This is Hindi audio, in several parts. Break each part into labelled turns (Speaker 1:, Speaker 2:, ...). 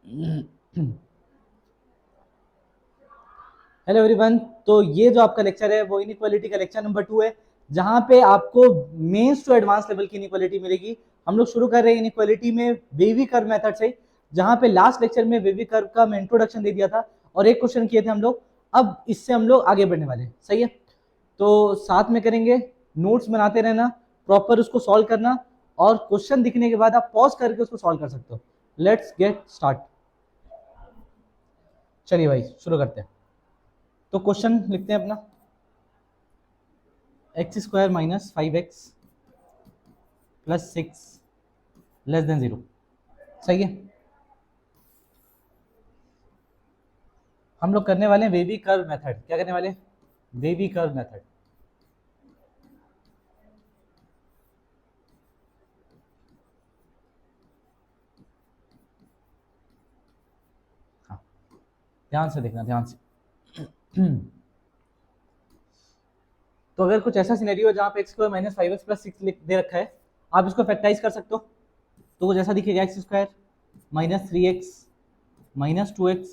Speaker 1: Hello everyone. तो ये जो आपका लेक्चर है वो इनइक्वालिटी का लेक्चर नंबर 2 है, जहां पे आपको मेंस टू एडवांस लेवल की इनइक्वालिटी मिलेगी। हम लोग शुरू कर रहे हैं इनइक्वालिटी में वेवी कर्व मेथड से, जहां पे लास्ट लेक्चर में वेवी कर्व का मैं इंट्रोडक्शन दे दिया था और एक क्वेश्चन किए थे हम लोग। अब इससे हम लोग आगे बढ़ने वाले हैं, सही है। तो साथ में करेंगे, नोट्स बनाते रहना, प्रॉपर उसको सॉल्व करना, और क्वेश्चन दिखने के बाद आप पॉज करके उसको सॉल्व कर सकते हो। Let's get start. चलिए भाई शुरू करते हैं। तो क्वेश्चन लिखते हैं अपना, x square minus 5x plus 6 less than 0, सही है। हम लोग करने वाले हैं वेवी कर्व मेथड। क्या करने वाले हैं? Wavy curve method. हाँ, ध्यान से देखना, ध्यान से। तो अगर कुछ ऐसा सिनेरियो है जहां पे x square minus 5x plus 6 दे रखा है, आप इसको फैक्टराइज कर सकते हो। तो वो जैसा दिखेगा, x square minus 3x minus 2x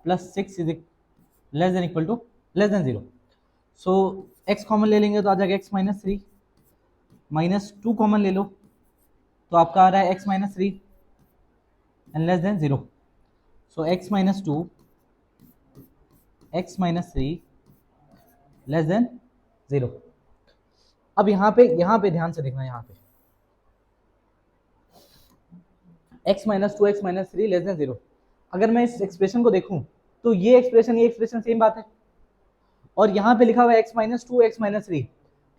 Speaker 1: plus 6 is less than equal to less than 0। So x common ले लेंगे तो आ जाएगा x माइनस 3, माइनस 2 कॉमन ले लो तो आपका आ रहा है x minus 3 and less than 0। So x minus 2, x minus 3 less than 0। अब यहाँ पे ध्यान से देखना, यहाँ पे x minus 2 x minus 3 less than 0। अगर मैं इस एक्सप्रेशन को देखूं तो ये एक्सप्रेशन सेम बात है। और यहाँ पे लिखा हुआ है x minus 2 x minus 3,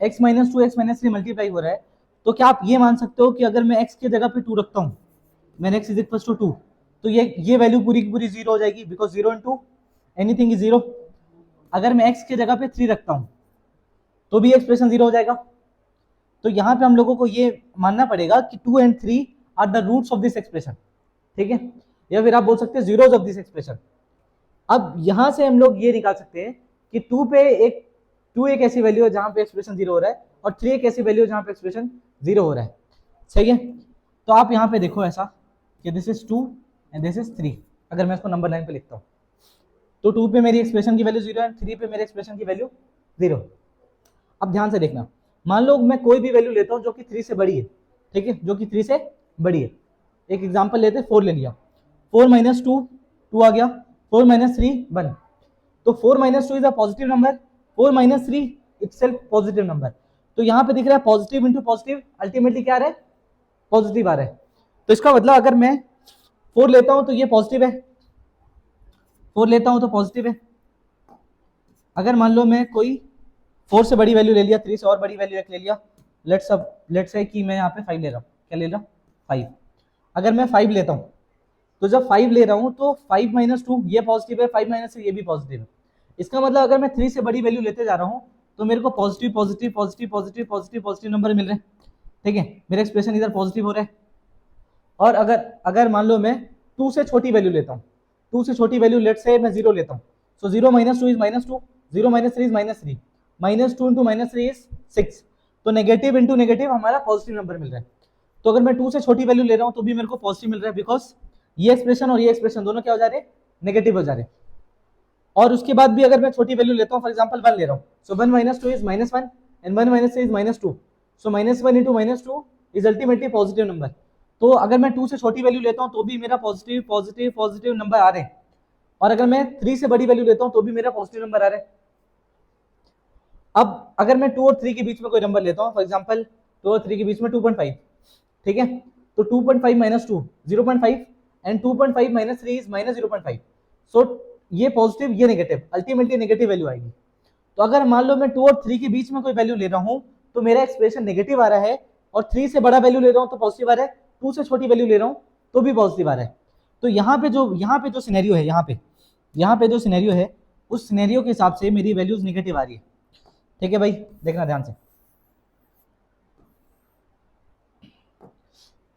Speaker 1: x minus 2 x minus 3 multiply हो रहा है। तो क्या आप ये मान सकते हो कि अगर मैं x की जगह पे 2 रखता हूँ, मैंने x इज इक्वल टू 2, तो ये वैल्यू पूरी की पूरी 0 हो जाएगी, बिकॉज 0 इंटू एनीथिंग इज 0। अगर मैं x की जगह पे 3 रखता हूँ तो भी एक्सप्रेशन 0 हो जाएगा। तो यहाँ पे हम लोगों को ये मानना पड़ेगा कि 2 and 3 are the roots of this expression, ठीक है। या फिर आप बोल सकते हैं जीरोज ऑफ दिस एक्सप्रेशन। अब यहां से हम लोग ये निकाल सकते हैं कि 2 एक ऐसी वैल्यू है जहां पे एक्सप्रेशन 0 हो रहा है, और 3 एक ऐसी वैल्यू है जहां पे एक्सप्रेशन 0 हो रहा है, सही है। तो आप यहाँ पे देखो ऐसा कि this is 2 and this is 3। अगर मैं इसको नंबर लाइन पे लिखता हूँ तो 2 पे मेरी एक्सप्रेशन की वैल्यू 0 है, 3 पे मेरे एक्सप्रेशन की वैल्यू 0। अब ध्यान से देखना, मान लो मैं कोई भी वैल्यू लेता हूँ जो कि 3 से बड़ी है, ठीक है, जो कि 3 से बड़ी है। एक एग्जांपल लेते हैं, 4 ले लिया, 4 माइनस 2 2 आ गया, 4 माइनस 3 1। तो 4 minus 2 is a positive number, 4 minus 3 itself positive number. तो यहाँ पे दिख रहा है पॉजिटिव इंटू पॉजिटिव, अल्टीमेटली क्या आ रहा है? पॉजिटिव आ रहा है। तो इसका मतलब अगर मैं 4 लेता हूं तो ये पॉजिटिव है, 4 लेता हूं तो पॉजिटिव है। अगर मान लो मैं कोई 4 से बड़ी वैल्यू ले लिया, 3 से और बड़ी वैल्यू एक ले लिया, लेट्स से कि मैं यहाँ पे 5 ले रहा हूँ। क्या ले रहा हूँ? 5। अगर मैं 5 लेता हूँ तो जब 5 ले रहा हूँ तो 5 माइनस 2 ये पॉजिटिव है, 5 माइनस 3 ये भी पॉजिटिव है। इसका मतलब अगर मैं 3 से बड़ी वैल्यू लेते जा रहा हूँ तो मेरे को positive positive positive positive positive positive number मिल रहे हैं, ठीक है। मेरा एक्सप्रेशन इधर पॉजिटिव हो रहा है। और अगर अगर मान लो मैं 2 से छोटी वैल्यू लेता हूँ, 2 से छोटी वैल्यू लेट से मैं 0 लेता हूँ, सो 0 minus 2 is minus 2, 0 minus 3 is minus 3, minus 2 into minus 3 is 6। तो नेगेटिव इंटू नेगेटिव हमारा पॉजिटिव नंबर मिल रहा है। तो अगर मैं 2 से छोटी वैल्यू ले रहा हूँ तो भी मेरे को पॉजिटिव मिल रहा है, बिकॉज ये एक्सप्रेशन और ये एक्सप्रेशन दोनों क्या हो जा रहे हैं? नेगेटिव हो जा रहे हैं। और उसके बाद भी अगर मैं छोटी वैल्यू लेता हूँ, फॉर एग्जाम्पल 1 ले रहा हूँ, सो 1 minus 2 is minus 1 and 1 minus 3 is minus 2, so minus 1 into minus 2 is ultimately positive number. तो अगर मैं 2 से छोटी वैल्यू लेता हूँ तो भी मेरा पॉजिटिव पॉजिटिव पॉजिटिव नंबर आ रहे हैं, और अगर मैं 3 से बड़ी वैल्यू लेता हूँ तो भी मेरा पॉजिटिव नंबर आ रहा है। अब अगर मैं 2 और 3 के बीच में कोई नंबर लेता हूँ, फॉर एग्जाम्पल 2 और 3 के बीच में 2.5, ठीक है, तो 2.5 minus 2 0.5 and 2.5 minus 3 is minus 0.5। सो ये पॉजिटिव ये नेगेटिव, अल्टीमेटली नेगेटिव वैल्यू आएगी। तो अगर मान लो मैं 2 और 3 के बीच में कोई वैल्यू ले रहा हूँ तो मेरा एक्सप्रेशन नेगेटिव आ रहा है, और 3 से बड़ा वैल्यू ले रहा हूँ तो पॉजिटिव आ रहा है, 2 से छोटी वैल्यू ले रहा हूँ तो भी पॉजिटिव आ रहा है। तो यहाँ पे जो सिनेरियो है, यहाँ पे जो सिनेरियो है, उस सिनेरियो के हिसाब से मेरी वैल्यूज नेगेटिव आ रही है, ठीक है भाई, देखना ध्यान से।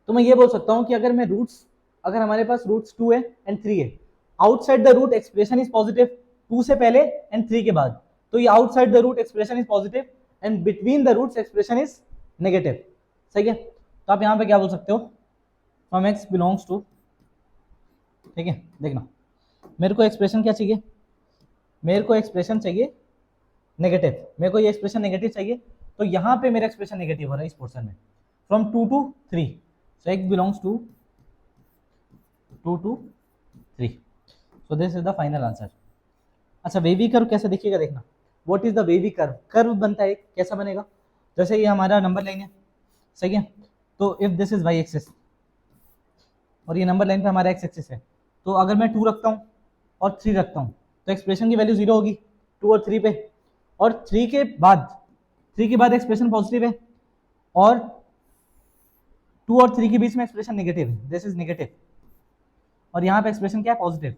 Speaker 1: तो मैं ये बोल सकता हूँ कि अगर हमारे पास रूट्स 2 है एंड 3 है, outside the root expression is positive, 2 से पहले एंड 3 के बाद, तो ये outside the root expression is positive and between the roots expression is negative, सही है। तो आप यहाँ पे क्या बोल सकते हो? फ्रॉम एक्स बिलोंग्स टू ठीक है, देखना मेरे को एक्सप्रेशन क्या चाहिए, मेरे को एक्सप्रेशन चाहिए नेगेटिव, मेरे को ये एक्सप्रेशन नेगेटिव चाहिए, तो यहाँ पे मेरा एक्सप्रेशन नेगेटिव हो रहा है इस पोर्शन में, from 2 to 3, so x belongs to 2 to 3, so this is the final answer. अच्छा वेवी कर्व कैसे देखिएगा, देखना what is the wavy curve, curve बनता है कैसा बनेगा, जैसे ये हमारा नंबर लाइन है, सही है, तो if this is y axis और ये नंबर लाइन पे हमारा एक्स एक्सिस है, तो अगर मैं 2 रखता हूँ और 3 रखता हूँ तो एक्सप्रेशन की वैल्यू 0 होगी 2 और 3 पे, और 3 के बाद एक्सप्रेशन पॉजिटिव है, और 2 और 3 के बीच में एक्सप्रेशन नेगेटिव है, दिस इज नेगेटिव, और यहाँ पे एक्सप्रेशन क्या है, पॉजिटिव।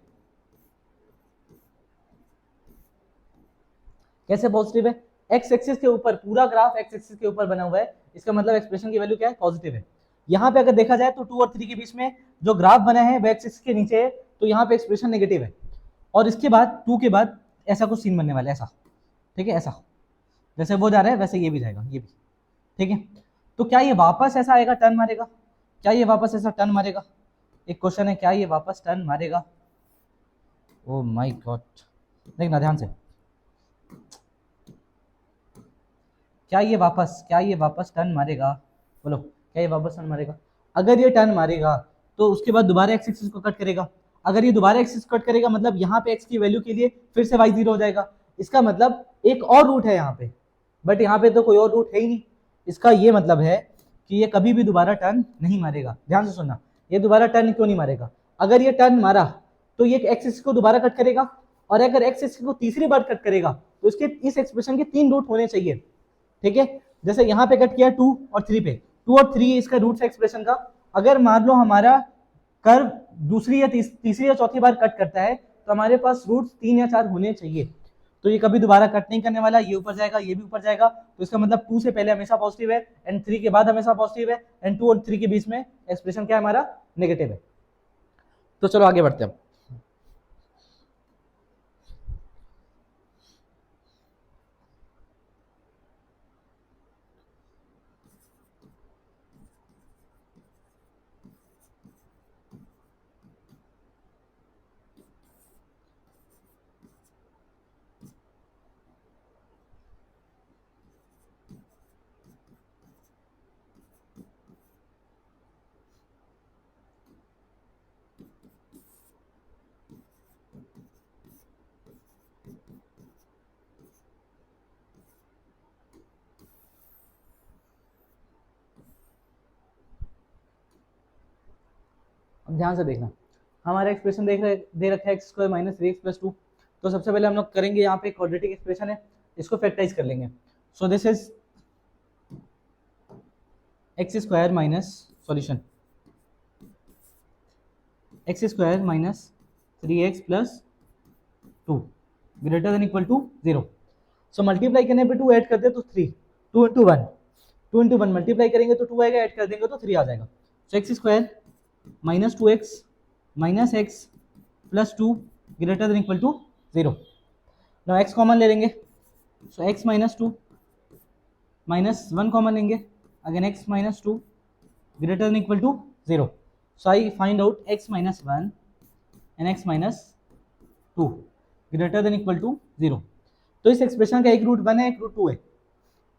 Speaker 1: कैसे पॉजिटिव है, एक्स एक्सिस के ऊपर, पूरा ग्राफ एक्स एक्सिस के ऊपर बना हुआ है, इसका मतलब एक्सप्रेशन की वैल्यू क्या है, पॉजिटिव है। यहाँ पे अगर देखा जाए तो 2 और 3 के बीच में जो ग्राफ बना है वो एक्स एक्सिस के नीचे है, तो यहाँ पे एक्सप्रेशन नेगेटिव है, और इसके बाद 2 के बाद ऐसा कुछ सीन बनने वाला है, ऐसा, ठीक है, ऐसा जैसे वो जा रहा है वैसे ये भी जाएगा, ये भी, ठीक है। तो क्या ये वापस ऐसा आएगा, टर्न मारेगा, क्या ये वापस ऐसा टर्न मारेगा, एक क्वेश्चन है, क्या ये वापस टर्न मारेगा, ओ माय गॉड, देखना ध्यान से, क्या ये वापस टर्न मारेगा, बोलो क्या ये वापस टर्न मारेगा, अगर ये टर्न मारेगा तो उसके बाद दोबारा एक्स एक्सिस को कट करेगा, अगर ये दोबारा एक्सिस कट करेगा मतलब यहाँ पे एक्स की वैल्यू के लिए फिर से वाई 0 हो जाएगा, इसका मतलब एक और रूट है यहाँ पे, बट यहाँ पे तो कोई और रूट है ही नहीं, इसका ये मतलब है कि ये कभी भी दोबारा टर्न नहीं मारेगा। ध्यान से सुनना, ये दोबारा टर्न क्यों नहीं मारेगा, अगर ये टर्न मारा तो ये एक्स एक्सिस को दोबारा कट करेगा, और अगर एक्स एक्सिस को तीसरी बार कट करेगा तो इसके इस एक्सप्रेशन के 3 रूट होने चाहिए, ठीक है। जैसे यहाँ पे कट किया 2 और 3 पे, 2 और 3 इसका रूट है एक्सप्रेशन का, अगर मान लो हमारा कर्व दूसरी या तीसरी या चौथी बार कट करता है तो हमारे पास रूट 3 या 4 होने चाहिए, तो ये कभी दोबारा कट नहीं करने वाला, ये ऊपर जाएगा ये भी ऊपर जाएगा, तो इसका मतलब 2 से पहले हमेशा पॉजिटिव है एंड 3 के बाद हमेशा पॉजिटिव है, एंड 2 और 3 के बीच में एक्सप्रेशन क्या है हमारा, नेगेटिव है। तो चलो आगे बढ़ते हैं। अब ध्यान से देखना, हमारा एक्सप्रेशन दे रखा है एक्स स्क्वायर माइनस 3x+2, तो सबसे पहले हम लोग करेंगे, यहाँ पे क्वाड्रेटिक एक्सप्रेशन है, इसको फैक्टराइज कर लेंगे, so this is x square minus solution x square minus 3x+2 greater than equal to 0, so multiply करने पे 2 ऐड कर दे तो 3, 2 इंटू 1, 2 इंटू 1 मल्टीप्लाई करेंगे तो 2 आएगा, ऐड कर देंगे तो 3 आ जाएगा, so x square minus 2x minus x plus 2 greater than equal to 0, now x common ले लेंगे, so x minus 2 minus 1 common लेंगे, again x minus 2 greater than equal to 0, so I find out x minus 1 and x minus 2 greater than equal to 0, तो इस एक्सप्रेशन का एक रूट 1 है, एक रूट 2 है,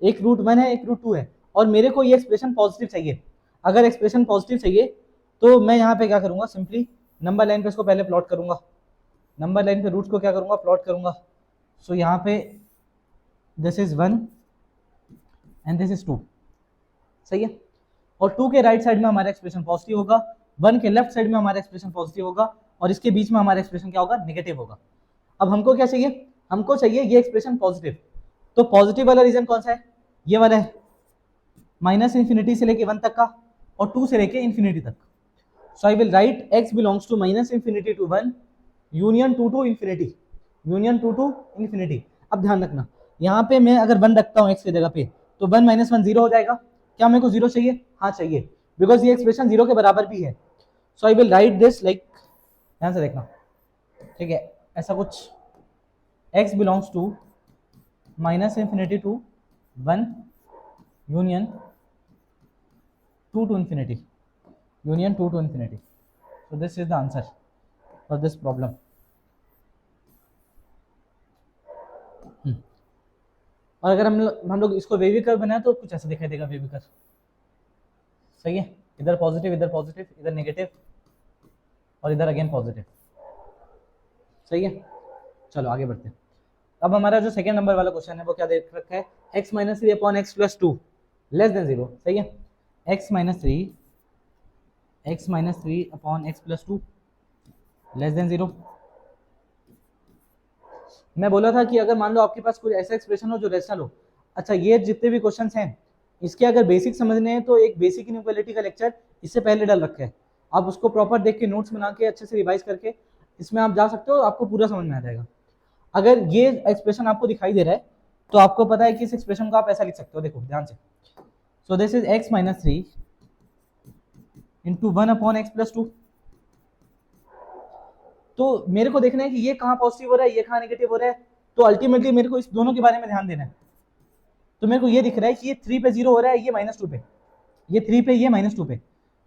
Speaker 1: एक रूट 1 है, एक रूट 2 है, और मेरे को ये एक्सप्रेशन पॉजिटिव चाहिए, अगर एक्सप्रेशन पॉजिटिव चाहिए तो मैं यहाँ पे क्या करूँगा, सिंपली नंबर लाइन पे इसको पहले प्लॉट करूँगा, नंबर लाइन पे रूट को क्या करूँगा, प्लॉट करूँगा, सो यहाँ पे this is 1 and this is 2, सही है, और 2 के राइट साइड में हमारा एक्सप्रेशन पॉजिटिव होगा, 1 के लेफ्ट साइड में हमारा एक्सप्रेशन पॉजिटिव होगा, और इसके बीच में हमारा एक्सप्रेशन क्या होगा, नेगेटिव होगा। अब हमको क्या चाहिए, हमको चाहिए ये एक्सप्रेशन पॉजिटिव, तो पॉजिटिव वाला रीजन कौन सा है, ये वाला है, माइनस इन्फिनिटी से लेके 1 तक का, और 2 से लेके इन्फिनिटी तक, so I will write x belongs to minus infinity to 1 union 2 to infinity, union 2 to infinity. अब ध्यान रखना, यहाँ पे मैं अगर 1 रखता हूँ x की जगह पे तो 1 माइनस 1 0 हो जाएगा, क्या मेरे को 0 चाहिए, हाँ चाहिए, बिकॉज ये एक्सप्रेशन 0 के बराबर भी है, so I will write this like, ध्यान से देखना, ठीक है, ऐसा कुछ, x belongs to minus infinity to 1 union 2 to infinity, union 2 to infinity, so this is the answer, for this problem. और अगर हम लोग इसको वेवी कर्व बनाए तो कुछ ऐसा दिखाई देगा वेवी कर्व, सही है, इधर पॉजिटिव इधर नेगेटिव और इधर अगेन पॉजिटिव, सही है। चलो आगे बढ़ते हैं। अब हमारा जो सेकंड नंबर वाला क्वेश्चन है वो क्या देख रखा है, x minus three upon x plus two less than zero, सही है। x minus three upon x plus two less than zero. मैं बोला था कि अगर मान लो आपके पास कोई ऐसा एक्सप्रेशन हो जो रेशनल हो। अच्छा, ये जितने भी क्वेश्चन हैं इसके अगर बेसिक समझने हैं तो एक बेसिक इनइक्वालिटी का लेक्चर इससे पहले डाल रखा है, आप उसको प्रॉपर देख के नोट्स बना के अच्छे से रिवाइज करके इसमें आप जा सकते हो, आपको पूरा समझ में आ जाएगा। अगर ये एक्सप्रेशन आपको दिखाई दे रहा है तो आपको पता है कि इस एक्सप्रेशन को आप ऐसा लिख सकते हो, देखो ध्यान से। सो this is x minus three into one upon x plus two. तो मेरे को देखना है कि ये कहाँ पॉजिटिव हो रहा है, ये कहाँ नेगेटिव हो रहा है, तो अल्टीमेटली मेरे को इस दोनों के बारे में ध्यान देना है। तो मेरे को ये दिख रहा है कि ये 3 पे 0 हो रहा है, ये -2 पे, ये 3 पे, ये -2 पे।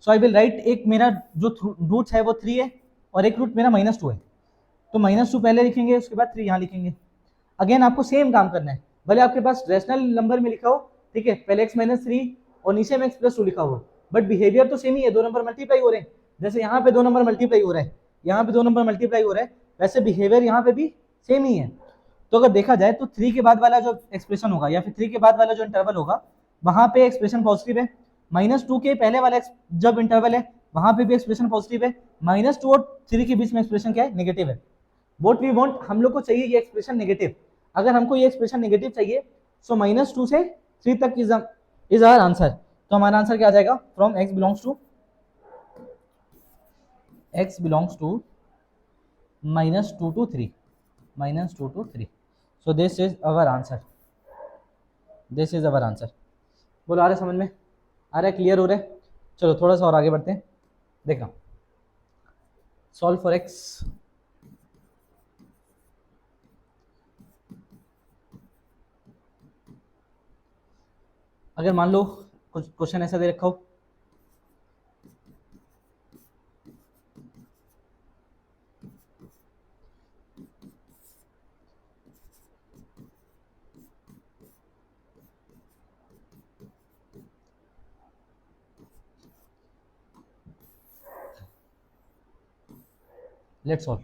Speaker 1: सो आई विल राइट, एक मेरा जो रूट्स है वो 3 है और एक रूट मेरा -2 है, तो -2 पहले लिखेंगे, उसके बाद 3 यहाँ लिखेंगे। अगेन आपको सेम काम करना है, भले आपके पास रेशनल नंबर में लिखा हो, ठीक है, पहले x माइनस थ्री और नीचे में x प्लस टू लिखा हो, बट बिहेवियर तो सेम ही है, दो नंबर मल्टीप्लाई हो रहे हैं। जैसे यहाँ पे दो नंबर मल्टीप्लाई हो रहा है, यहाँ पे दो नंबर मल्टीप्लाई हो रहा है, वैसे बिहेवियर यहाँ पे भी सेम ही है। तो अगर देखा जाए तो 3 के बाद वाला जो एक्सप्रेशन होगा या फिर 3 के बाद वाला जो इंटरवल होगा वहां पे एक्सप्रेशन पॉजिटिव है, -2 के पहले वाला जब इंटरवल है वहां पे भी एक्सप्रेशन पॉजिटिव है, -2 और 3 के बीच में एक्सप्रेशन क्या है, नेगेटिव है। व्हाट वी वांट, हम लोग को चाहिए ये एक्सप्रेशन नेगेटिव। अगर हमको ये एक्सप्रेशन नेगेटिव चाहिए सो -2 से 3 तक इज आवर आंसर। तो हमारा आंसर क्या आ जाएगा, from x belongs to -2 to 3, -2 to 3। So this is our answer, this is our answer. बोलो आ रहा है समझ में, आ रहा है, क्लियर हो रहा है। चलो थोड़ा सा और आगे बढ़ते हैं, देखना सॉल्व फॉर x। अगर मान लो कुछ क्वेश्चन ऐसा दे रखा हो, लेट्स सॉल्व।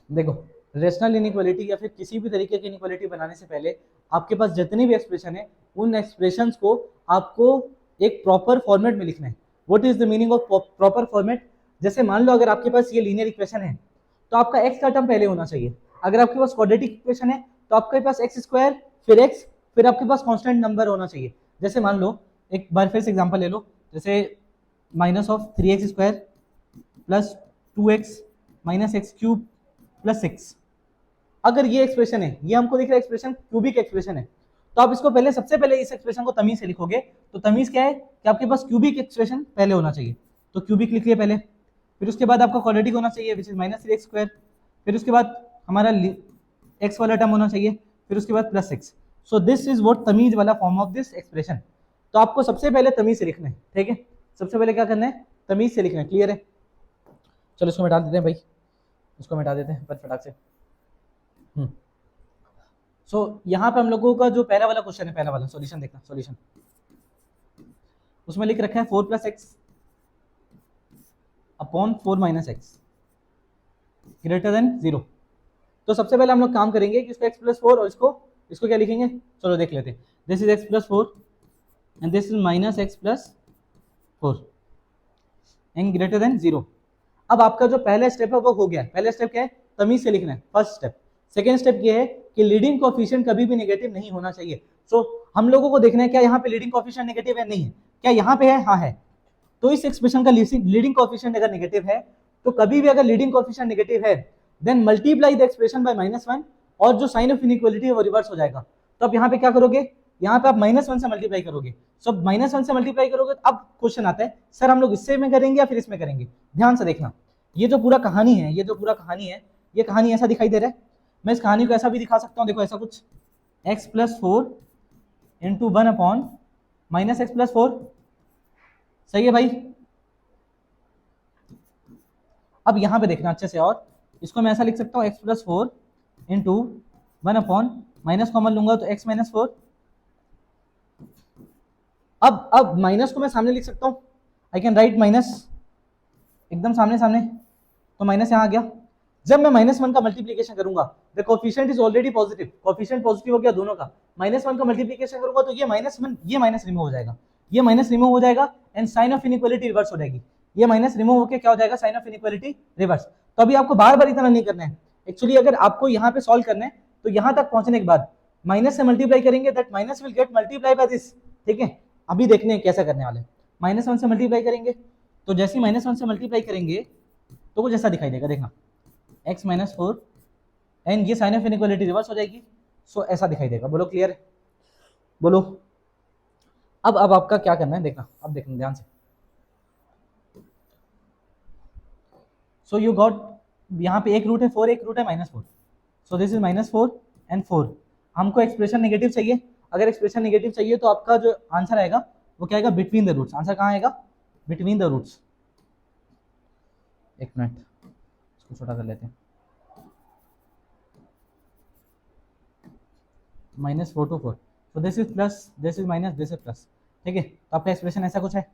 Speaker 1: देखो, रेशनल इनइक्वालिटी या फिर किसी भी तरीके की इनइक्वालिटी बनाने से पहले आपके पास जितनी भी एक्सप्रेशन है उन एक्सप्रेशंस को आपको एक प्रॉपर फॉर्मेट में लिखना है। What is the meaning of proper format, जैसे मान लो अगर आपके पास ये लीनियर इक्वेशन है तो आपका x का टर्म पहले होना चाहिए। अगर आपके पास क्वाड्रेटिक इक्वेशन है तो आपके पास x स्क्वायर फिर x फिर आपके पास कांस्टेंट नंबर होना चाहिए। जैसे मान लो एक बार फिर से एग्जांपल ले लो, जैसे -3x² plus 2x minus x cube plus 6। अगर ये एक्सप्रेशन है, ये हमको दिख रहा है एक्सप्रेशन क्यूबिक एक्सप्रेशन है, तो आप इसको पहले सबसे पहले इस एक्सप्रेशन को तमीज से लिखोगे। तो तमीज क्या है कि आपके पास क्यूबिक एक्सप्रेशन पहले होना चाहिए, तो क्यूबिक लिख लिया पहले, फिर उसके बाद आपका क्वाड्रेटिक होना चाहिए विच इज -3x², फिर उसके बाद हमारा x वाला टर्म होना चाहिए, फिर उसके बाद +6। सो दिस इज व्हाट तमीज वाला फॉर्म ऑफ दिस एक्सप्रेशन। तो आपको सबसे पहले तमीज से लिखना है, ठीक है, सबसे पहले क्या करना है, तमीज से लिखना है, क्लियर है। चलो इसको मिटा देते हैं भाई, इसको मिटा देते हैं फटाक से। सो यहाँ पे हम लोगों का जो पहला वाला क्वेश्चन है, पहला वाला सॉल्यूशन देखना, सॉल्यूशन उसमें लिख रखा है 4 + x upon 4 - x greater than 0। तो सबसे पहले हम लोग काम करेंगे कि इसको x + 4 और इसको क्या लिखेंगे, चलो देख लेते हैं। This is x + 4 and this is -x + 4 and greater than 0। अब आपका जो पहला स्टेप है वो हो गया। पहला स्टेप क्या है, तमीज से लिखना है, फर्स्ट स्टेप। सेकेंड स्टेप ये है कि लीडिंग कोएफिशिएंट कभी भी नेगेटिव नहीं होना चाहिए। सो हम लोगों को देखना है क्या यहाँ पे लीडिंग कोएफिशिएंट नेगेटिव है, नहीं है, क्या यहाँ पे है, हाँ है। तो इस एक्सप्रेशन का लीडिंग कोएफिशिएंट अगर नेगेटिव है तो कभी भी अगर लीडिंग कोएफिशिएंट नेगेटिव है then multiply the expression by -1 और जो साइन ऑफ इनइक्वालिटी है वो रिवर्स हो जाएगा। तो अब यहाँ पे क्या करोगे, यहाँ पे आप -1 से मल्टीप्लाई करोगे। सो -1 से मल्टीप्लाई करोगे। अब क्वेश्चन आता है सर हम लोग इससे में करेंगे या फिर इसमें करेंगे। ध्यान से देखना, ये जो पूरा कहानी है, ये कहानी ऐसा दिखाई दे रहा है। मैं इस कहानी को ऐसा भी दिखा सकता हूँ, देखो ऐसा कुछ, x + 4 इंटू 1 अपॉन -x + 4, सही है भाई। अब यहाँ पे देखना अच्छे से, और इसको मैं ऐसा लिख सकता हूँ x plus four into one upon, minus common लूंगा तो एक्स माइनस फोर। अब माइनस को मैं सामने लिख सकता हूँ, आई कैन राइट माइनस एकदम सामने सामने, तो माइनस यहाँ आ गया। जब मैं माइनस वन का मल्टीप्लीकेशन करूंगा, the coefficient is already positive, coefficient positive हो गया दोनों का, माइनस वन का मल्टीप्लीकेशन करूंगा तो ये माइनस वन, ये माइनस रिमूव हो जाएगा, ये माइनस रिमूव हो जाएगा and sign of inequality reverse हो जाएगी। ये माइनस रिमूव होकर क्या हो जाएगा, साइन ऑफ इनइक्वालिटी रिवर्स। तो अभी आपको बार बार इतना नहीं करना है एक्चुअली, अगर आपको यहाँ पे सॉल्व करना है तो यहाँ तक पहुंचने के बाद माइनस से मल्टीप्लाई करेंगे, that minus will get multiply by this, ठीक है। अभी देखने हैं कैसा करने वाले, माइनस वन से मल्टीप्लाई करेंगे, तो जैसे ही माइनस वन से मल्टीप्लाई करेंगे तो कुछ ऐसा दिखाई देगा, देखना x माइनस फोर एंड ये साइन ऑफ इनइक्वालिटी रिवर्स हो जाएगी, सो ऐसा दिखाई देगा। बोलो क्लियर है, बोलो। अब आपका क्या करना है देखना, अब देखना ध्यान से। सो यू गॉट, यहाँ पे एक रूट है फोर, एक रूट है minus four, so this is minus four and four. हमको एक्सप्रेशन नेगेटिव चाहिए, अगर एक्सप्रेशन नेगेटिव चाहिए तो आपका जो आंसर आएगा वो क्या आएगा, बिटवीन द रूट्स। आंसर कहाँ आएगा, बिटवीन द रूट्स। एक मिनट इसको छोटा कर लेते हैं, माइनस फोर टू फोर, तो this is plus, this is minus, this is plus, ठीक है। तो आपका एक्सप्रेशन ऐसा कुछ है,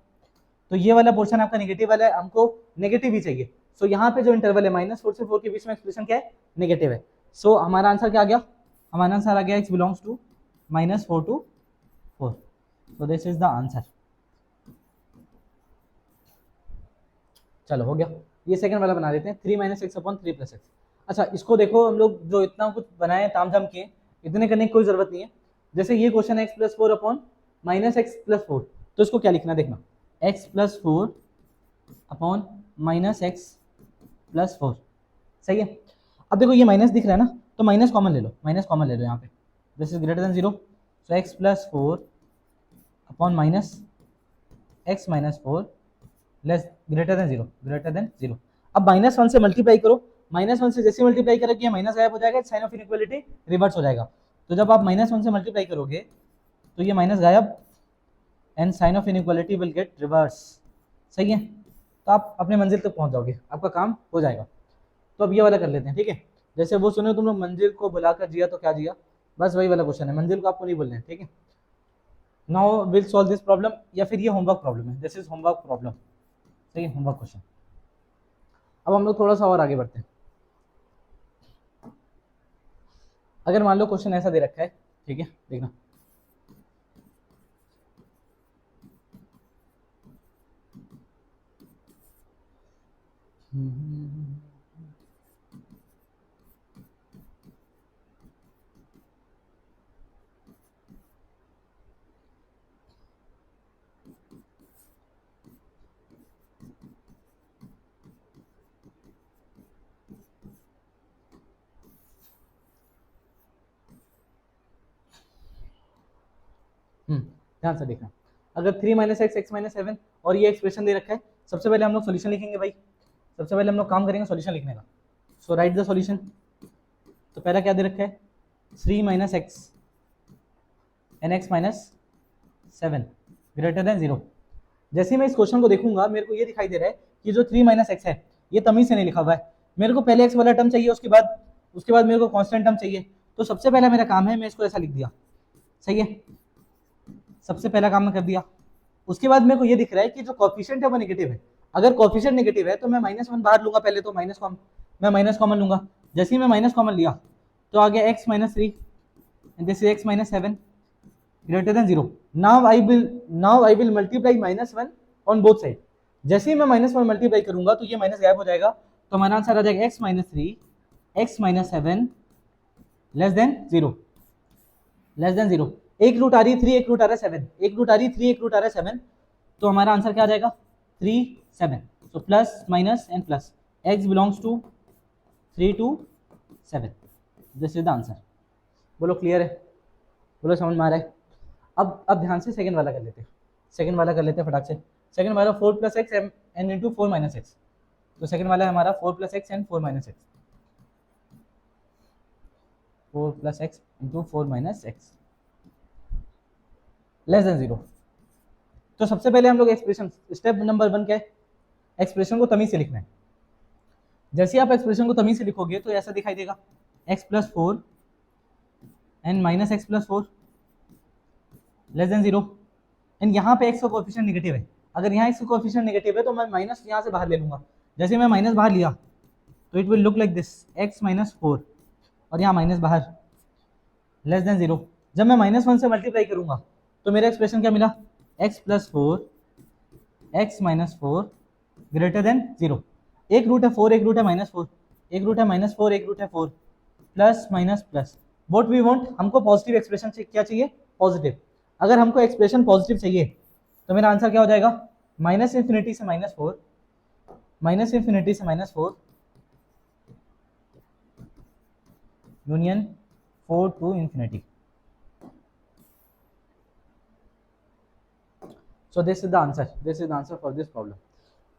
Speaker 1: तो ये वाला पोर्शन आपका नेगेटिव वाला है, हमको नेगेटिव ही चाहिए। सो यहाँ पे जो इंटरवल है माइनस फोर से फोर के बीच में एक्सप्रेशन क्या है, नेगेटिव है। सो हमारा आंसर क्या आ गया, हमारा आंसर आ गया x belongs to minus four to four, so this is the answer. चलो हो गया, ये सेकंड वाला बना देते हैं, three minus x upon three plus x. अच्छा इसको देखो, हम लोग जो इतना कुछ बनाए ताम झाम किए, इतने करने की कोई जरूरत नहीं है। जैसे ये क्वेश्चन है x plus four upon minus x plus four, तो इसको क्या लिखना देखना, x plus four upon minus x plus four, सही है। अब देखो ये माइनस दिख रहा है ना, तो माइनस कॉमन ले लो, माइनस कॉमन ले लो यहाँ पे, this is greater than zero, so x plus four upon minus x minus four less greater than zero, greater than zero. अब माइनस वन से मल्टीप्लाई करो, माइनस वन से जैसे मल्टीप्लाई करोगे माइनस गायब हो जाएगा, साइन ऑफ इनइक्वालिटी रिवर्स हो जाएगा। तो जब आप माइनस वन से मल्टीप्लाई करोगे तो ये माइनस गायब and sign of inequality will get reverse, सही है। तो आप अपने मंजिल तक पहुंच जाओगे, आपका काम हो जाएगा। तो अब ये वाला कर लेते हैं, ठीक है। जैसे वो सुने तुम लोग मंजिल को बुलाकर जिया तो क्या जिया, बस वही वाला क्वेश्चन है, मंजिल को आपको नहीं बोलना है, ठीक है। Now will solve this problem, या फिर ये होमवर्क प्रॉब्लम है, दिस इज होमवर्क प्रॉब्लम, सही है, होमवर्क क्वेश्चन। अब हम लोग थोड़ा सा और आगे बढ़ते हैं। अगर मान लो क्वेश्चन ऐसा दे रखा है, ठीक है, देखना ध्यान से देखना। अगर three minus x x minus seven और ये एक्सप्रेशन दे रखा है, सबसे पहले हम लोग सोल्यूशन लिखेंगे भाई, सबसे पहले हम लोग काम करेंगे सोल्यूशन लिखने का। So write the solution. तो पहला क्या दे रखा है, three minus x and x minus seven greater than zero. जैसे ही मैं इस क्वेश्चन को देखूंगा मेरे को ये दिखाई दे रहा है कि जो थ्री माइनस एक्स है ये तमीज से नहीं लिखा हुआ है, मेरे को पहले एक्स वाला टर्म चाहिए, उसके बाद मेरे को कांस्टेंट टर्म चाहिए। तो सबसे पहला मेरा काम है, मैं इसको ऐसा लिख दिया, सही है, सबसे पहला काम मैं कर दिया। उसके बाद मेरे को ये दिख रहा है कि जो कोफिशिएंट है वो नेगेटिव है, अगर कोफिशिएंट नेगेटिव है तो मैं माइनस वन बाहर लूंगा पहले, तो मैं माइनस कॉमन लूंगा। जैसे ही मैं माइनस कॉमन लिया तो आ गया x minus three, this is x minus seven greater than zero. Now I will multiply minus one on both side. जैसे ही मैं माइनस वन मल्टीप्लाई करूंगा तो ये माइनस गायब हो जाएगा, तो हमारा आंसर आ जाएगा x minus three x minus seven less than zero, less than zero. एक रूट आ रही है थ्री, एक रूट आ रहा है सेवन, एक रूट आ रही है थ्री, एक रूट आ रहा है सेवन, तो हमारा आंसर क्या आ जाएगा, three seven. So plus minus and plus, x belongs to three to seven, this is the answer. बोलो क्लियर है, बोलो समझ में आ रहा है। अब ध्यान से सेकंड वाला कर लेते हैं, सेकंड वाला कर लेते हैं फटाक से। सेकंड वाला four plus x and into four minus x, तो सेकंड वाला है हमारा four plus x and four minus x, four plus x into four minus x less than zero. तो सबसे पहले हम लोग एक्सप्रेशन, स्टेप नंबर वन क्या है, एक्सप्रेशन को तमीज से लिखना है। जैसे आप एक्सप्रेशन को तमीज से लिखोगे तो ऐसा दिखाई देगा, x plus 4 and minus x plus 4 less than 0। And यहाँ पे x का कोएफिशिएंट नेगेटिव है, अगर यहाँ x का कोएफिशिएंट नेगेटिव है तो मैं माइनस यहाँ से बाहर ले लूंगा। जैसे मैं माइनस बाहर लिया तो it will look like this, x minus 4 और यहाँ माइनस बाहर लेस देन 0। जब मैं -1 से मल्टीप्लाई करूंगा तो मेरा एक्सप्रेशन क्या मिला, x plus 4 x minus 4 greater than 0। एक रूट है 4, एक रूट है -4, एक रूट है -4, एक रूट है 4, plus minus plus. What we want, हमको पॉजिटिव एक्सप्रेशन क्या चाहिए, पॉजिटिव। अगर हमको एक्सप्रेशन पॉजिटिव चाहिए तो मेरा आंसर क्या हो जाएगा, माइनस इंफिनिटी से -4, माइनस इंफिनिटी से -4 union 4 to infinity. So this is the answer, this is the answer for this problem.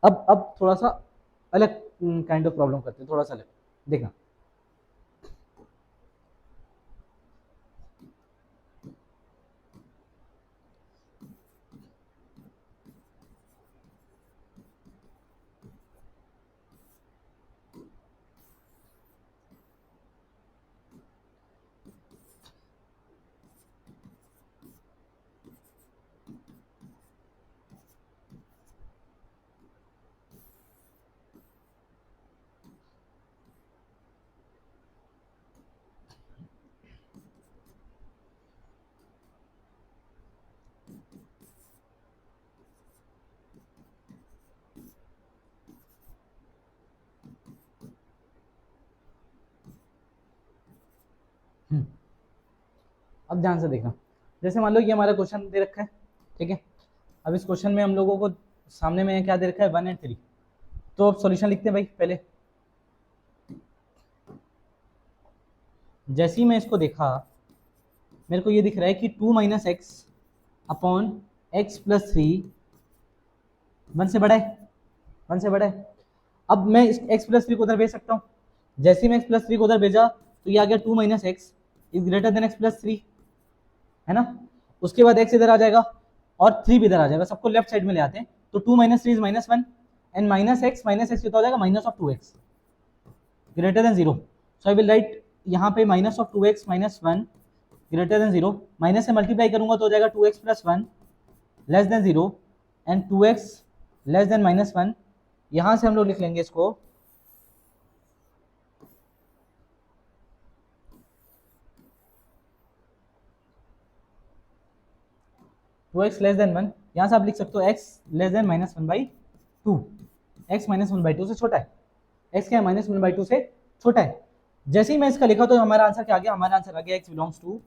Speaker 1: अब थोड़ा सा अलग काइंड ऑफ प्रॉब्लम करते हैं, थोड़ा सा अलग देखना। अब ध्यान से देखना, जैसे मान लो ये हमारा क्वेश्चन दे रखा है, ठीक है। अब इस क्वेश्चन में हम लोगों को सामने में क्या दे रखा है, 1 एंड 3। तो अब सॉल्यूशन लिखते हैं भाई। पहले जैसे ही मैं इसको देखा मेरे को ये दिख रहा है कि 2 minus x upon x plus 3 1 से बड़ा है, 1 से बड़ा है। अब मैं इस x प्लस 3 को उधर भेज सकता हूँ। जैसे ही मैं x प्लस 3 को उधर भेजा तो ये आ गया 2 minus x is greater then x plus 3, है ना। उसके बाद x इधर आ जाएगा और 3 भी इधर आ जाएगा, सबको लेफ्ट साइड में ले आते हैं। तो 2 minus 3 is -1 and minus x कितना हो जाएगा, minus of 2x greater than 0। So I will right यहाँ पे minus of 2x minus 1 greater than 0। Minus से मल्टीप्लाई करूंगा तो हो जाएगा 2x plus 1 less than 0 and 2x less than -1। यहां से हम लोग लिख लेंगे इसको 2x लेस देन 1। यहां से आप लिख सकते हो x लेस देन -1/2, x -1/2 से छोटा है। x क्या है, -1/2 से छोटा है। जैसे ही मैं इसका लिखा तो हमारा आंसर क्या आ गया, हमारा आंसर आ गया x belongs to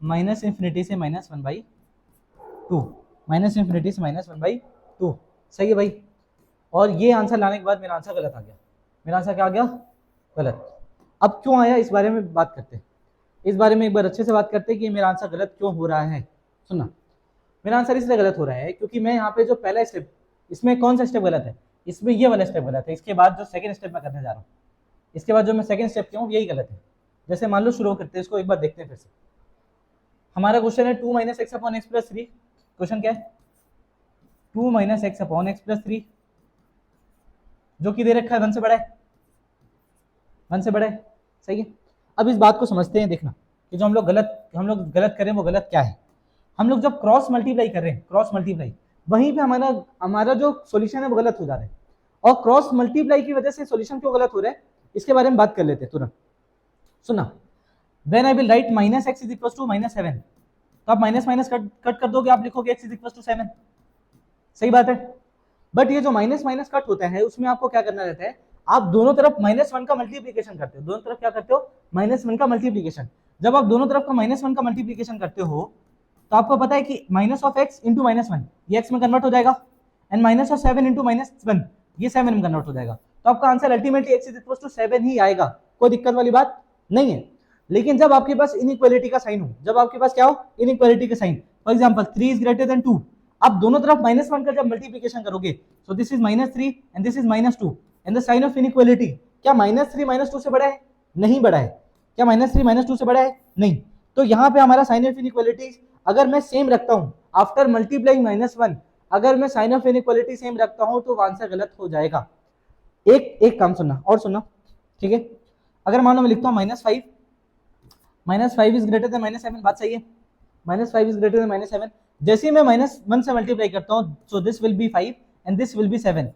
Speaker 1: minus infinity से -1/2, माइनस इंफिनिटी से -1/2। सही है भाई। और ये आंसर लाने के बाद मेरा आंसर गलत आ गया। मेरा आंसर क्या आ गया, गलत। अब क्यों आया इस बारे में बात करते हैं, इस बारे में एक बार अच्छे से बात करते हैं कि मेरा आंसर गलत क्यों हो रहा है। सुनना, मेरा आंसर इसलिए गलत हो रहा है क्योंकि मैं यहाँ पे जो पहला स्टेप, इसमें कौन सा स्टेप गलत है, इसमें ये वाला स्टेप गलत है। इसके बाद जो सेकंड स्टेप मैं करने जा रहा हूँ, इसके बाद जो मैं सेकंड स्टेप किया हूँ यही गलत है। जैसे मान लो शुरू करते हैं इसको, एक बार देखते हैं फिर से। हमारा क्वेश्चन है 2 minus x upon x plus 3। Question क्या है, 2 minus x upon x plus 3, जो कि दे रखा है 1 से बड़ा है, 1 से बड़ा है। सही है। अब इस बात को समझते हैं, देखना कि जो हम लोग गलत कर रहे हैं वो गलत क्या है। हम लोग जब क्रॉस मल्टीप्लाई कर रहे हैं, क्रॉस मल्टीप्लाई, वहीं पे हमारा जो सॉल्यूशन है वो गलत हो जा रहा है। और क्रॉस मल्टीप्लाई की वजह से सॉल्यूशन क्यों गलत हो रहा है, इसके बारे में बात कर लेते हैं तुरंत। सुना, when I will write minus x is equal to -7, तो आप माइनस माइनस कट कर दोगे, आप लिखोगे एक्स इज इक्वल टू 7। सही बात है। बट ये जो माइनस माइनस कट होता है उसमें आपको क्या करना रहता है, आप दोनों तरफ -1 का मल्टीप्लीकेशन करते हो। दोनों तरफ क्या करते हो, -1 का मल्टीप्लीकेशन। जब आप दोनों तरफ का -1 का मल्टीप्लीकेशन करते हो तो आपको पता है कि माइनस ऑफ एक्स इंटू -1 ये एक्स में कन्वर्ट हो जाएगा, एंड माइनस ऑफ 7 इंटू -1 ये 7 में कन्वर्ट हो जाएगा। तो आपका answer ultimately x is equal to 7 ही आएगा, कोई दिक्कत वाली बात नहीं है। लेकिन जब आपके पास इनइक्वालिटी का साइन हो, जब आपके पास क्या हो, इनइक्वालिटी का sign, for example 3 is greater than 2, आप दोनों तरफ -1 का जब मल्टीप्लिकेशन करोगे, so this is -3 and this is -2 and the sign of inequality, क्या -3 -2 से बड़ा है, नहीं बड़ा है। क्या -3 -2 से बड़ा है, नहीं। तो यहाँ पे हमारा साइन ऑफ इनइक्वालिटी अगर मैं सेम रखता हूँ आफ्टर मल्टीप्लाइंग -1, अगर मैं साइन ऑफ इनइक्वालिटी सेम रखता हूँ तो आंसर गलत हो जाएगा। एक काम सुनना और सुनना, ठीक है। अगर मान लो मैं लिखता हूँ -5, -5 इज ग्रेटर देन -7, बात सही है। -5 इज ग्रेटर देन -7, जैसे ही मैं -1 से मल्टीप्लाई करता हूँ, so this will B 5 and this will B 7।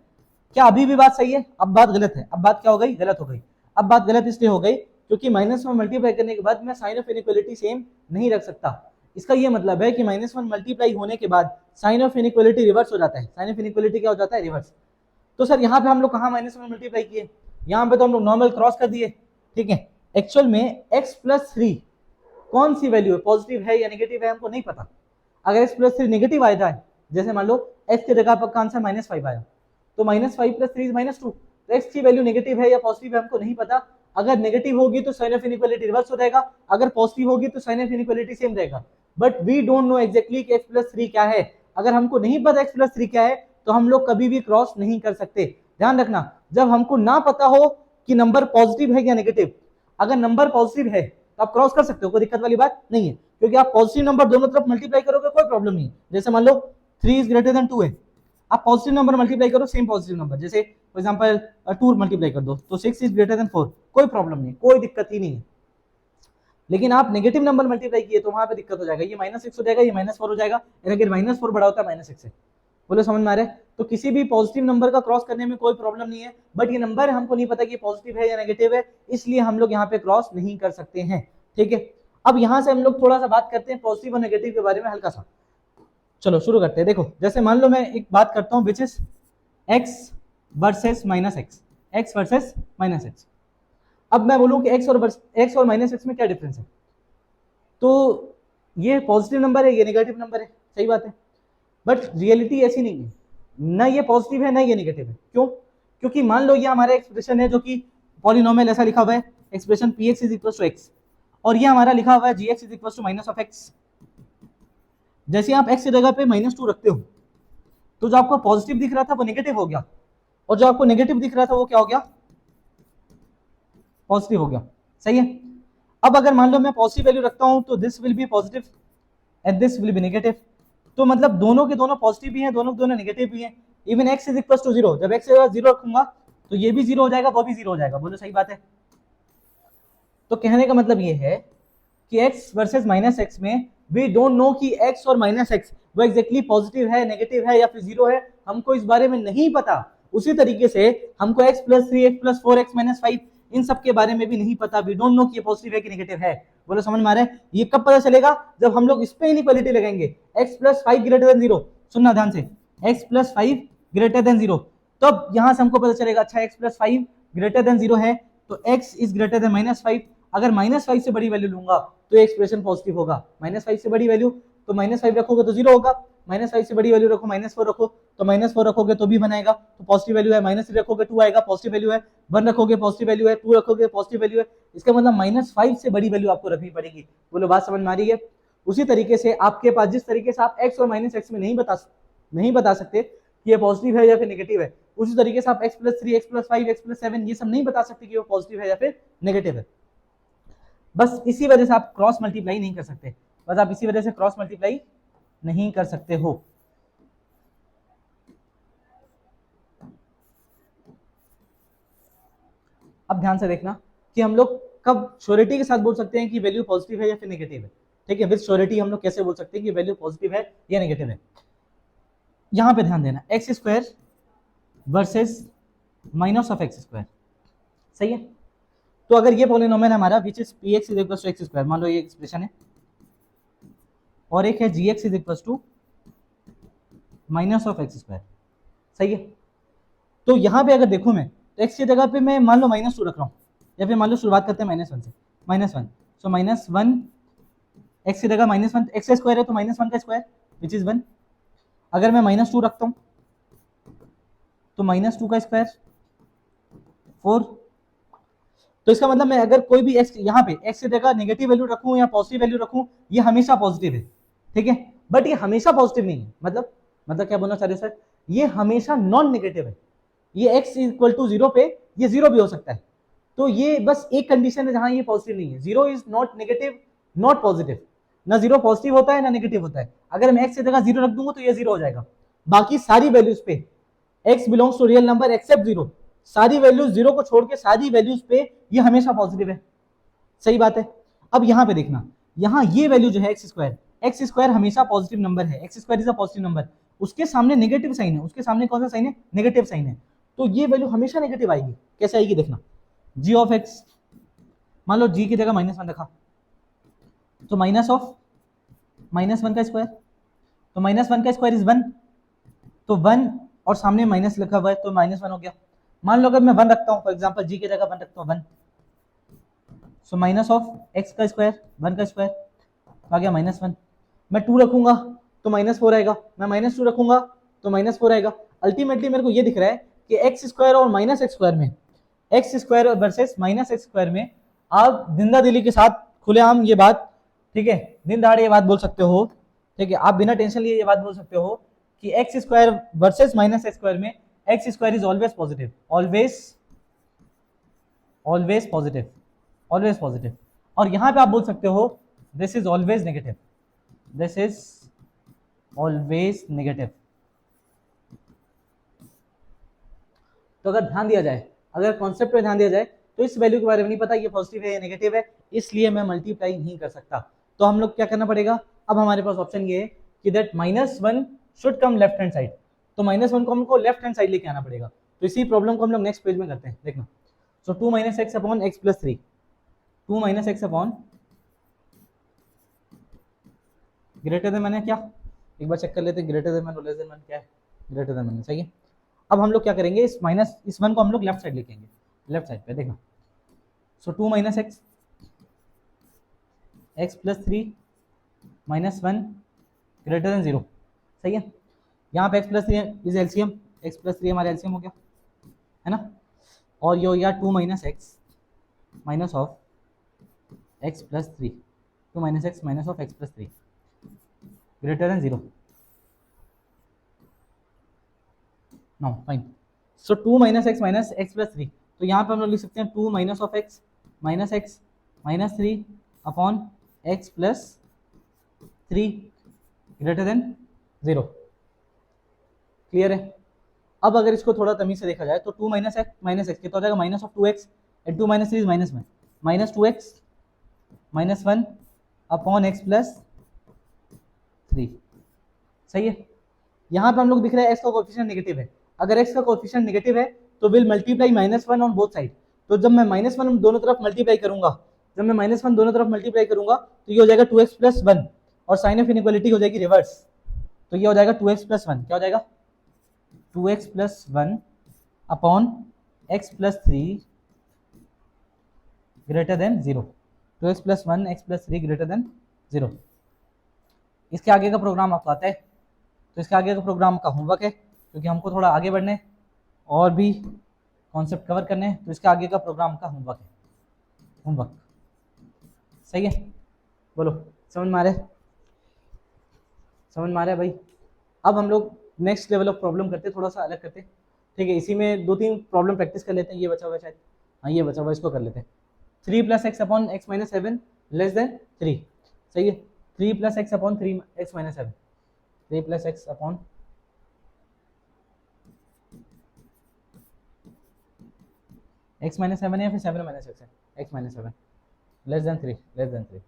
Speaker 1: क्या अभी भी बात सही है? अब बात गलत है। अब बात क्या हो गई? गलत हो गई। अब बात गलत इसलिए हो गई क्योंकि माइनस में मल्टीप्लाई करने के बाद मैं साइन ऑफ इनइक्वालिटी सेम नहीं रख सकता। इसका ये मतलब है कि -1 मल्टीप्लाई होने के बाद साइन ऑफ इनइक्वालिटी रिवर्स हो जाता है। साइन ऑफ इनइक्वालिटी क्या हो जाता है? रिवर्स। तो सर यहाँ पे हम लोग कहाँ -1 मल्टीप्लाई किए? यहाँ पे तो हम लोग नॉर्मल क्रॉस कर दिए, ठीक है। एक्चुअल में x+3 कौन सी वैल्यू है, पॉजिटिव है या नेगेटिव है, हमको नहीं पता। अगर x+3 नेगेटिव आ जाए, जैसे मान लो x की जगह पर का आंसर -5 आया, तो -5 + 3 = -2, तो x की वैल्यू नेगेटिव है या पॉजिटिव है हमको नहीं पता। अगर नेगेटिव होगी तो साइन ऑफ इनइक्वालिटी रिवर्स हो जाएगा, अगर पॉजिटिव होगी तो साइन ऑफ इनइक्वालिटी सेम रहेगा। But we don't know exactly कि x+3 क्या है। अगर हमको नहीं पता x+3 क्या है तो हम लोग कभी भी क्रॉस नहीं कर सकते। ध्यान रखना, जब हमको ना पता हो कि नंबर पॉजिटिव है या नेगेटिव, अगर नंबर पॉजिटिव है तो आप क्रॉस कर सकते हो, कोई दिक्कत वाली बात नहीं है, क्योंकि आप पॉजिटिव नंबर दोनों तरफ मल्टीप्लाई करोगे कोई प्रॉब्लम नहीं है। जैसे मान लो 3 इज ग्रेटर देन 2 है, आप पॉजिटिव नंबर मल्टीप्लाई करो सेम पॉजिटिव नंबर, जैसे फॉर एग्जांपल 2 मल्टीप्लाई कर दो तो 6 इज ग्रेटर देन 4, कोई प्रॉब्लम नहीं, कोई दिक्कत ही नहीं है। लेकिन आप नेगेटिव नंबर मल्टीप्लाई किए तो वहां पे दिक्कत हो जाएगा, ये -6 हो जाएगा, ये -4 हो जाएगा, अगर -4 बड़ा होता है -6 से। बोलो समझ में आ रहा है? तो किसी भी पॉजिटिव नंबर का क्रॉस करने में कोई प्रॉब्लम नहीं है, बट ये नंबर हमको नहीं पता कि पॉजिटिव है या नेगेटिव है, इसलिए हम लोग यहाँ पे क्रॉस नहीं कर सकते हैं, ठीक है। अब यहाँ से हम लोग थोड़ा सा बात करते हैं पॉजिटिव और नेगेटिव के बारे में हल्का सा। चलो शुरू करते हैं। देखो जैसे मान लो मैं एक बात करता हूँ which is x versus -x, x versus -x। अब मैं बोलूँ कि x और -x में क्या डिफरेंस है, तो ये पॉजिटिव नंबर है, ये नेगेटिव नंबर है, सही बात है। बट रियलिटी ऐसी नहीं है, ना ये पॉजिटिव है ना ये नेगेटिव है। क्यों? क्योंकि मान लो ये हमारा एक्सप्रेशन है जो कि पॉलिनोमियल ऐसा लिखा हुआ है, एक्सप्रेशन px = x, और ये हमारा लिखा हुआ है gx = -x। जैसे आप x की जगह पे -2 रखते हो तो जो आपको पॉजिटिव दिख रहा था वो नेगेटिव हो गया, और जो आपको नेगेटिव दिख रहा था वो क्या हो गया? पॉजिटिव हो गया, सही है। अब अगर मान लो मैं पॉजिटिव वैल्यू रखता हूं तो this will be positive and this will B negative, तो मतलब दोनों के दोनों पॉजिटिव भी हैं, दोनों के दोनों नेगेटिव भी हैं। इवन x = 0, जब x 0 रखूंगा तो ये भी 0 हो जाएगा, वो भी 0 हो जाएगा। बोलो सही बात है? तो कहने का मतलब ये है कि x वर्सेस -x में वी डोंट नो कि x और -x वो एग्जैक्टली पॉजिटिव है, नेगेटिव है या फिर 0 है, हमको इस बारे में नहीं पता। उसी तरीके से हमको x+3, x+4, x-5 इन सब के बारे में भी नहीं पता। वी डोंट नो कि ये पॉजिटिव है कि नेगेटिव है। बोलो समझ में आ रहा है? ये कब पता चलेगा? जब हम लोग इस पे इनइक्वालिटी लगाएंगे, x+5 > 0। सुनना ध्यान से, x+5 > 0, तब यहां से हमको पता चलेगा अच्छा x+5 > 0 है तो x इज ग्रेटर देन -5। अगर -5 से बड़ी वैल्यू लूंगा तो एक्सप्रेशन पॉजिटिव होगा। -5 से बड़ी वैल्यू तो -5 रखोगे तो 0 होगा, -5 से बड़ी वैल्यू रखो, -4 रखो तो -4 रखोगे तो भी बनाएगा, तो पॉजिटिव वैल्यू है। -3 रखोगे 2 आएगा, पॉजिटिव वैल्यू है। 1 रखोगे पॉजिटिव वैल्यू है, 2 रखोगे पॉजिटिव वैल्यू है। इसका मतलब -5 से बड़ी वैल्यू आपको रखनी पड़ेगी। बोलो बात समझ में आ रही है? उसी तरीके से आपके पास जिस तरीके से आप x और -x में नहीं बता सकते कि ये पॉजिटिव है या फिर नेगेटिव है, उसी तरीके से आप x+3, x+5, x+7 ये सब नहीं बता सकते कि वो पॉजिटिव है या फिर नेगेटिव है। बस इसी वजह से आप क्रॉस मल्टीप्लाई नहीं कर सकते, बस आप इसी वजह से क्रॉस मल्टीप्लाई नहीं कर सकते हो। अब ध्यान से देखना कि हम लोग कब श्योरिटी के साथ बोल सकते हैं कि वैल्यू पॉजिटिव है या फिर नेगेटिव है, ठीक है। विद श्योरिटी हम लोग कैसे बोल सकते हैं कि वैल्यू पॉजिटिव है या नेगेटिव है। यहां पे ध्यान देना, x² वर्सेस -x², सही है। तो अगर ये पॉलिनोमियल हमारा विच इज px = x², मान लो ये एक्सप्रेशन है, और एक है gx = -x², सही है। तो यहां पे अगर देखूं मैं तो x की जगह पे मैं मान लो -2 रख रहा हूं, या फिर मान लो शुरुआत करते हैं -1 से, -1, सो -1 x की जगह -1, x² है तो -1 का स्क्वायर विच इज 1। अगर मैं -2 रखता हूं तो -2 का स्क्वायर 4। तो इसका मतलब मैं अगर कोई भी x यहाँ पे x की जगह नेगेटिव वैल्यू रखूं या पॉजिटिव वैल्यू रखूं, ये हमेशा पॉजिटिव है, ठीक है। बट ये हमेशा पॉजिटिव नहीं है, मतलब क्या बोलना चाह रहे हो सर? ये हमेशा नॉन नेगेटिव है। ये x = 0 पे ये 0 भी हो सकता है, तो ये बस एक कंडीशन है जहां ये पॉजिटिव नहीं है। 0 is not negative not positive, ना 0 पॉजिटिव होता है ना नेगेटिव होता है। अगर मैं x की जगह 0 रख दूंगा तो ये 0 हो जाएगा, बाकी सारी वैल्यूज पे x belongs to real number except 0, सारी वैल्यूज जीरो को छोड़ के सारी वैल्यूज पे ये हमेशा पॉजिटिव है, सही बात है। अब यहाँ पे देखना, यहाँ ये वैल्यू जो है एक्स स्क्वायर हमेशा पॉजिटिव नंबर है, x square is a positive number, उसके सामने नेगेटिव साइन है, उसके सामने कौन सा साइन है, नेगेटिव साइन है, तो ये वैल्यू हमेशा नेगेटिव आएगी। कैसे आएगी देखना, जी ऑफ एक्स, मान लो जी की जगह -1 रखा, तो माइनस ऑफ -1 का स्क्वायर, तो -1 का स्क्वायर इज 1, तो 1 और सामने माइनस लिखा हुआ है तो -1 हो गया। मान लो अगर मैं 1 रखता हूँ, फॉर एग्जांपल जी की जगह 1 रखता हूँ 1, सो माइनस ऑफ एक्स का स्क्वायर 1 का स्क्वायर आ गया -1। मैं 2 रखूंगा तो -4 आएगा, मैं -2 रखूंगा तो -4 आएगा। अल्टीमेटली मेरे को ये दिख रहा है कि एक्स स्क्वायर और माइनस एक्स स्क्वायर में, x square versus minus x square में आप जिंदा दिली के साथ खुलेआम ये बात, ठीक है, दिन दहाड़े ये बात बोल सकते हो, ठीक है, आप बिना टेंशन लिए ये बात बोल सकते हो कि x square versus minus x square में x square is always positive, always positive, always positive. और यहां पे आप बोल सकते हो this is always negative, this is always negative. तो अगर ध्यान दिया जाए, अगर कॉन्सेप्ट पे ध्यान दिया जाए तो इस वैल्यू के बारे में नहीं पता ये पॉजिटिव है या नेगेटिव है, इसलिए मैं मल्टीप्लाई नहीं कर सकता। तो हम लोग क्या करना पड़ेगा, अब हमारे पास ऑप्शन ये है कि that -1 should come left hand side, तो -1 को हमको लेफ्ट हैंड साइड लेके आना पड़ेगा। तो इसी प्रॉब्लम को हम लोग नेक्स्ट पेज में करते हैं, देखना। सो 2 - x upon x plus 3, 2 - x upon greater than मैंने क्या, एक बार चेक कर लेते हैं, greater than man less than man क्या है, ग्रेटर देन मैन, सही है। अब हम लोग क्या करेंगे, इस 1 को हम लोग लेफ्ट साइड लेके आएंगे, लेफ्ट साइड पे देखना। सो 2 - x प्लस 3 -1 ग्रेटर देन 0, सही है। यहाँ पे x plus 3 is LCM, x plus 3 हमारा एलसीएम हो गया, है ना। और ये हो गया 2 - x minus of x plus 3, 2 - x minus of x plus 3 greater than 0, no fine. So 2 - x minus x plus 3, तो यहाँ पे हम लोग लिख सकते हैं 2 minus of x minus x minus 3 upon x plus 3 greater than 0, clear है। अब अगर इसको थोड़ा तमीज से देखा जाए तो 2 - x माइनस x कितना हो जाएगा, minus of 2x and 2 - 3 is -1, minus 2x minus 1 upon x plus 3, सही है। यहाँ पे हम लोग दिख रहा है x का कोएफिशिएंट नेगेटिव है, अगर x का कोएफिशिएंट नेगेटिव है तो will multiply -1 on both side, तो जब मैं -1 दोनों तरफ मल्टीप्लाई करूंगा, जब मैं -1 दोनों तरफ मल्टीप्लाई करूंगा तो ये हो जाएगा 2x प्लस 1 और साइन ऑफ इनइक्वालिटी हो जाएगी रिवर्स, तो ये हो जाएगा 2x प्लस 1, क्या हो जाएगा 2x plus 1 upon x plus 3 greater than 0, 2x plus 1 x plus 3 greater than 0। इसके आगे का प्रोग्राम आपको आता है, तो इसके आगे का प्रोग्राम का होमवर्क है, क्योंकि हमको थोड़ा आगे बढ़ने और भी कॉन्सेप्ट कवर करने हैं, तो इसके आगे का प्रोग्राम का होमवर्क है, होमवर्क, सही है। बोलो समझ में आ रहा है, समझ में आ रहा है भाई। अब हम लोग नेक्स्ट लेवल ऑफ प्रॉब्लम करते हैं, थोड़ा सा अलग करते हैं, ठीक है। इसी में 2-3 प्रॉब्लम प्रैक्टिस कर लेते हैं, ये बचा हुआ शायद, हाँ ये बचा हुआ, इसको कर लेते हैं। 3 + x upon x minus 7 less than 3, सही है। 3 + x upon 3x minus 7, 3 + x upon x minus 7 है या फिर 7 माइनस x है, x minus 7 less than 3, less than 3।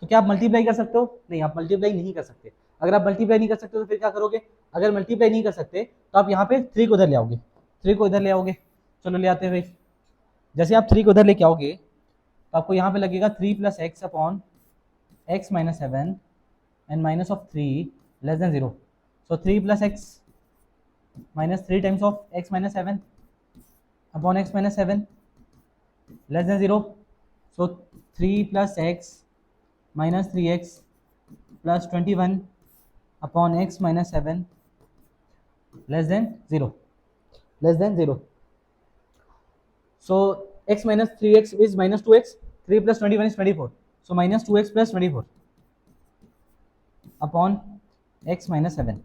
Speaker 1: तो क्या आप मल्टीप्लाई कर सकते हो, नहीं आप मल्टीप्लाई नहीं कर सकते। अगर आप मल्टीप्लाई नहीं कर सकते तो फिर क्या करोगे, अगर मल्टीप्लाई नहीं कर सकते तो आप यहाँ पे 3 को इधर ले आओगे, 3 को इधर ले आओगे, चलो ले आते हैं भाई। जैसे आप 3 को इधर लेके आओगे तो आपको यहाँ पे लगेगा 3 + x upon x minus 7 and minus of 3 less than 0, so 3 + x minus 3 times of x minus 7 upon x minus 7 less than 0, so 3 + x minus 3x plus 21 upon x minus 7 less than 0, less than 0। So x minus 3x is minus 2x, 3 + 21 is 24, so minus 2x plus 24 upon x minus 7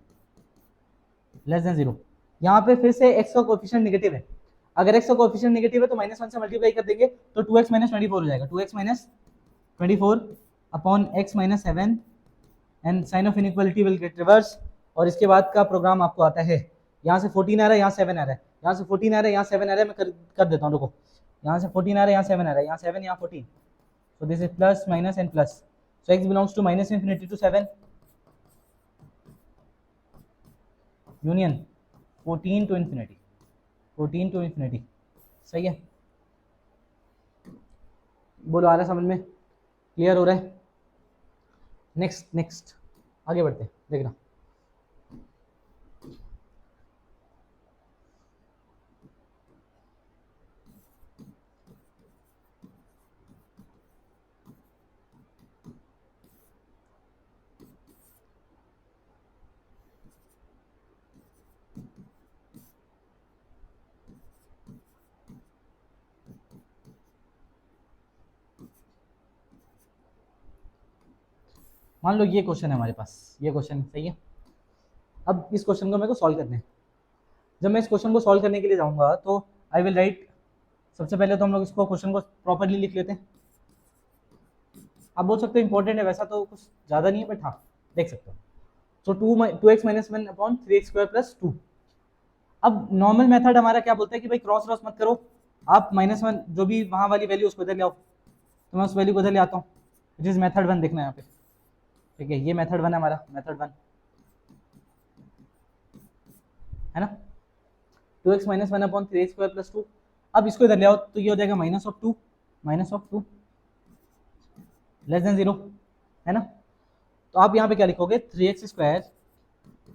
Speaker 1: less than 0। यहाँ पे फिर से x का कोएफिशिएंट नेगेटिव है, अगर x का कोएफिशिएंट नेगेटिव है तो -1 से मल्टीप्लाई कर देंगे तो 2x माइनस 24 हो जाएगा, 2x minus 24 upon x minus 7 and sign of inequality will get reverse. और इसके बाद का प्रोग्राम आपको आता है यहाँ से 14 आ रहा है, यहाँ 7 आ रहा है, यहाँ से 14 आ रहा है, यहाँ 7 आ रहा है, मैं कर देता हूँ, रुको। यहाँ से 14 आ रहा है, यहाँ 7 आ रहा है, यहाँ 7, यहाँ 14, so this is plus minus and plus, so x belongs to minus infinity to 7 union 14 to infinity, 14 to infinity, सही है। बोलो आ रहा है समझ में, क्लियर हो रहा है? नेक्स्ट आगे बढ़ते हैं, देखना। मान लो ये क्वेश्चन है हमारे पास, ये क्वेश्चन सही है। अब इस क्वेश्चन को मेरे को सॉल्व करना है। जब मैं इस क्वेश्चन को सॉल्व करने के लिए जाऊंगा तो आई विल राइट, सबसे पहले तो हम लोग इसको क्वेश्चन को प्रॉपर्ली लिख लेते हैं। आप बोल सकते हो इंपॉर्टेंट है, वैसा तो कुछ ज़्यादा नहीं है, बट हाँ देख सकते हो। सो 2x minus 1 upon 3x square plus 2। अब नॉर्मल मेथड हमारा क्या बोलता है कि भाई क्रॉस मत करो, आप -1 जो भी वहाँ वाली वैल्यू उसको इधर ले आओ, तो मैं उस वैल्यू को इधर ले आता हूँ। इट इज़ मेथड 1, देखना यहाँ पे, ठीक है, ये मेथड 1 है हमारा, मेथड 1 है ना। 2x minus 1 upon 3x square plus 2। अब इसको इधर ले आओ तो ये हो जाएगा -2 लेस देन 0, है ना। तो आप यहाँ पे क्या लिखोगे, 3x square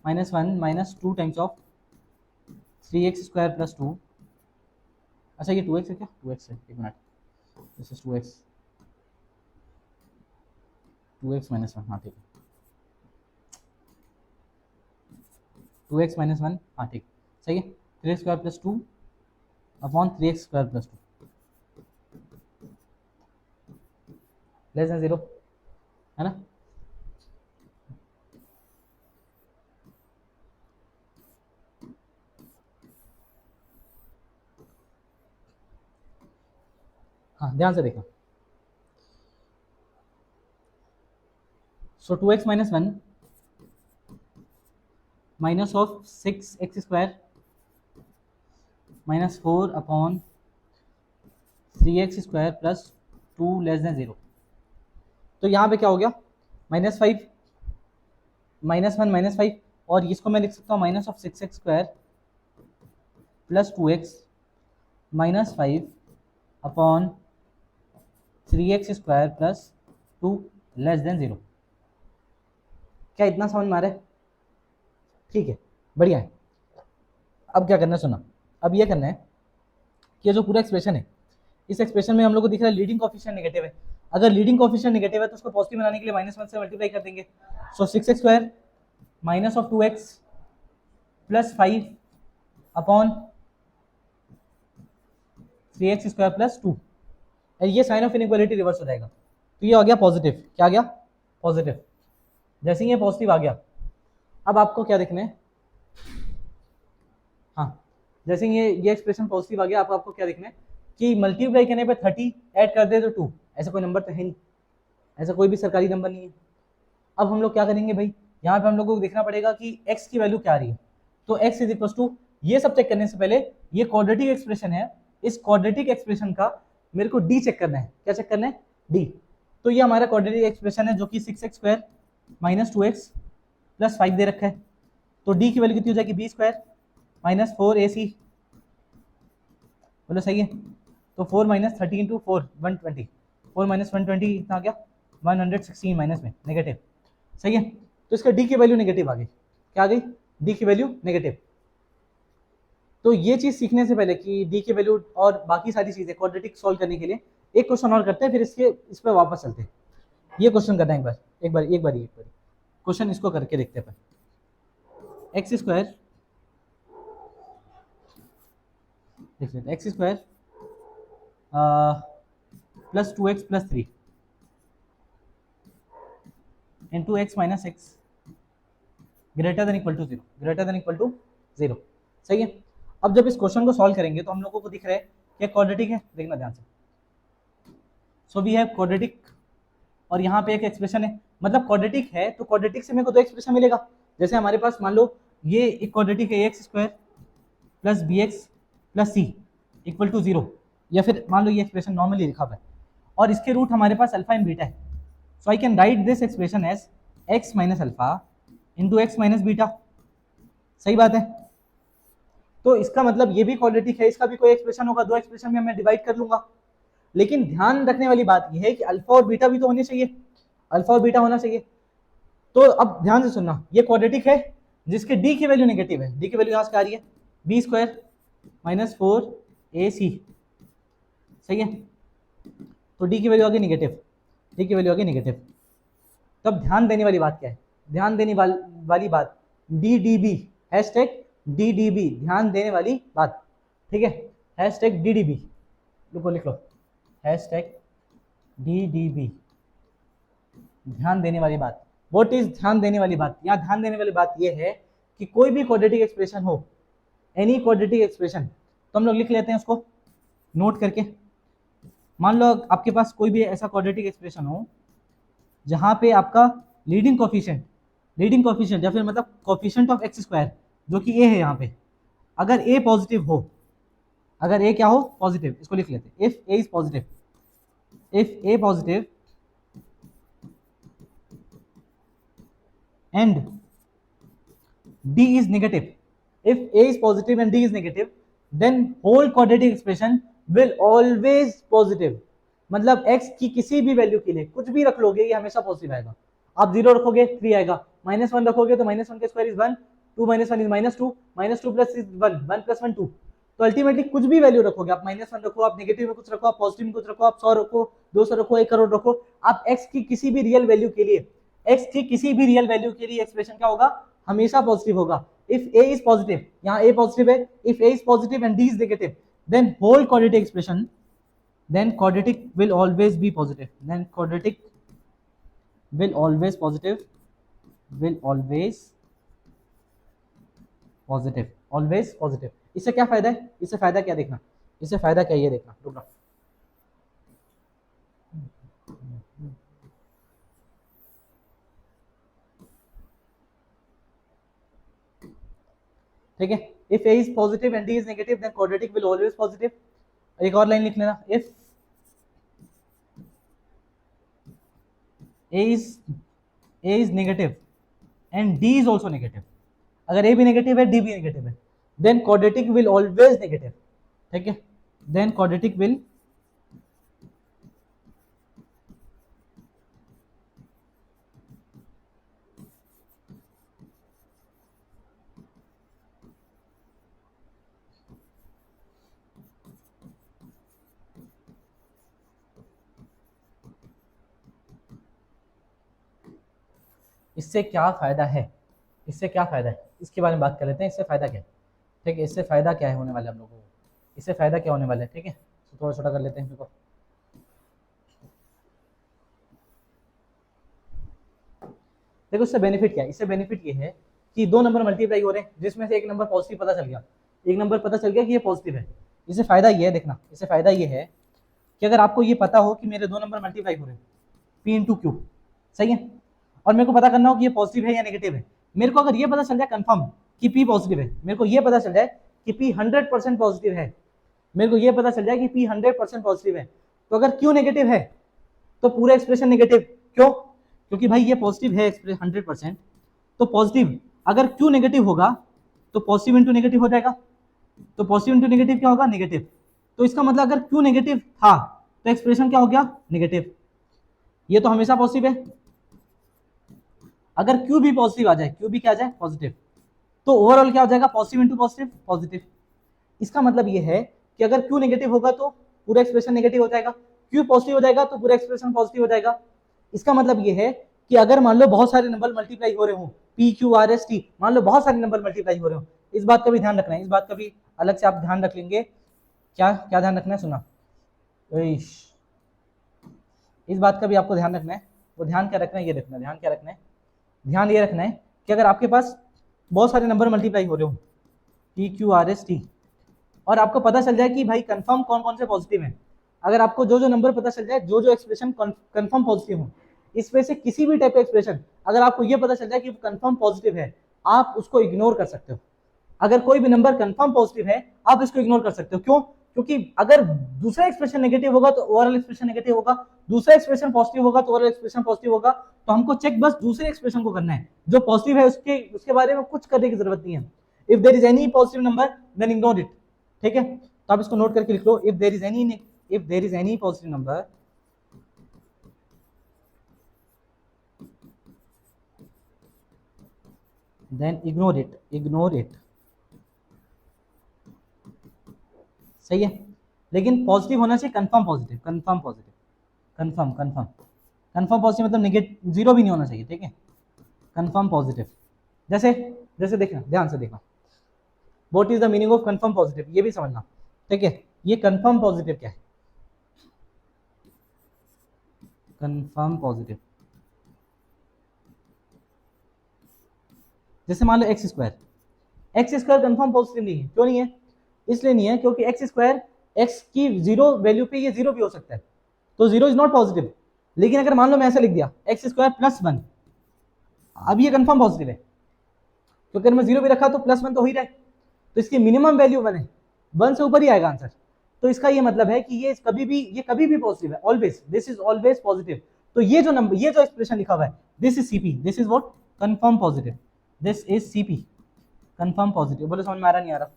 Speaker 1: minus 1 minus 2 times of 3x square plus 2। अच्छा ये 2x है क्या, 2x है, एक minute, this is 2x minus 1, हाँ ठीक है, 2x माइनस 1, हाँ ठीक, सही है। 3x square plus 2 upon 3x square plus 2 less than 0, है ना। हाँ ध्यान से देखना। सो 2x minus 1 minus of 6x square minus 4 upon 3x square plus 2 less than 0। तो यहाँ पे क्या हो गया, -5 -1 -5, और इसको मैं लिख सकता हूँ minus of 6x square plus 2x minus 5 upon 3x square plus 2 less than 0। क्या इतना समझ में आ रहा है? ठीक है, बढ़िया है। अब क्या करना है, सुना, अब ये करना है कि ये जो पूरा एक्सप्रेशन है, इस एक्सप्रेशन में हम लोग को दिख रहा है लीडिंग कोएफिशिएंट नेगेटिव है। अगर लीडिंग कोएफिशिएंट नेगेटिव है तो उसको पॉजिटिव बनाने के लिए -1 से मल्टीप्लाई कर देंगे। सो 6x square minus of 2x plus 5 upon 3x square plus 2, ये साइन ऑफ इनइक्वालिटी रिवर्स हो जाएगा, तो ये आ गया पॉजिटिव। क्या आ गया, पॉजिटिव। जैसे ही ये पॉजिटिव आ गया, अब आपको क्या देखना है, हाँ जैसे ये एक्सप्रेशन पॉजिटिव आ गया, आपको क्या देखना है कि मल्टीप्लाई करने पे 30 ऐड कर दे तो 2, ऐसा कोई नंबर तो है नहीं, ऐसा कोई भी सरकारी नंबर नहीं है। अब हम लोग क्या करेंगे भाई, यहाँ पे हम लोग को देखना पड़ेगा कि x की वैल्यू क्या आ रही है। तो x इज इक्वल टू, ये सब चेक करने से पहले ये क्वाड्रेटिक एक्सप्रेशन है, इस क्वाड्रेटिक एक्सप्रेशन का मेरे को d चेक करना है। क्या चेक करना है, d। तो ये हमारा क्वाड्रेटिक एक्सप्रेशन है जो कि 6x square minus 2x plus 5 दे रखा है। तो d की वैल्यू कितनी हो जाएगी, b स्क्वायर माइनस 4ac, बोलो सही है। तो 4 माइनस 30 इंटू 4 120, 4 माइनस 120 इतना आ गया 116 माइनस में नेगेटिव, सही है। तो इसका d की वैल्यू नेगेटिव आ गई, क्या आ गई, d की वैल्यू नेगेटिव। तो ये चीज सीखने से पहले कि d की वैल्यू और बाकी सारी चीजें क्वाड्रेटिक सॉल्व करने के लिए एक क्वेश्चन और करते हैं, फिर इस पर वापस चलते हैं। ये क्वेश्चन करना है एक बार क्वेश्चन इसको करके देखते हैं। एक्स स्क्वायर देख लेते हैं, x square plus 2x plus 3 into x minus x greater than equal to 0, सही है। अब जब इस क्वेश्चन को सॉल्व करेंगे तो हम लोगों को दिख रहा है कि क्वाड्रेटिक है, देखना ध्यान से। सो वी हैव क्वाड्रेटिक, और यहाँ पे एक एक्सप्रेशन है, मतलब क्वाड्रेटिक है तो क्वाड्रेटिक से मेरे को दो एक्सप्रेशन मिलेगा। जैसे हमारे पास मान लो ये एक क्वाड्रेटिक है x square plus b x plus c equal to 0, या फिर मान लो ये एक्सप्रेशन नॉर्मली लिखा हुआ है और इसके रूट हमारे पास अल्फा एंड बीटा है, so I can write this expression as x minus alpha into x minus beta. सही बात है। तो इसका मतलब ये भी क्वाड्रेटिक है, इसका भी कोई एक्सप्रेशन होगा, दो एक्सप्रेशन में मैं डिवाइड कर लूंगा। लेकिन ध्यान रखने वाली बात यह है कि अल्फा और बीटा भी तो होने चाहिए, अल्फा और बीटा होना चाहिए। तो अब ध्यान से सुनना, ये क्वाड्रेटिक है जिसके डी की वैल्यू नेगेटिव है, डी की वैल्यू यहां से आ रही है बी स्क्वायर माइनस 4ac, सही है। तो डी की वैल्यू आ गई नेगेटिव, डी की वैल्यू आ गई नेगेटिव। तब ध्यान देने वाली बात क्या है, ध्यान देने वाली बात D D B, hashtag D D B, ध्यान देने वाली बात, ठीक है। हैशटैग डी डी बी लिख लो, हैशटैग डी डी बी, ध्यान देने वाली बात। व्हाट इज ध्यान देने वाली बात? यहाँ ध्यान देने वाली बात यह है कि कोई भी क्वाड्रेटिक एक्सप्रेशन हो, एनी क्वाड्रेटिक एक्सप्रेशन, तो हम लोग लिख लेते हैं उसको नोट करके। मान लो आपके पास कोई भी ऐसा क्वाड्रेटिक एक्सप्रेशन हो जहां पे आपका लीडिंग कोफिशिएंट या फिर मतलब कोफिशिएंट ऑफ एक्स स्क्वायर जो कि ए है यहाँ पे, अगर ए पॉजिटिव हो, अगर ए क्या हो पॉजिटिव, इसको लिख लेते हैं if A is positive, if A positive and d is negative, if a is positive and d is negative then whole quadratic expression will always positive। मतलब x की किसी भी वैल्यू के लिए कुछ भी रख लोगे ये हमेशा पॉजिटिव आएगा। आप 0 रखोगे 3 आएगा, -1 रखोगे तो -1 के square is 1, 2 - 1 is -2, -2 plus is 1, 1 plus 1 2। तो अल्टीमेटली कुछ भी वैल्यू रखोगे, आप -1 रखो, आप नेगेटिव में कुछ रखो, आप पॉजिटिव में कुछ रखो, आप 100 रखो, 200 रखो, 1 करोड़ रखो, आप x की किसी भी रियल वैल्यू के लिए, x की किसी भी रियल वैल्यू के लिए एक्सप्रेशन क्या होगा, हमेशा पॉजिटिव होगा। इफ a इज पॉजिटिव, यहाँ a पॉजिटिव है, if a is positive and d is negative then whole quadratic expression, then quadratic will always be positive, then quadratic will always positive, will always positive, always positive। इससे क्या फायदा है, इससे फायदा क्या देखना, इससे फायदा क्या ये देखना, रुकना। ठीक है, if a is positive and d is negative then quadratic will always positive। एक और लाइन लिख लेना, if a is negative and d is also negative, अगर a भी नेगेटिव है d भी नेगेटिव है then quadratic will always negative। ठीक है, then quadratic will इससे क्या फायदा है, इससे क्या फायदा है इसके बारे में बात कर लेते हैं। इससे फायदा क्या है, ठीक है, इससे फायदा क्या है होने वाला है हम लोगों को, इससे फायदा क्या होने वाला है। ठीक है, तो थोड़ा छोटा कर लेते हैं देखो। देखो इससे बेनिफिट क्या है, इससे बेनिफिट ये है कि दो नंबर मल्टीप्लाई हो रहे हैं जिसमें से एक नंबर पॉजिटिव पता चल गया, एक नंबर पता चल गया कि ये पॉजिटिव है। इससे फायदा ये है, देखना इससे फायदा ये है कि अगर आपको ये पता हो कि मेरे दो नंबर मल्टीप्लाई हो रहे हैं पी इंटू क्यू, सही है, और मेरे को पता करना हो कि ये पॉजिटिव है या नेगेटिव है। मेरे को अगर ये पता चल जाए कंफर्म कि पी पॉजिटिव है, मेरे को ये पता चल जाए कि पी 100% पॉजिटिव है, मेरे को ये पता चल जाए कि पी 100% पॉजिटिव है, तो अगर क्यू नेगेटिव है तो पूरा एक्सप्रेशन नेगेटिव। क्यों? क्योंकि भाई ये पॉजिटिव है 100%, तो पॉजिटिव, अगर क्यू नेगेटिव होगा तो पॉजिटिव इंटू नेगेटिव हो जाएगा, तो पॉजिटिव इंटू नेगेटिव क्या होगा, नेगेटिव। तो इसका मतलब अगर क्यू नेगेटिव था तो एक्सप्रेशन क्या हो गया, नेगेटिव। ये तो हमेशा पॉजिटिव है, अगर क्यू भी पॉजिटिव आ जाए, क्यू भी क्या आ जाए पॉजिटिव, तो ओवरऑल क्या हो जाएगा, पॉजिटिव इंटू पॉजिटिव पॉजिटिव। इसका मतलब ये है कि अगर क्यू नेगेटिव होगा तो पूरा एक्सप्रेशन नेगेटिव हो जाएगा, क्यू पॉजिटिव हो जाएगा तो पूरा एक्सप्रेशन पॉजिटिव हो जाएगा। इसका मतलब ये है कि अगर मान लो बहुत सारे नंबर मल्टीप्लाई हो रहे हो, P Q R S T, मान लो बहुत सारे नंबर मल्टीप्लाई हो रहे हो, इस बात का भी ध्यान रखना है, इस बात का भी अलग से आप ध्यान रख लेंगे। क्या क्या ध्यान रखना है, सुना, इस बात का भी आपको ध्यान रखना है। वो ध्यान क्या रखना है, ये रखना है, ध्यान क्या रखना है, ध्यान ये रखना है कि अगर आपके पास बहुत सारे नंबर मल्टीप्लाई हो रहे हो P Q R S T, और आपको पता चल जाए कि भाई कंफर्म कौन कौन से पॉजिटिव हैं, अगर आपको जो जो नंबर पता चल जाए, जो जो एक्सप्रेशन कंफर्म पॉजिटिव हो, इसमें से किसी भी टाइप का एक्सप्रेशन अगर आपको ये पता चल जाए कि कंफर्म पॉजिटिव है, आप उसको इग्नोर कर सकते हो। अगर कोई भी नंबर कंफर्म पॉजिटिव है आप इसको इग्नोर कर सकते हो। क्यों? क्योंकि अगर दूसरा एक्सप्रेशन नेगेटिव होगा तो ओवरऑल एक्सप्रेशन नेगेटिव होगा, दूसरा एक्सप्रेशन पॉजिटिव होगा तो ओवरऑल एक्सप्रेशन पॉजिटिव होगा। तो हमको चेक बस दूसरे एक्सप्रेशन को करना है, जो पॉजिटिव है उसके बारे में कुछ करने की जरूरत नहीं है। If there is any positive number then ignore it. ठीक है, तो आप इसको नोट करके लिख लो, if there is any positive number then ignore it. सही है, लेकिन पॉजिटिव होना चाहिए, कंफर्म पॉजिटिव, कंफर्म पॉजिटिव मतलब नेगेटिव जीरो भी नहीं होना चाहिए। ठीक है, कंफर्म पॉजिटिव। जैसे जैसे देखना, ध्यान से देखना, what is the meaning of confirm positive, ये भी समझना। ठीक है, ये कंफर्म पॉजिटिव क्या है? कंफर्म पॉजिटिव जैसे मान लो एक्स स्क्वायर कंफर्म पॉजिटिव नहीं है। क्यों नहीं है? इसलिए नहीं है क्योंकि एक्स स्क्वायर, एक्स की जीरो वैल्यू पे ये जीरो भी हो सकता है, तो जीरो इज नॉट पॉजिटिव। लेकिन अगर मान लो मैं ऐसा लिख दिया एक्स स्क्वायर प्लस वन, अब ये कंफर्म पॉजिटिव है, क्योंकि अगर मैं जीरो भी रखा तो प्लस वन तो हो ही रहा है, तो इसकी मिनिमम वैल्यू वन है, वन से ऊपर ही आएगा आंसर। तो इसका ये मतलब है कि ये कभी भी पॉजिटिव है, always, this is always positive. तो ये जो नंबर, ये जो एक्सप्रेशन लिखा हुआ है, this is CP, this is what, confirm positive, this is CP, confirm positive. बोले समझ में आ रहा नहीं आ रहा?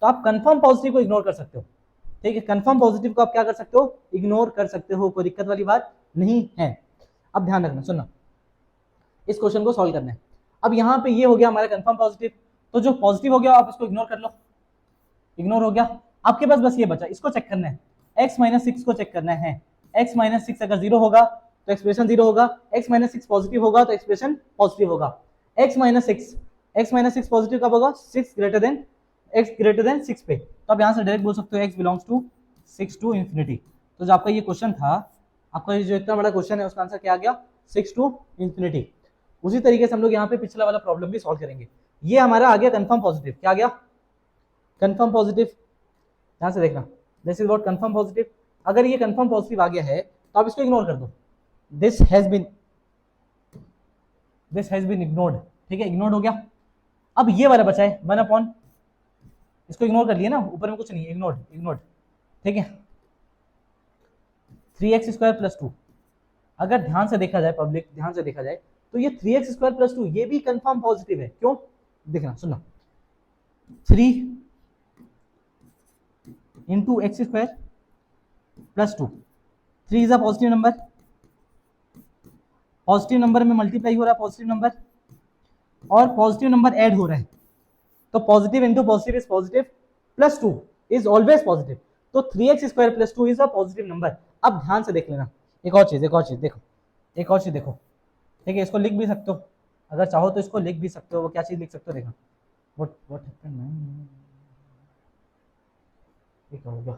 Speaker 1: तो आप कंफर्म पॉजिटिव को इग्नोर कर सकते हो। ठीक है, कंफर्म पॉजिटिव को आप क्या कर सकते हो? इग्नोर कर सकते हो, कोई दिक्कत वाली बात नहीं है। अब ध्यान रखना, सुनना, इस क्वेश्चन को सॉल्व करना है। अब यहाँ पे ये हो गया हमारा कंफर्म पॉजिटिव, तो जो पॉजिटिव हो गया आप इसको इग्नोर कर लो, इग्नोर हो गया। आपके पास बस ये बचा, इसको चेक करना है, x माइनस सिक्स को चेक करना है। x माइनस सिक्स अगर जीरो होगा तो एक्सप्रेशन जीरो होगा, x माइनस सिक्स पॉजिटिव होगा तो एक्सप्रेशन पॉजिटिव होगा। x माइनस सिक्स पॉजिटिव कब होगा? x ग्रेटर देन सिक्स पे। तो आप यहाँ से डायरेक्ट बोल सकते हो x belongs to six to infinity. तो जो आपका ये क्वेश्चन था, आपका जो इतना बड़ा क्वेश्चन है उसका आंसर क्या आ गया? Six to infinity. उसी तरीके से हम लोग यहाँ पे पिछला वाला प्रॉब्लम भी सॉल्व करेंगे। ये हमारा आ गया कंफर्म पॉजिटिव। क्या आ गया? Confirm positive. ध्यान से देखना, this is what confirm positive. अगर ये कंफर्म पॉजिटिव आ गया है तो आप इसको इग्नोर कर दो, दिस हैज बीन इग्नोर्ड। ठीक है, इग्नोर्ड हो गया। अब ये वाला बचा है वन अपॉन, इसको इग्नोर कर लिया ना, ऊपर में कुछ नहीं, इग्नोर्ड। ठीक है, 3x² प्लस टू। अगर ध्यान से देखा जाए, पब्लिक ध्यान से देखा जाए, तो ये 3x² प्लस टू ये भी कंफर्म पॉजिटिव है। क्यों? देखना, सुनना, 3 into x square plus to, 3 is a positive number, positive number में मल्टीप्लाई हो रहा है पॉजिटिव नंबर, और पॉजिटिव नंबर ऐड हो रहा है, तो positive into positive is positive, plus two is always positive. तो 3x² plus two is a positive number. अब ध्यान से देख लेना, एक और चीज देखो, एक और चीज देखो। ठीक है, इसको लिख भी सकते हो, अगर चाहो तो इसको लिख भी सकते हो। वो क्या चीज लिख सकते हो? देखो, व्हाट हैपेंड, ठीक हो गया।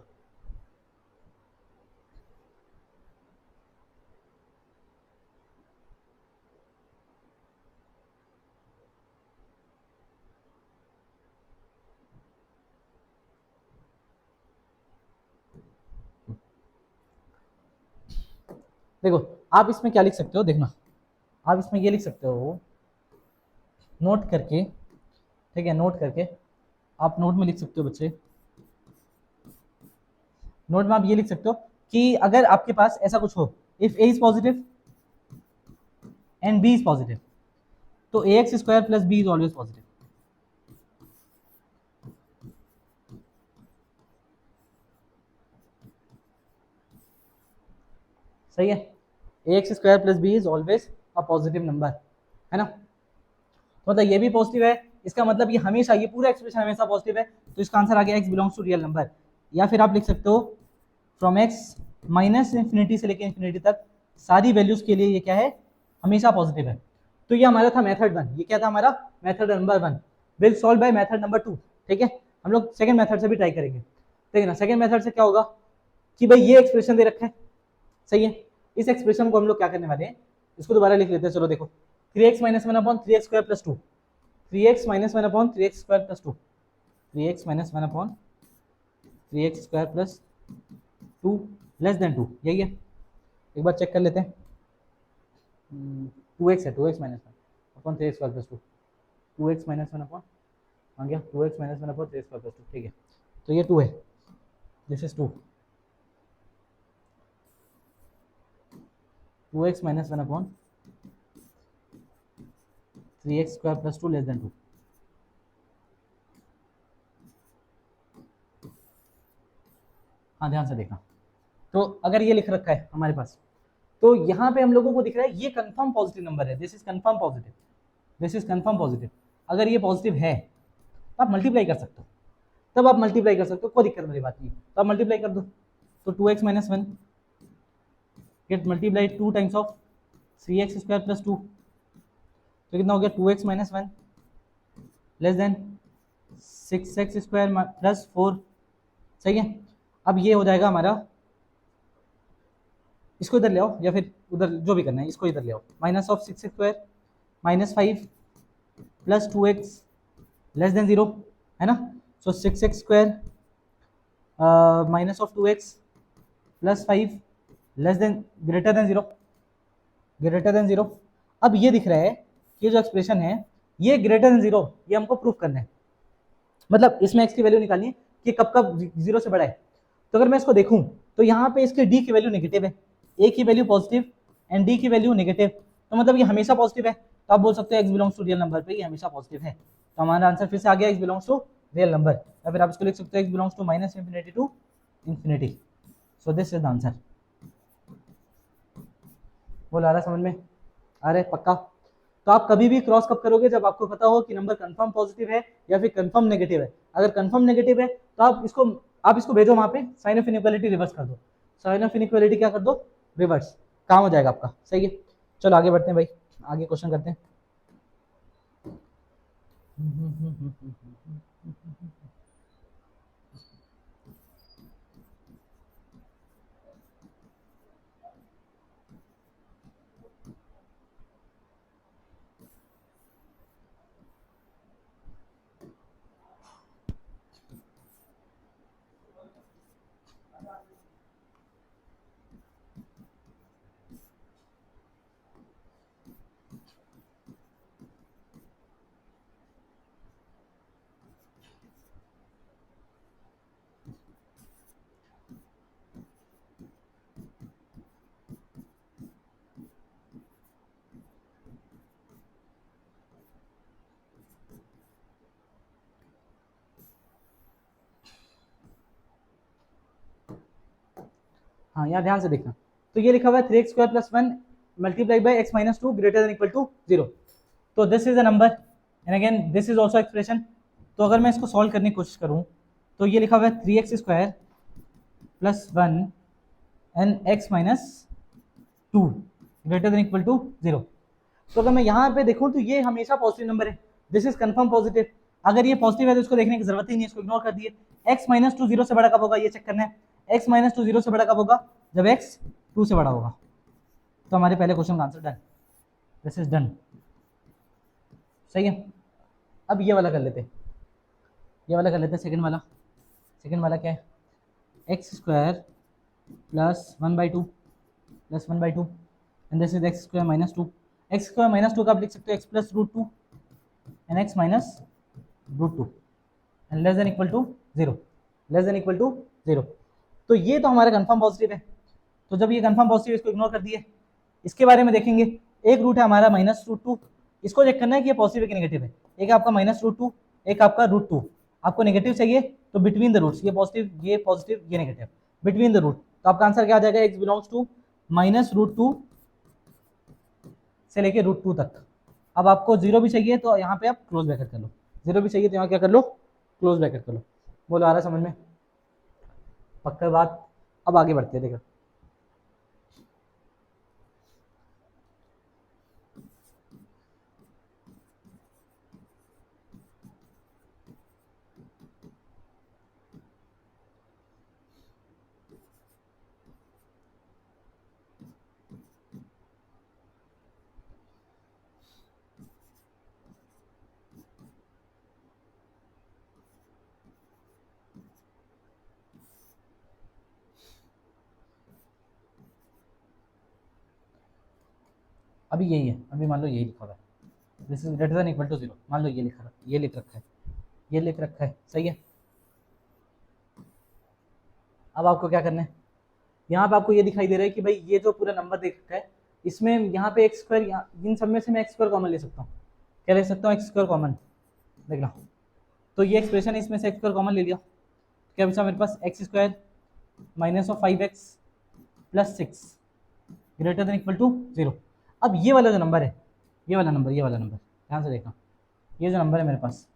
Speaker 1: देखो, आप इसमें क्या लिख सकते हो, देखना, आप इसमें ये लिख सकते हो, नोट करके। ठीक है, नोट करके आप नोट में लिख सकते हो बच्चे, नोट में आप ये लिख सकते हो कि अगर आपके पास ऐसा कुछ हो, if a is positive and b is positive, तो ax² plus b is always positive. सही है, ax² plus b is always a positive number, है ना? तो मतलब ये भी पॉजिटिव है, इसका मतलब ये हमेशा, ये पूरा एक्सप्रेशन हमेशा पॉजिटिव है। तो इसका आंसर आ गया x belongs to real number. या फिर आप लिख सकते हो फ्रॉम x माइनस इन्फिनिटी से लेकर इन्फिनिटी तक सारी वैल्यूज के लिए ये क्या है? हमेशा पॉजिटिव है। तो ये हमारा था मेथड वन। ये क्या था हमारा? Method number one will solve by method number two. ठीक है, हम लोग सेकंड मेथड से भी ट्राई करेंगे। ठीक है ना? सेकंड मेथड से क्या होगा कि भाई ये एक्सप्रेशन दे रखा है, सही है, इस एक्सप्रेशन को हम लोग क्या करने वाले हैं, इसको दोबारा लिख लेते हैं। चलो देखो, 3x minus one upon 3x² plus two, 3x minus one upon 3x² plus two, 3x minus one upon 3x² plus two less than two, यही है। एक बार चेक कर लेते हैं, 2x है, 2x minus one upon 3x² plus two, 2x minus one upon आ गया 2x minus one upon 3 square plus 2, ठीक है, तो ये 2 है, this is 2, 2x minus one upon 3x square plus 2 less than 2। हाँ ध्यान से देखना, तो अगर ये लिख रखा है हमारे पास, तो यहाँ पे हम लोगों को दिख रहा है ये कंफर्म पॉजिटिव नंबर है, this is confirm positive, this is confirm positive. अगर ये पॉजिटिव है तो आप मल्टीप्लाई कर सकते हो, तब आप मल्टीप्लाई कर सकते हो, कोई दिक्कत वाली बात नहीं, तो आप मल्टीप्लाई कर दो, तो 2x minus one get multiplied 2 times of 3x square plus 2, तो कितना हो गया 2x minus one less than 6x square plus 4, सही है। अब ये हो जाएगा हमारा, इसको इधर ले आओ या फिर उधर, जो भी करना है इसको इधर ले आओ, minus of 6 square minus 5 plus 2x less than 0, है ना, सो 6x square minus of 2x plus 5 less then greater than 0, greater than 0। अब ये दिख रहा है कि जो एक्सप्रेशन है ये ग्रेटर देन 0, ये हमको प्रूफ करना है, मतलब इसमें x की वैल्यू निकालनी है कि कब कब 0 से बड़ा है। तो अगर मैं इसको देखूं तो यहाँ पे इसके d की वैल्यू नेगेटिव है, a की वैल्यू पॉजिटिव एंड d की वैल्यू नेगेटिव, तो मतलब ये हमेशा पॉजिटिव है, तो आप बोल सकते हो x belongs to real number पे ये हमेशा पॉजिटिव है, तो हमारा आंसर फिर से आ गया x belongs to real number, या फिर आप इसको लिख सकते हो x belongs to minus infinity to infinity, so this is the answer. बोल आ रहा समझ में, आ रहा है पक्का। तो आप कभी भी क्रॉस कब करोगे, जब आपको पता हो कि नंबर कंफर्म पॉजिटिव है या फिर कंफर्म नेगेटिव है। अगर कंफर्म नेगेटिव है तो आप इसको भेजो वहां पे, साइन ऑफ इनइक्वालिटी रिवर्स कर दो, साइन ऑफ इनइक्वालिटी क्या कर दो, रिवर्स, काम हो जाएगा आपका, सही है। चलो आगे बढ़ते हैं भाई, आगे क्वेश्चन करते हैं। हाँ यहाँ ध्यान से देखना, तो ये लिखा हुआ है 3x square plus 1 multiply by x minus 2 greater than equal to 0, तो this is a number and again this is also expression. तो अगर मैं इसको सॉल्व करने की कोशिश करूँ तो ये लिखा हुआ है 3x square plus 1 and x minus 2 greater than equal to 0, तो अगर मैं यहाँ पे देखूँ तो ये हमेशा पॉजिटिव नंबर है, दिस इज कंफर्म पॉजिटिव। अगर ये पॉजिटिव है तो इसको देखने की जरूरत ही नहीं है, इसको इग्नोर कर दिए। x माइनस 2 0 से बड़ा कब होगा ये चेक करना है, x माइनस 2 0 से बड़ा कब होगा, जब x 2 से बड़ा होगा, तो हमारे पहले क्वेश्चन का answer done, this is done, सही है। अब ये वाला कर लेते हैं, ये वाला कर लेते हैं, सेकंड वाला, सेकंड वाला क्या है, x square plus 1/2 plus 1/2 and this is x square minus 2, x square minus 2 का आप लिख सकते हो x plus root 2 and x minus root 2 and less than equal to 0, less than equal to 0, तो ये तो हमारा कंफर्म पॉजिटिव है। तो जब ये कंफर्म पॉजिटिव, इसको इग्नोर कर दिए, इसके बारे में देखेंगे, एक रूट है हमारा माइनस रूट 2, इसको चेक करना है कि ये पॉजिटिव है कि नेगेटिव है, एक आपका माइनस रूट 2 एक आपका रूट 2, आपको नेगेटिव चाहिए तो बिटवीन द रूट्स, ये पॉजिटिव ये नेगेटिव, बिटवीन द रूट, तो आपका आंसर क्या आ जाएगा, x belongs to minus root 2 से लेके रूट 2 तक। अब आपको 0 भी चाहिए तो यहाँ पे आप क्लोज ब्रैकेट कर लो, 0 भी चाहिए तो यहाँ क्या कर लो, क्लोज ब्रैकेट कर लो। बोलो आ रहा है समझ में, पक्का बात। अब आगे बढ़ते हैं, देखो अभी यही है, अभी मान लो यही लिखा हुआ है, this is greater than equal to 0, मान लो ये ये लिख रखा है, ये लिख रखा है, सही है। अब आपको क्या करना है, यहाँ पे आपको ये दिखाई दे रहा है कि भाई ये जो पूरा नंबर देख रखा है इसमें यहाँ पे एक्स स्क्वायर, इन सब में से मैं एक्स स्क्वायर कॉमन ले सकता हूँ। क्या ले सकता हूँ? एक्स स्क्वायर कॉमन, देख लो। तो ये एक्सप्रेशन है, इसमें से एक्स स्क्वायर कॉमन ले लिया, क्या बचा मेरे पास? X square minus of 5x plus 6 greater than equal to 0। अब ये वाला जो नंबर है, ये वाला नंबर ध्यान से देखना, ये जो नंबर है मेरे पास,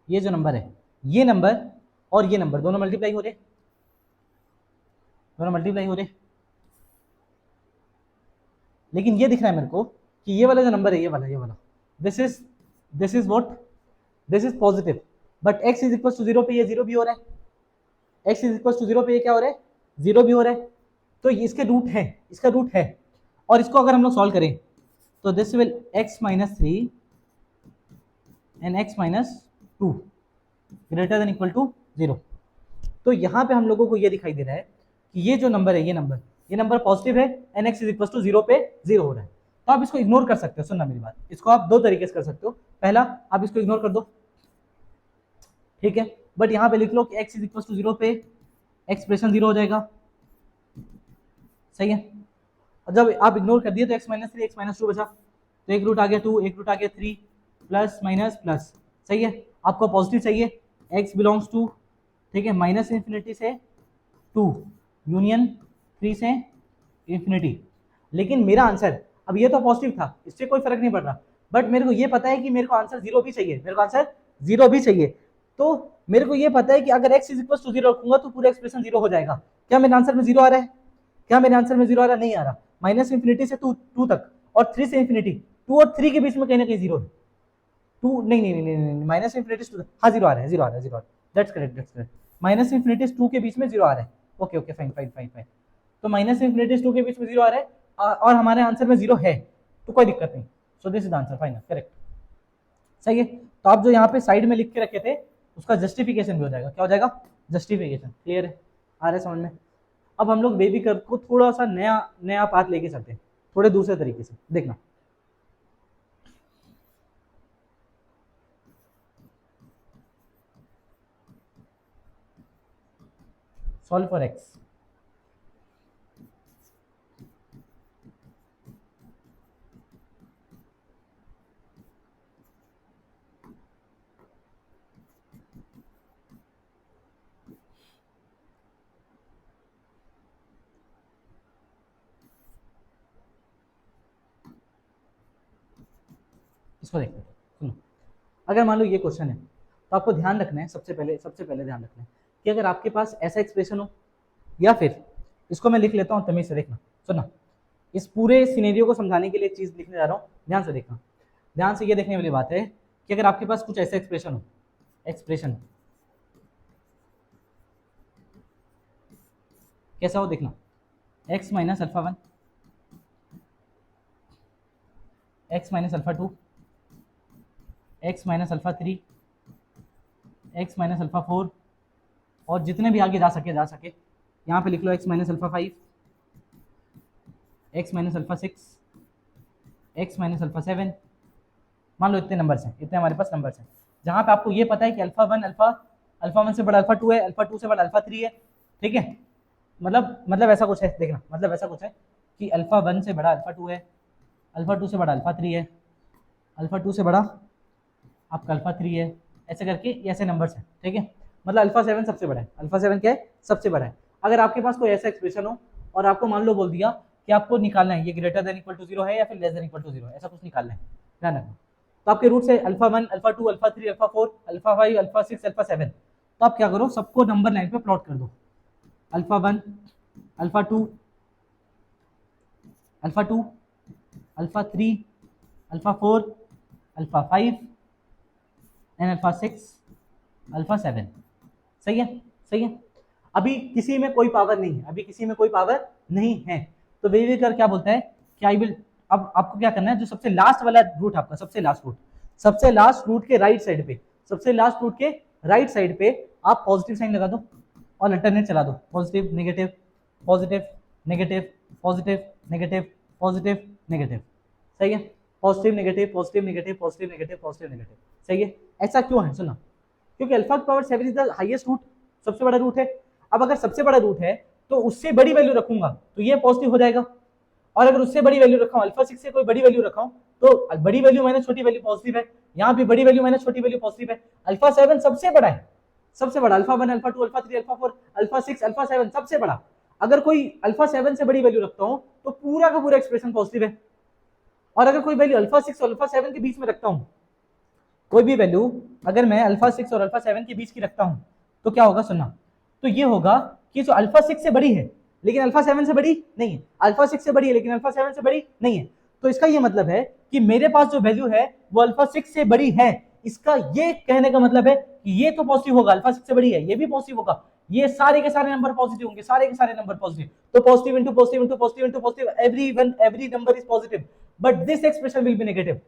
Speaker 1: ये जो नंबर है, ये नंबर और ये नंबर दोनों मल्टीप्लाई हो रहे, लेकिन ये दिख रहा है मेरे को कि ये वाला जो नंबर है, ये वाला this is what, this is positive, but x is equal to 0 पे ये 0 भी हो रहा है, x इज इक्वल टू 0 पे ये क्या हो रहा है? 0 भी हो रहा है। तो इसके रूट है, और इसको अगर हम लोग सॉल्व करें तो this will x minus 3 and x minus 2 greater than equal to 0। तो यहाँ पे हम लोगों को ये दिखाई दे रहा है कि ये जो नंबर है, ये नंबर पॉजिटिव है and x is equal to 0 पे 0 हो रहा है। तो आप इसको इग्नोर कर सकते हो, सुनना मेरी बात, इसको आप दो तरीके से कर सकते हो। पहला, आप इसको इग्नोर कर दो, ठीक है, बट यहाँ पे लिख लो कि x इज इक्वल टू 0 पे एक्सप्रेशन 0 हो जाएगा, सही है। और जब आप इग्नोर कर दिए तो x माइनस 3 एक्स माइनस 2 बचा, तो एक रूट आ गया 2, एक रूट आ गया 3, प्लस माइनस प्लस, सही है। आपको पॉजिटिव चाहिए, x बिलोंग्स टू, ठीक है, माइनस इन्फिनिटी से 2 यूनियन 3 से इन्फिनिटी। लेकिन मेरा आंसर, अब ये तो पॉजिटिव था, इससे कोई फर्क नहीं पड़ रहा, बट मेरे को ये पता है कि मेरे को आंसर 0 भी चाहिए, तो मेरे को ये पता है कि अगर x इज इक्वल टू 0 रखूंगा तो पूरा एक्सप्रेशन 0 हो जाएगा। क्या मेरे आंसर में 0 आ रहा है? नहीं आ रहा। माइनस इन्फिनिटी से 2 तक और 3 से इन्फिनिटी, 2 और 3 के बीच में कहीं ना कहीं 0 है। 2 नहीं, माइनस इन्फिनिटी से 2, हाँ 0 आ रहा है, दैट्स करेक्ट। माइनस इन्फिनिटी 2 के बीच में 0 आ रहा है, ओके फाइन। तो माइनस इन्फिनिटी 2 के बीच में 0 आ रहा है और हमारे आंसर में 0 है, तो कोई दिक्कत नहीं। सो this is answer, final, correct, सही है। तो आप जो यहाँ पे साइड में लिख के रखे थे उसका जस्टिफिकेशन भी हो जाएगा, क्या हो जाएगा? जस्टिफिकेशन। क्लियर है? आ रहा है समझ में? अब हम लोग बेबी कर्व को थोड़ा सा नया पाथ लेके चलते हैं, थोड़े दूसरे तरीके से, देखना। सॉल्व फॉर x, इसको देखते हैं। सुनो, अगर मान लो ये क्वेश्चन है तो आपको ध्यान रखना है, सबसे पहले ध्यान रखना है कि अगर आपके पास ऐसा एक्सप्रेशन हो, या फिर इसको मैं लिख लेता हूँ तमीज से, देखना, सुनना, इस पूरे सिनेरियो को समझाने के लिए एक चीज लिखने जा रहा हूँ, ध्यान से देखना। ध्यान से ये देखने वाली बात है कि अगर आपके पास कुछ ऐसा एक्सप्रेशन कैसा हो, देखना, x minus alpha 1, x minus alpha 2, x minus alpha 3, x minus alpha 4, और जितने भी आगे जा सके यहाँ पे लिख लो x minus alpha 5, x minus alpha 6, x minus alpha 7, मान लो इतने नंबर्स हैं, इतने हमारे पास नंबर्स हैं जहाँ पे आपको ये पता है कि अल्फा 1 से बड़ा अल्फा 2 है, अल्फा 2 से बड़ा अल्फा 3 है, ठीक है। मतलब ऐसा कुछ है, देखना, मतलब ऐसा कुछ है कि अल्फा 1 से बड़ा अल्फा 2 है, अल्फा 2 से बड़ा अल्फा 3 है, अल्फा 2 से बड़ा आपका अल्फा 3 है, ऐसे करके ऐसे नंबर्स हैं, ठीक है। मतलब अल्फा 7 सबसे बड़ा है, अल्फा 7 क्या है? सबसे बड़ा है। अगर आपके पास कोई ऐसा एक्सप्रेशन हो और आपको मान लो बोल दिया कि आपको निकालना है ये ग्रेटर देन इक्वल टू 0 है या फिर लेस देन इक्वल टू 0, ऐसा कुछ निकालना है, ध्यान रखना। तो आपके रूट से alpha 1, alpha 2, alpha 3, alpha 4, alpha 5, alpha 6, alpha 7, तो आप क्या करो, सबको नंबर लाइन पे प्लॉट कर दो, alpha 1, alpha 2, alpha 2, alpha 3, alpha 4, alpha 5 and alpha 6, alpha 7, सही है। अभी किसी में कोई पावर नहीं है, तो वेवी कर क्या बोलता है कि आई विल, अब आपको क्या करना है, जो सबसे लास्ट वाला रूट आपका, सबसे लास्ट रूट के राइट साइड पे आप पॉजिटिव साइन लगा दो और अल्टरनेट चला दो, positive negative, positive, negative, positive, negative, सही है, positive negative, positive negative, positive negative, positive negative, सही है। ऐसा क्यों है सुना, क्योंकि अल्फा की power 7 is the highest root, सबसे बड़ा रूट है। अब अगर सबसे बड़ा रूट है तो उससे बड़ी वैल्यू रखूंगा तो ये पॉजिटिव हो जाएगा, और अगर उससे बड़ी वैल्यू रखा हूं, अल्फा 6 से कोई बड़ी वैल्यू रखा हूं तो बड़ी वैल्यू माइनस छोटी वैल्यू पॉजिटिव है, यहाँ भी बड़ी वैल्यू माइनस छोटी वैल्यू पॉजिटिव है। अल्फा 7 सबसे बड़ा है, सबसे बड़ा, alpha 1, alpha 2, alpha 3, alpha 4, alpha 6, alpha 7 सबसे बड़ा। अगर कोई अल्फा 7 से बड़ी वैल्यू रखता हूं तो पूरा का पूरा एक्सप्रेशन पॉजिटिव है, और अगर कोई वैल्यू अल्फा 6 और अल्फा 7 के बीच में रखता हूं, कोई भी वैल्यू अगर मैं अल्फा 6 और अल्फा 7 के बीच की रखता हूं तो क्या होगा सुनना, तो ये होगा कि जो अल्फा 6 से बड़ी है लेकिन अल्फा 7 से बड़ी नहीं है, अल्फा 6 से बड़ी है लेकिन अल्फा 7 से बड़ी नहीं है, तो इसका ये मतलब है कि मेरे पास जो वैल्यू है वो अल्फा 6 से बड़ी है। इसका ये कहने का मतलब है कि ये तो पॉजिटिव होगा, अल्फा 6 से बड़ी है, ये भी पॉजिटिव होगा, ये सारे के सारे नंबर पॉजिटिव होंगे, सारे के सारे नंबर पॉजिटिव, तो positive into positive into positive into positive, every number is positive, but this expression will B negative.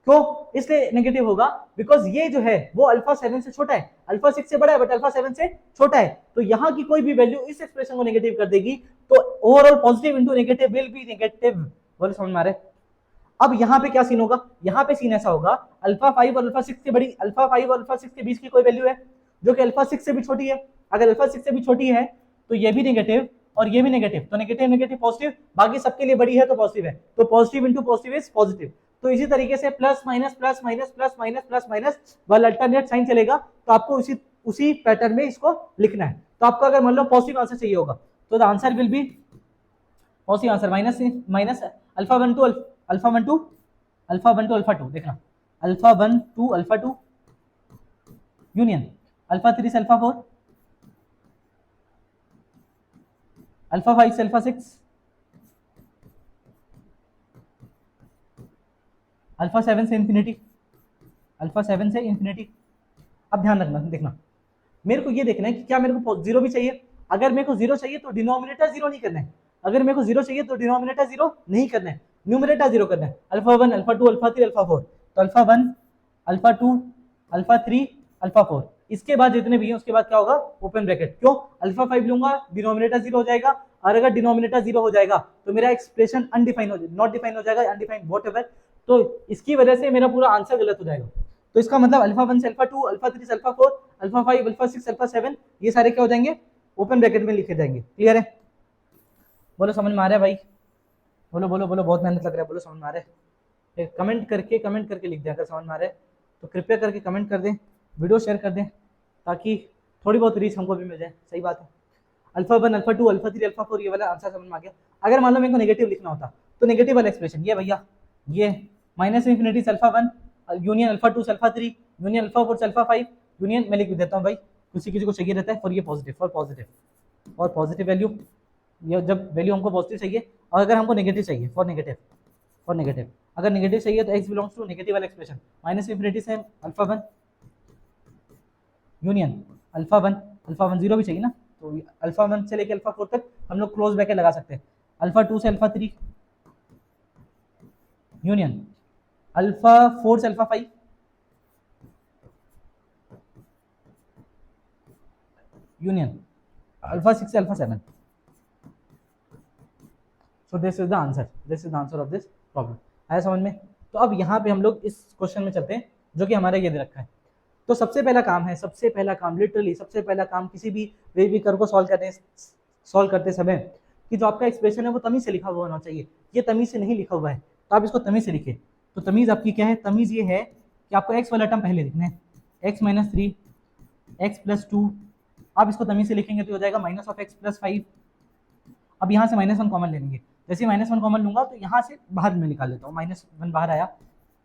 Speaker 1: क्यों इसलिए नेगेटिव होगा, बिकॉज ये जो है वो अल्फा 7 से छोटा है, अल्फा 6 से बड़ा है बट अल्फा 7 से छोटा है, तो यहाँ की कोई भी वैल्यू इस एक्सप्रेशन को नेगेटिव कर देगी, तो overall positive into negative will be negative. बोले समझ में आ रहा है। अब यहाँ पे क्या सीन होगा, यहाँ पे सीन ऐसा होगा, अल्फा 5 और अल्फा 6 के बड़ी, अल्फा 5 और अल्फा 6 के बीच की कोई वैल्यू है जो कि अल्फा 6 से भी छोटी है, अगर अल्फा 6 से भी छोटी है तो ये भी नेगेटिव और ये भी नेगेटिव, तो नेगेटिव नेगेटिव पॉजिटिव, बाकी सबके लिए बड़ी है तो पॉजिटिव है, तो positive into positive is positive. तो इसी तरीके से plus minus plus minus plus minus plus minus वाला अल्टरनेट साइन चलेगा, तो आपको उसी पैटर्न में इसको लिखना है। तो आपको अगर मान लो पॉजिटिव आंसर चाहिए होगा तो the answer will be positive answer minus minus alpha 1 to alpha 1 to alpha 2, देखना alpha 1 to alpha 2 union alpha 3 से अल्फा 4, अल्फा 5 से अल्फा 6, अल्फा 7 से इंफिनिटी, अल्फा 7 से इंफिनिटी। अब ध्यान रखना, देखना मेरे को ये देखना है कि क्या मेरे को जीरो भी चाहिए, अगर मेरे को जीरो चाहिए तो डिनोमिनेटर जीरो नहीं करना है, अगर मेरे को जीरो चाहिए तो डिनोमिनेटर जीरो नहीं करना है, न्यूमरेटर जीरो करना है। अल्फा 1 अल्फा 2 अल्फा 3 अल्फा 4, तो अल्फा 1 अल्फा 2 अल्फा 3 अल्फा 4, इसके बाद जितने भी हैं उसके बाद क्या होगा ओपन ब्रैकेट, क्यों अल्फा 5 लूंगा डिनोमिनेटर जीरो हो जाएगा, और अगर डिनोमिनेटर जीरो हो जाएगा तो मेरा एक्सप्रेशन अनडिफाइन हो जाएगा, नॉट डिफाइन हो जाएगा, अनडिफाइंड व्हाटएवर, तो इसकी वजह से मेरा पूरा आंसर गलत हो जाएगा। तो इसका मतलब अल्फा 1 से अल्फा 2 अल्फा 3 से अल्फा 4 अल्फा 5 अल्फा 6 अल्फा 7 ये सारे क्या हो जाएंगे ओपन ब्रैकेट में लिखे जाएंगे। क्लियर है, बोलो समझ में आ रहा है भाई, बोलो बोलो बोलो, बहुत मेहनत लग रहा है, बोलो समझ में आ रहा है, कमेंट करके लिख दिया अगर समझ में आ रहा है तो कृपया करके कमेंट कर दें, वीडियो शेयर कर दें ताकि थोड़ी बहुत रीच हमको भी मिल जाए। सही बात है, अल्फा 1 अल्फा 2 अल्फा 3 अल्फा 4 ये वाला आंसर समझ में आ गया। अगर मान लो मेरे को नेगेटिव लिखना होता तो नेगेटिव वाला एक्सप्रेशन ये भैया, ये माइनस इन्फिनिटी से अल्फा 1 यूनियन अल्फा 2 से अल्फा 3 यूनियन अल्फा 4 से अल्फा 5 यूनियन, मैं लिख देता हूँ भाई, किसी को चाहिए रहता है फॉर ये पॉजिटिव, फॉर पॉजिटिव और पॉजिटिव वैल्यू, ये जब वैल्यू हमको पॉजिटिव चाहिए, और अगर हमको नेगेटिव चाहिए फॉर नेगेटिव, अगर नेगेटिव चाहिए तो x बिलोंग्स टू नेगेटिव वाला एक्सप्रेशन माइनस इन्फिनिटी से अल्फा 1 यूनियन अल्फा 1 जीरो भी चाहिए ना, तो अल्फा 1 से लेकर अल्फा 4 तक हम लोग क्लोज ब्रैकेट लगा सकते हैं, अल्फा 2 से अल्फा 3 यूनियन अल्फा 4 से अल्फा 5 यूनियन अल्फा 6 से alpha 7। So this is the answer of this problem। आया समझ में। तो अब यहाँ पे हम लोग इस क्वेश्चन में चलते हैं जो कि हमारा ये दे रखा है। तो सबसे पहला काम लिटरली सबसे पहला काम किसी भी वेव कर्व को सॉल्व करते समय कि जो आपका एक्सप्रेशन है वो तमीज से लिखा हुआ होना चाहिए, ये तमीज से नहीं लिखा हुआ है तो आप इसको तमीज से लिखे। तो तमीज आपकी क्या है, तमीज ये है कि आपको एक्स वाला टर्म पहले लिखना है, एक्स माइनस 3 एक्स प्लस 2, आप इसको तमीज से लिखेंगे तो हो जाएगा माइनस ऑफ एक्स प्लस 5। अब यहाँ से -1 कॉमन ले लेंगे, जैसे -1 कॉमन लूंगा तो यहाँ से बाहर में निकाल लेता हूँ, -1 बाहर आया,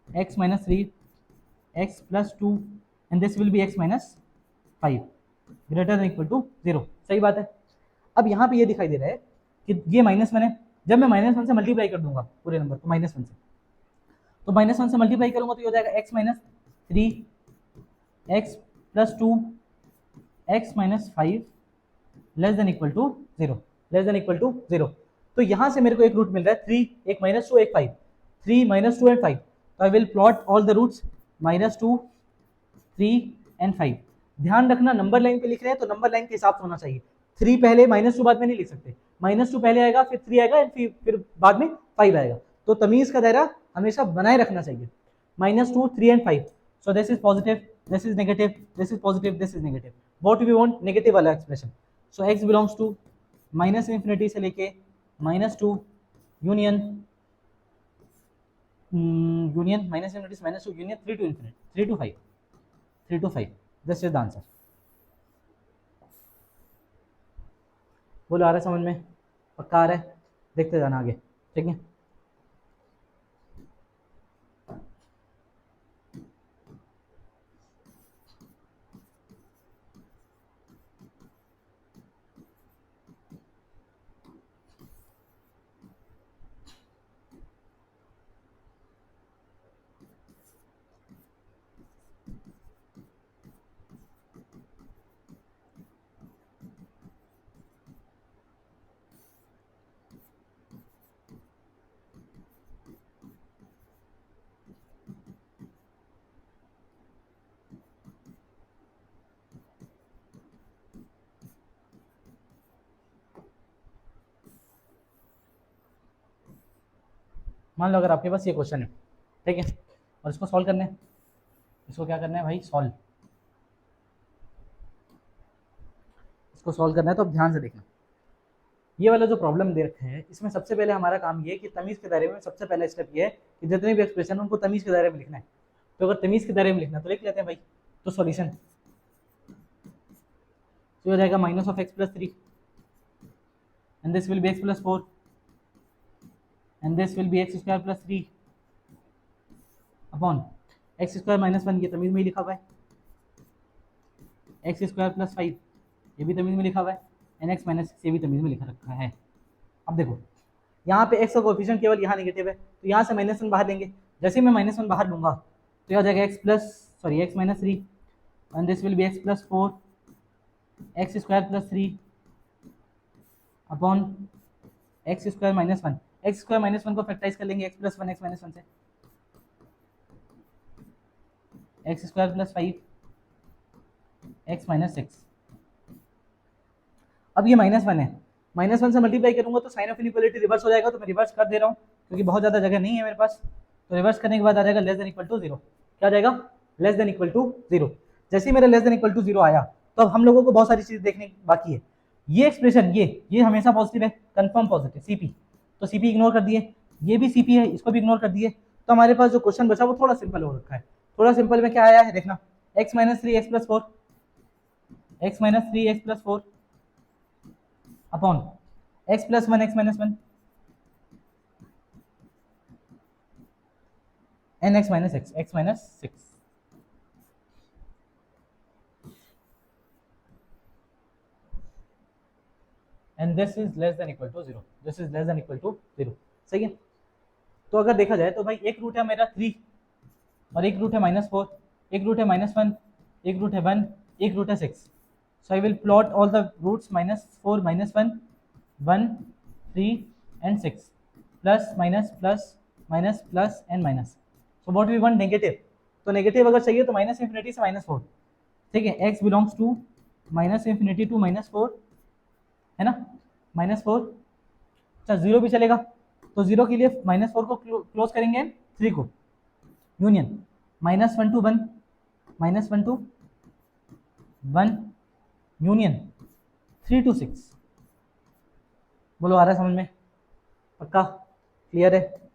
Speaker 1: x minus 3 x plus 2 and this will be x minus 5 greater than equal to 0। सही बात है। अब यहाँ पे ये दिखाई दे रहा है कि ये -1 है, जब मैं -1 से मल्टीप्लाई कर दूंगा पूरे नंबर को -1 से, तो -1 से मल्टीप्लाई करूंगा तो ये हो जाएगा x minus 3 x plus 2 x minus 5 less than equal to 0। तो यहाँ से मेरे को एक रूट मिल रहा है 3, एक -2 एक 5, 3 -2 एंड 5, तो I will plot all the roots -2 3 and 5। ध्यान रखना नंबर लाइन पे लिख रहे हैं तो नंबर लाइन के हिसाब से होना चाहिए, 3 पहले, -2 बाद में नहीं लिख सकते, -2 पहले आएगा, फिर 3 आएगा, फिर बाद में 5 आएगा। तो तमीज का दायरा हमेशा बनाए रखना चाहिए। -2, 3 and 5। So this is positive, this is negative, this is positive, this is negative. What we want? Negative वाला expression. So x belongs to -∞ से लेके -2 यूनियन यूनियन -∞ से -2 union 3 to infinity, 3 to 5, 3 to 5। दिस इज द आंसर। बोलो आ रहा है समझ में? पक्का आ रहा है? देखते जाना आगे, ठीक है। मान लो अगर आपके पास ये क्वेश्चन है, ठीक है, और इसको सॉल्व करना है, इसको क्या करना है भाई? सॉल्व। इसको सॉल्व करना है तो अब ध्यान से देखना। ये वाला जो प्रॉब्लम दे रखा है, इसमें सबसे पहले हमारा काम ये है कि तमीज़ के दायरे में सबसे पहला स्टेप ये है कि जितने भी एक्सप्रेशन है उनको तमीज़ के दायरे में लिखना है। तो अगर तमीज़ के दायरे में लिखना है तो लिख लेते हैं भाई। तो सॉल्यूशन तो हो जाएगा -(x+3) and this will B x+4 and this will B x² + 3 upon x² - 1, ये तमीज़ में ही लिखा हुआ है, x² + 5 ये भी तमीज़ में लिखा हुआ है, एंड x - 6 ये भी तमीज़ में लिखा रखा है। अब देखो यहाँ पे x का कोएफिशिएंट केवल यहाँ नेगेटिव है, तो यहाँ से -1 बाहर लेंगे। जैसे ही मैं -1 बाहर लूँगा तो यह हो जाएगा x - 3 and this will B x+4 x² + 3 upon x² - 1। x² - 1 को फैक्टराइज कर लेंगे x+1 x - 1 से, x² + 5 x - 6। अब ये -1 है, -1 से मल्टीप्लाई करूंगा तो साइन ऑफ इनइक्वालिटी रिवर्स हो जाएगा, तो मैं रिवर्स कर दे रहा हूँ क्योंकि बहुत ज़्यादा जगह नहीं है मेरे पास। तो रिवर्स करने के बाद आ जाएगा <0 क्या आ जाएगा? <0। जैसे ही मेरा <0 आया तो अब हम लोगों को बहुत सारी चीज़ देखने बाकी है। ये एक्सप्रेशन ये हमेशा पॉजिटिव है, कंफर्म पॉजिटिव, सीपी। तो सीपी इग्नोर कर दिए, ये भी सीपी है, इसको भी इग्नोर कर दिए। तो हमारे पास जो क्वेश्चन बचा वो थोड़ा सिंपल हो रखा है। थोड़ा सिंपल में क्या आया है देखना, x - 3 x+4 x - 3 x+4 upon x+1 x - 1 and x - 6 x - 6। And this is <0। This is <0। सही है। तो अगर देखा जाए तो भाई एक रूट है मेरा 3 और एक रूट है -4, एक रूट है -1, एक रूट है 1, एक रूट है 6। So I will plot all the roots -4 -1 1 3 and 6 plus minus plus minus plus and minus. So what we want? Negative. तो नेगेटिव अगर चाहिए तो -∞ से -4, ठीक है। x बिलोंग्स टू -∞ टू -4 है ना, -4। अच्छा 0 भी चलेगा, तो 0 के लिए -4 को क्लोज करेंगे, 3 को union -1 to 1 -1 to 1 union 3 to 6। बोलो आ रहा है समझ में? पक्का क्लियर है?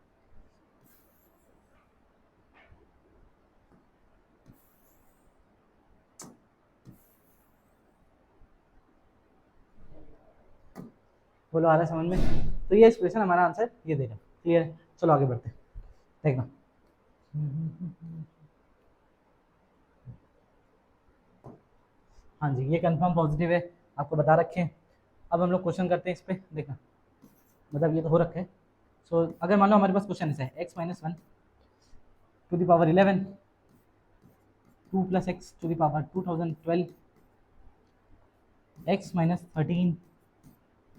Speaker 1: बोलो आ रहा है समझ में? तो ये एक्सप्रेशन हमारा आंसर ये देगा। क्लियर है? चलो आगे बढ़ते हैं, देखना। हाँ जी, ये कंफर्म पॉजिटिव है, आपको बता रखे हैं। अब हम लोग क्वेश्चन करते हैं इस पे, देखना। मतलब ये तो हो रखा है। सो अगर मान लो हमारे पास क्वेश्चन ऐसा है, x - 1 to the power 11 2 plus x to the power 2012 x minus 13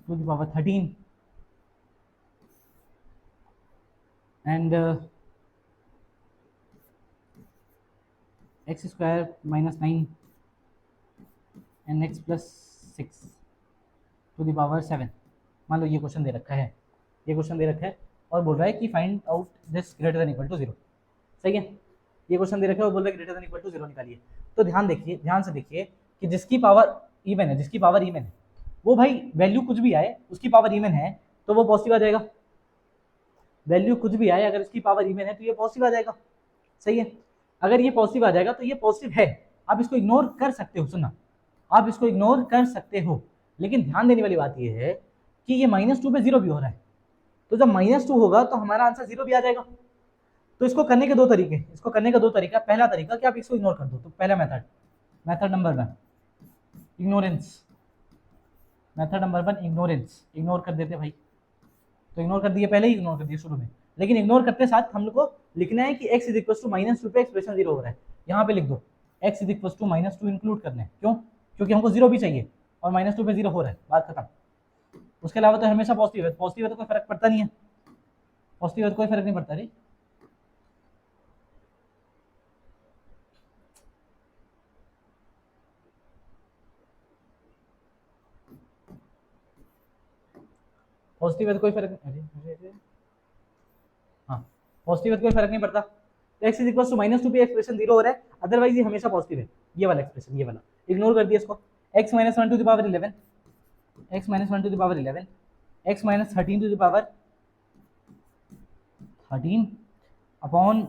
Speaker 1: to the power 13 and x square minus 9 and x plus 6। To the power 7। मान लो ये क्वेश्चन दे रखा है, ये क्वेश्चन दे रखा है और बोल रहा है कि find out this greater than equal to 0। सही है, ये क्वेश्चन दे रखा है और बोल रहा है ग्रेटर देन इक्वल टू 0 निकालिए। तो ध्यान देखिए, ध्यान से देखिए कि जिसकी पावर इवन है, जिसकी पावर इवन है वो भाई वैल्यू कुछ भी आए उसकी पावर इवन है तो वो पॉजिटिव आ जाएगा। वैल्यू कुछ भी आए अगर इसकी पावर इवन है तो ये पॉजिटिव आ जाएगा। सही है, अगर ये पॉजिटिव आ जाएगा तो ये पॉजिटिव है, आप इसको इग्नोर कर सकते हो। सुनना, आप इसको इग्नोर कर सकते हो, लेकिन ध्यान देने वाली बात ये है कि ये -2 पे 0 भी हो रहा है, तो जब -2 होगा तो हमारा आंसर 0 भी आ जाएगा। तो इसको करने के दो तरीके, इसको करने का दो तरीका। पहला तरीका कि आप इसको इग्नोर कर दो, तो पहला method number 1 ignorance, method number 1 ignorance, ignore कर देते भाई। तो इग्नोर कर दिए, पहले ही इग्नोर कर दिए शुरू में, लेकिन इग्नोर करते साथ हम लोग को लिखना है कि x = -2 पे एक्सप्रेशन 0 हो रहा है। यहाँ पे लिख दो x = -2 इंक्लूड करना है। क्यों? क्योंकि हमको 0 भी चाहिए और -2 पे 0 हो रहा है, बात खत्म। उसके अलावा तो हमेशा पॉजिटिव है, पॉजिटिव है तो कोई फर्क पड़ता नहीं है, पॉजिटिव है तो कोई फर्क नहीं पड़ता रे। पॉजिटिव है तो कोई फर्क नहीं, हाँ पॉजिटिव है तो कोई फर्क नहीं पड़ता। तो x = -2 पे एक्सप्रेशन 0 हो रहा है, अदरवाइज ये हमेशा पॉजिटिव है। ये वाला एक्सप्रेशन, ये वाला इग्नोर कर दिया इसको। x - 1 to the power 11, x - 1 to the power 11, x - 13 to the power 13 अपॉन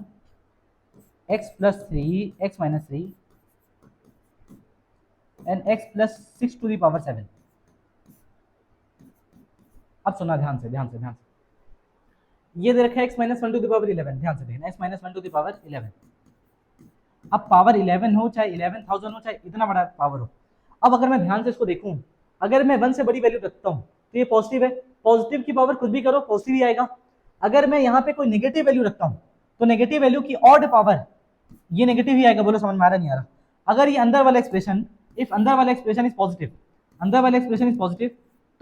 Speaker 1: x + 3, x - 3 and x + 6 to the power 7। अब सुना ध्यान से, ध्यान से, ध्यान से। ये दे रखा है x - 1 टू द पावर 11, ध्यान से देखना, x - 1 टू द पावर 11। अब पावर 11 हो चाहे 11,000 हो चाहे इतना बड़ा पावर हो, अब अगर मैं ध्यान से इसको देखूं, अगर मैं 1 से बड़ी वैल्यू रखता हूं तो ये पॉजिटिव है, पॉजिटिव की पावर कुछ भी करो पॉजिटिव ही आएगा। अगर मैं यहाँ पे कोई नेगेटिव वैल्यू रखता हूँ तो नेगेटिव वैल्यू की ऑड पावर ये नेगेटिव ही आएगा। बोलो समझ में आ रहा नहीं आ रहा? अगर ये अंदर वाला एक्सप्रेशन, इफ अंदर वाला एक्सप्रेशन इज पॉजिटिव, अंदर वाला एक्सप्रेशन इज पॉजिटिव,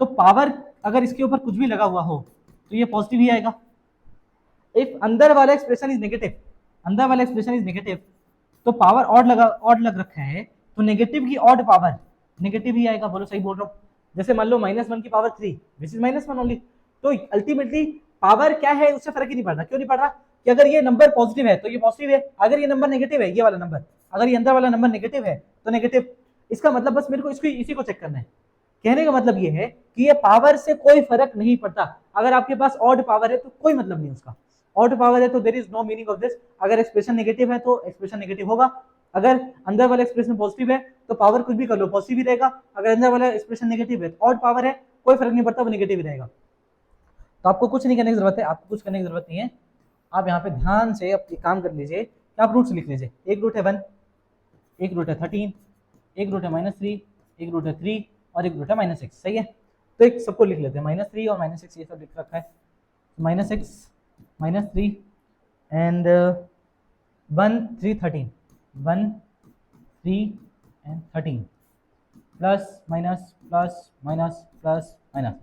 Speaker 1: तो पावर अगर इसके ऊपर कुछ भी लगा हुआ हो तो ये पॉजिटिव ही आएगा। इफ अंदर वाला एक्सप्रेशन इज नेगेटिव, अंदर वाला एक्सप्रेशन इज नेगेटिव, तो पावर ऑड लग रखा है तो नेगेटिव की ऑड पावर नेगेटिव ही आएगा। बोलो सही बोल रहा हूँ? जैसे मान लो -1 की पावर 3, दिस इज -1 ओनली, तो अल्टीमेटली पावर क्या है उससे फर्क ही नहीं पड़ रहा। क्यों नहीं पड़ रहा? कि अगर ये नंबर पॉजिटिव है तो ये पॉजिटिव है, अगर ये नंबर नेगेटिव है, ये वाला नंबर, अगर ये अंदर वाला नंबर नेगेटिव है तो नेगेटिव। इसका मतलब बस मेरे को इसको इसी को चेक करना है। कहने का मतलब ये है कि ये पावर से कोई फर्क नहीं पड़ता। अगर आपके पास ऑड पावर है तो कोई मतलब नहीं उसका, ऑड पावर है तो there is no meaning of this. अगर एक्सप्रेशन नेगेटिव है तो एक्सप्रेशन नेगेटिव होगा, अगर अंदर वाला एक्सप्रेशन पॉजिटिव है तो पावर कुछ भी कर लो पॉजिटिव ही रहेगा, अगर अंदर वाला एक्सप्रेशन नेगेटिव है तो ऑड पावर है, कोई फर्क नहीं पड़ता, वो नेगेटिव ही रहेगा। तो आपको कुछ नहीं करने की जरूरत है, आपको कुछ करने की जरूरत नहीं है। आप यहाँ पे ध्यान से अपनी काम कर लीजिए कि आप रूट्स लिख लीजिए। एक रूट है 1, एक रूट है 13, एक रूट है -3, एक रूट है 3 और एक रूट है -6। सही है, तो एक सबको लिख लेते हैं, -3 और -6 ये सब लिख रखा है। -6 -3 and 1 3 13, 1 3 and 13 plus minus plus minus plus minus.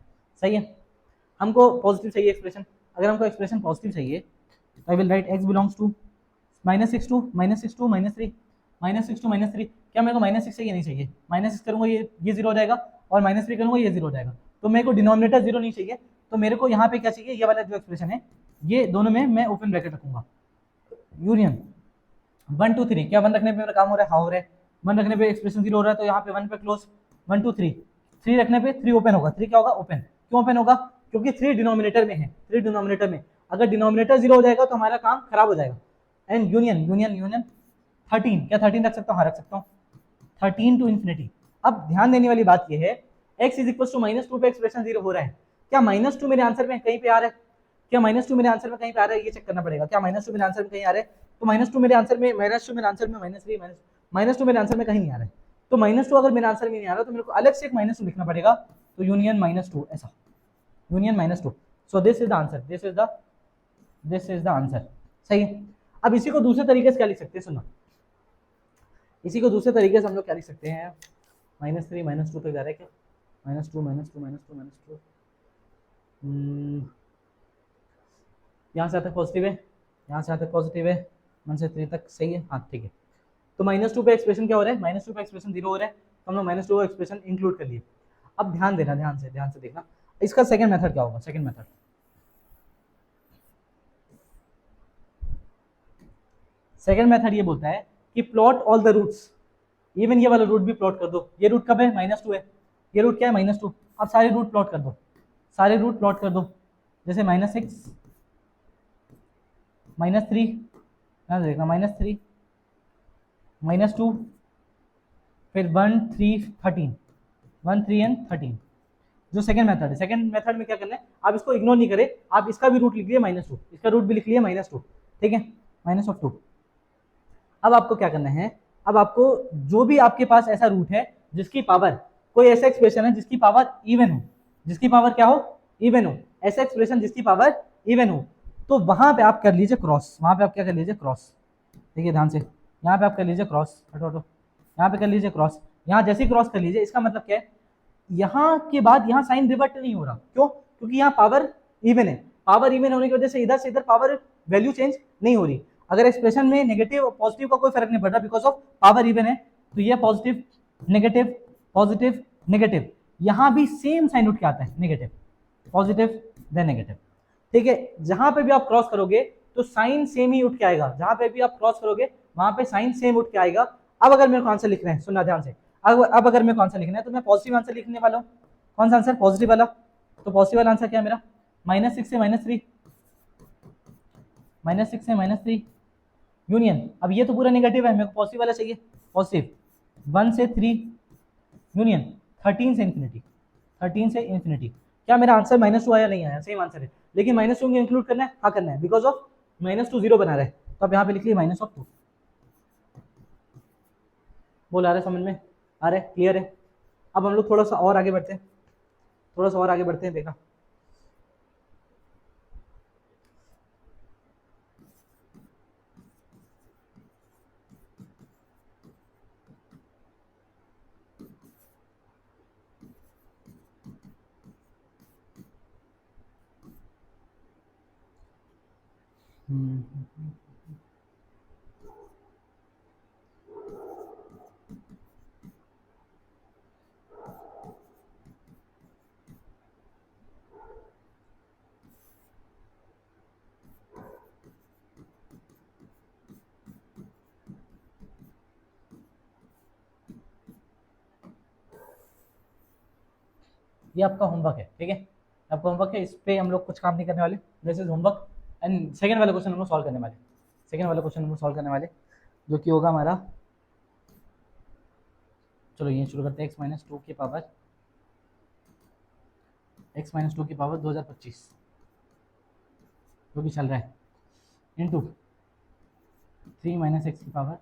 Speaker 1: सही है, हमको पॉजिटिव चाहिए एक्सप्रेशन। अगर हमको एक्सप्रेशन पॉजिटिव चाहिए तो I will write x belongs to -6 to -6 to -3, -6 to -3। क्या मेरे को -6 चाहिए? नहीं चाहिए। -6 करूँगा ये 0 हो जाएगा और -3 करूँगा ये 0 हो जाएगा, तो मेरे को डिनोमिनेटर 0 नहीं चाहिए। तो मेरे को यहाँ पे क्या चाहिए? ये वाला जो एक्सप्रेशन है ये दोनों में मैं ओपन ब्रैकेट रखूंगा, यूनियन 1 2 3। क्या 1 रखने पे मेरा काम हो रहा है? हाँ हो रहा है। 1 रखने पे एक्सप्रेशन 0 हो रहा है तो यहाँ पे 1 पे क्लोज, 1 2 3। 3 रखने पे 3 ओपन होगा। 3 क्या होगा? ओपन। क्यों ओपन होगा? क्योंकि 3 डिनोमिनेटर में है, 3 डिनोमिनेटर में। अगर डिनोमिनेटर 0 हो जाएगा तो हमारा काम खराब हो जाएगा। And union union union 13। क्या 13 रख सकता हूँ? हाँ रख सकता हूँ, 13 टू इन्फिनिटी। अब ध्यान देने वाली बात यह है x = -2 पे एक्सप्रेशन 0 हो रहा है। क्या -2 मेरे आंसर में कहीं पे आ रहा है? क्या -2 मेरे आंसर में कहीं पे आ रहा है? ये चेक करना पड़ेगा। क्या -2 मेरे आंसर में कहीं आ रहा है? तो -2 मेरे आंसर में, -2 मेरे आंसर में -3 -2 मेरे आंसर में कहीं नहीं आ रहा है। तो -2 अगर मेरे आंसर में नहीं आ रहा तो मेरे को अलग से एक -2 लिखना पड़ेगा। तो यूनियन -2 ऐसा, union -2। So this is the answer, this is the answer. सही है। अब इसी को दूसरे तरीके से क्या लिख सकते हैं? सुनो, इसी को दूसरे तरीके से हम लोग क्या लिख सकते हैं? -3 -2 तक जा रहा है क्या? -2 यहाँ से आता पॉजिटिव है, यहाँ से आता पॉजिटिव है, 1 से 3 तक। सही है, हाँ ठीक है। तो -2 पे एक्सप्रेशन क्या हो रहा है? -2 पे एक्सप्रेशन 0 हो रहा है, तो हम लोग -2 एक्सप्रेशन इंक्लूड कर लिए। अब ध्यान देना, ध्यान से देखना इसका सेकंड मेथड क्या होगा। सेकंड मेथड, ये बोलता है कि plot all the roots, even ये वाला रूट भी प्लॉट कर दो। ये रूट कब है? -2 है। ये रूट क्या है? -2। अब सारे रूट प्लॉट कर दो, सारे रूट प्लॉट कर दो। जैसे -6, -3, ध्यान देखना, -3, -2, फिर 1, 3, 13, 1, 3 एंड 13। जो सेकंड मेथड है, सेकंड मेथड में क्या करना है, आप इसको इग्नोर नहीं करें, आप इसका भी रूट लिख लिए -2, इसका रूट भी लिख लिए -2, ठीक है, -2। अब आपको क्या करना है, अब आपको जो भी आपके पास ऐसा रूट है जिसकी पावर, कोई ऐसा एक्सप्रेशन है जिसकी पावर इवन हो, जिसकी पावर क्या हो? इवन हो, ऐसा एक्सप्रेशन जिसकी पावर इवन हो, तो वहां पे आप कर लीजिए क्रॉस। वहां पे आप क्या कर लीजिए? क्रॉस। देखिए ध्यान से, यहाँ पे आप कर लीजिए क्रॉस, हटो हटो, यहाँ पे कर लीजिए क्रॉस। यहाँ जैसे ही क्रॉस कर लीजिए, इसका मतलब क्या है, यहाँ के बाद यहाँ साइन रिवर्ट नहीं हो रहा। क्यों? क्योंकि यहाँ पावर इवन है। पावर इवन होने की वजह से इधर से इधर पावर वैल्यू चेंज नहीं हो रही। अगर एक्सप्रेशन में नेगेटिव और पॉजिटिव का कोई फर्क नहीं पड़ रहा बिकॉज ऑफ पावर इवन है, तो ये पॉजिटिव नेगेटिव पॉजिटिव नेगेटिव, यहाँ भी सेम साइन उठ के आता है, नेगेटिव पॉजिटिव देन नेगेटिव, ठीक है। जहां पे भी आप क्रॉस करोगे तो साइन सेम ही उठ के आएगा, जहां पे भी आप क्रॉस करोगे वहां पे साइन सेम उठ के आएगा। अब अगर मेरे को आंसर लिखना है, सुनना ध्यान से, अब अगर मेरे को आंसर लिखना है तो मैं पॉजिटिव आंसर लिखने वाला हूँ। कौन सा आंसर? पॉजिटिव वाला। तो पॉजिटिव वाला आंसर क्या है मेरा? -6 से -3, -6 से -3 यूनियन। अब ये तो पूरा नेगेटिव है, मेरे को पॉजिटिव वाला चाहिए, पॉजिटिव 1 से 3 यूनियन 13 से इन्फिनिटी, 13 से इन्फिनिटी। क्या मेरा आंसर -2 आया? नहीं आया, सेम आंसर है, लेकिन -2 में इंक्लूड करना है, हाँ करना है, बिकॉज ऑफ -2 0 बना रहा है, तो आप यहाँ पे लिख लिए -2। बोल आ रहा है समझ में? आ रहा है? क्लियर है? अब हम लोग थोड़ा सा और आगे बढ़ते हैं, थोड़ा सा और आगे बढ़ते हैं। देखा, ये आपका होमवर्क है, ठीक है, आपका होमवर्क है, इस पे हम लोग कुछ काम नहीं करने वाले, this is homework. And second वाला क्वेश्चन हम लोग सॉल्व करने वाले, सेकंड वाला क्वेश्चन हम लोग सॉल्व करने वाले, जो कि होगा हमारा, चलो ये शुरू करते हैं, x-2 की पावर, x-2 की पावर 2025 जो भी चल रहा है, इंटू 3 - x की पावर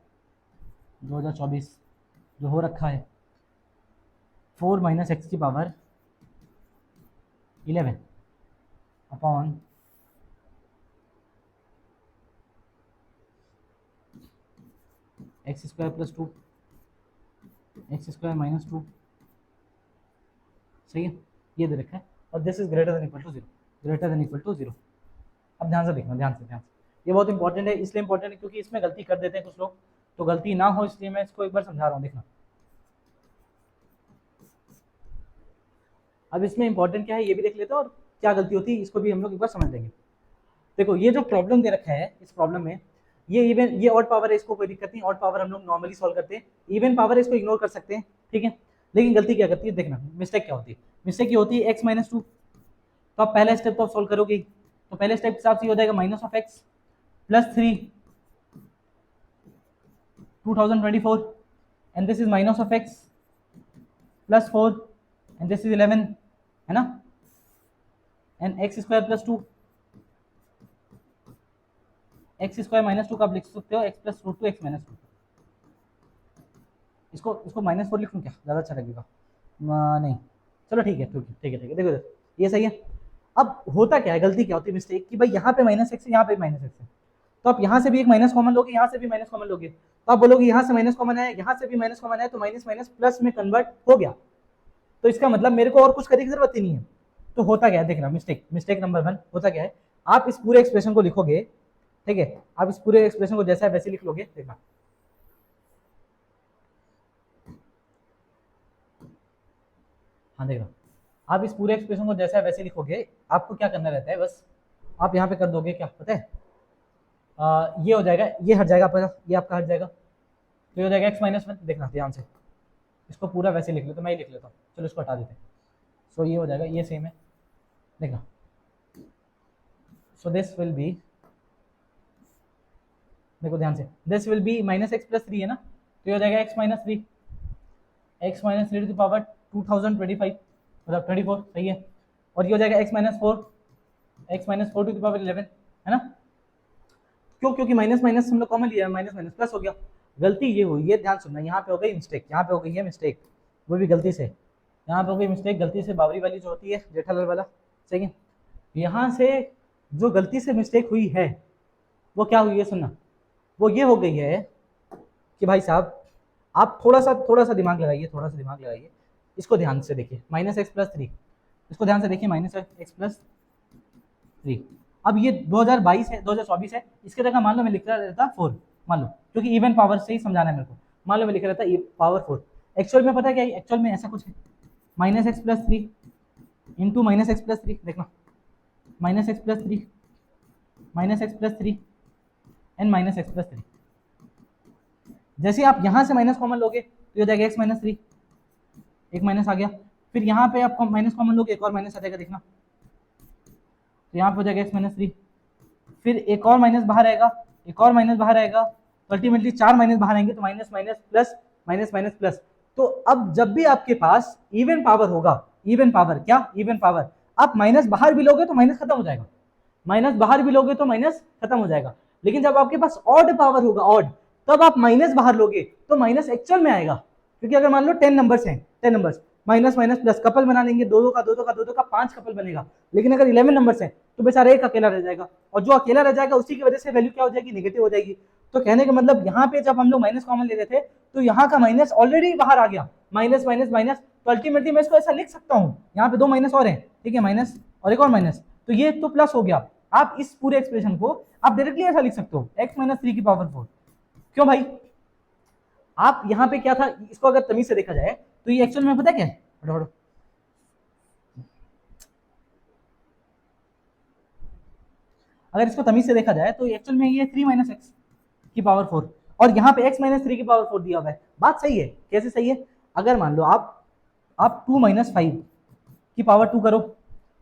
Speaker 1: 2024 जो हो रखा है, 4 - x की पावर 11 अपॉन x² + 2 x² - 2, सही है, ये दे रखा है, और this is greater than equal to 0, greater than equal to 0। अब ध्यान से देखना, ध्यान से, ये बहुत इंपॉर्टेंट है, इसलिए इंपॉर्टेंट है क्योंकि इसमें गलती कर देते हैं कुछ लोग, तो गलती ना हो इसलिए मैं इसको एक बार समझा रहा हूँ, देखना। अब इसमें इंपॉर्टेंट क्या है ये भी देख लेते हैं, और क्या गलती होती है इसको भी हम लोग एक बार समझ लेंगे। देखो, ये जो प्रॉब्लम दे रखा है, इस प्रॉब्लम में ये इवन, ये ऑड पावर है, इसको कोई दिक्कत नहीं, ऑड पावर हम लोग नॉर्मली सॉल्व करते हैं, इवन पावर है इसको इग्नोर कर सकते हैं, ठीक है। लेकिन गलती क्या करती है, देखना मिस्टेक क्या होती है, मिस्टेक ये होती है x-2, तो आप पहला स्टेप तो आप सॉल्व करोगे, तो पहले स्टेप के हिसाब से हो जाएगा -(x) + 3 2024 and this is -(x) + 4 and this is 11, है ना, एंड x² + 2, x² - 2 का आप लिख सकते हो x + √2x - 2, इसको -4 लिख लूँ क्या, ज़्यादा अच्छा लगेगा? नहीं, चलो ठीक है, ठीक है, देखो ये सही है। अब होता क्या है, गलती क्या होती है, मिस्टेक, कि भाई यहाँ पे -x है, यहाँ पे -x है, तो आप यहाँ से भी एक माइनस कॉमन लोगे, यहाँ से भी माइनस कॉमन लोगे, तो आप बोलोगे यहाँ से माइनस कॉमन है, यहाँ से भी माइनस कॉमन है, तो माइनस माइनस प्लस में कन्वर्ट हो गया, तो इसका मतलब मेरे को और कुछ करने की जरूरत ही नहीं है। तो होता क्या है, देखना, मिस्टेक नंबर 1 होता क्या है, आप इस पूरे एक्सप्रेशन को लिखोगे, ठीक है, आप इस पूरे एक्सप्रेशन को जैसा है वैसे लिख लोगे, देखना, हाँ देख लो, आप इस पूरे एक्सप्रेशन को जैसा है वैसे लिखोगे, आपको क्या करना रहता है बस, आप यहाँ पे कर दोगे क्या पता है, ये हो जाएगा, ये हट जाएगा आपका, ये आपका हट जाएगा, तो ये हो जाएगा एक्स माइनस वन। देखना ध्यान से, इसको पूरा वैसे लिख लो, तो मैं ही लिख लेता हूँ, चलो इसको हटा देते हैं। सो ये हो जाएगा, ये सेम है, देखना। सो दिस विल बी, देखो ध्यान से, this will be minus x plus three है ना, तो ये हो जाएगा x minus three, x minus three to the power 2025 मतलब 24, सही है। और ये हो जाएगा x minus four, x minus four to the power 11, है ना। क्यों? क्योंकि माइनस माइनस हम लोग कॉमन लिया, माइनस माइनस प्लस हो गया। गलती ये हुई, ये ध्यान सुनना, यहाँ पे हो गई मिस्टेक, यहाँ पे हो गई है मिस्टेक, वो भी गलती से, यहाँ पे हो गई मिस्टेक गलती से, बाबरी वाली जो होती है जेठालाल वाला, सही है। यहाँ से जो गलती से मिस्टेक हुई है वो क्या हुई है सुनना, वो ये हो गई है कि भाई साहब आप थोड़ा सा दिमाग लगाइए, थोड़ा सा दिमाग लगाइए, इसको ध्यान से देखिए, माइनस एक्स प्लस थ्री, इसको ध्यान से देखिए, माइनस एक्स प्लस थ्री। अब ये 2022 है, 2024 है, इसके जगह मान लो मैं लिख रहा रहता फोर, मान लो, क्योंकि इवन पावर से ही समझाना है मेरे को, मान लो मैं लिख रहा था पावर फोर। एक्चुअल में पता है क्या है, एक्चुअल में ऐसा कुछ है, minus x plus three into minus x plus three, देखना, minus x plus three, minus x plus three and minus x plus three. जैसे आप यहां से माइनस कॉमन लोगे तो ये हो जाएगा एक्स माइनस थ्री, एक माइनस आ गया, फिर यहाँ पे आप माइनस कॉमन लोगे, एक और माइनस आ जाएगा, देखना, तो यहाँ पे हो जाएगा एक्स माइनस थ्री, फिर एक और माइनस बाहर आएगा, एक और माइनस बाहर आएगा, तो अल्टीमेटली चार माइनस बाहर आएंगे, तो minus minus plus, minus minus plus. तो अब जब भी आपके पास इवन पावर होगा, इवन पावर क्या, इवन पावर, आप माइनस बाहर भी लोगे तो माइनस खत्म हो जाएगा, माइनस बाहर भी लोगे तो माइनस खत्म हो जाएगा। लेकिन जब आपके पास ऑड पावर होगा, ऑड, तब आप माइनस बाहर लोगे तो माइनस एक्चुअल में आएगा, क्योंकि अगर मान लो 10 नंबर्स हैं, 10 numbers, minus minus plus couple बना लेंगे, दो दो का दो दो का दो दो का 5 कपल बनेगा। लेकिन अगर 11 नंबर्स हैं तो बेचारा एक अकेला रह जाएगा, और जो अकेला रह जाएगा उसी की वजह से वैल्यू क्या हो जाएगी, नेगेटिव हो जाएगी। तो कहने का मतलब यहाँ पे जब हम लोग माइनस कॉमन ले रहे थे तो यहाँ का माइनस ऑलरेडी बाहर आ गया, माइनस माइनस माइनस, तो अल्टीमेटली मैं इसको ऐसा लिख सकता हूँ, यहाँ पे दो माइनस और हैं, ठीक है, माइनस और एक और माइनस, तो ये तो प्लस हो गया। आप इस पूरे एक्सप्रेशन को आप डायरेक्टली ऐसा लिख सकते हो, एक्स माइनस थ्री की पावर फोर। क्यों भाई? आप यहाँ पे क्या था, इसको अगर तमीज से देखा जाए तो ये एक्चुअल में पता है क्या है, अगर इसको तमीज से देखा जाए तो एक्चुअल में ये थ्री माइनस एक्स की पावर फोर, और यहाँ पे एक्स माइनस थ्री की पावर फोर दिया हुआ है। बात सही है, कैसे सही है? अगर मान लो आप टू माइनस फाइव की पावर टू करो,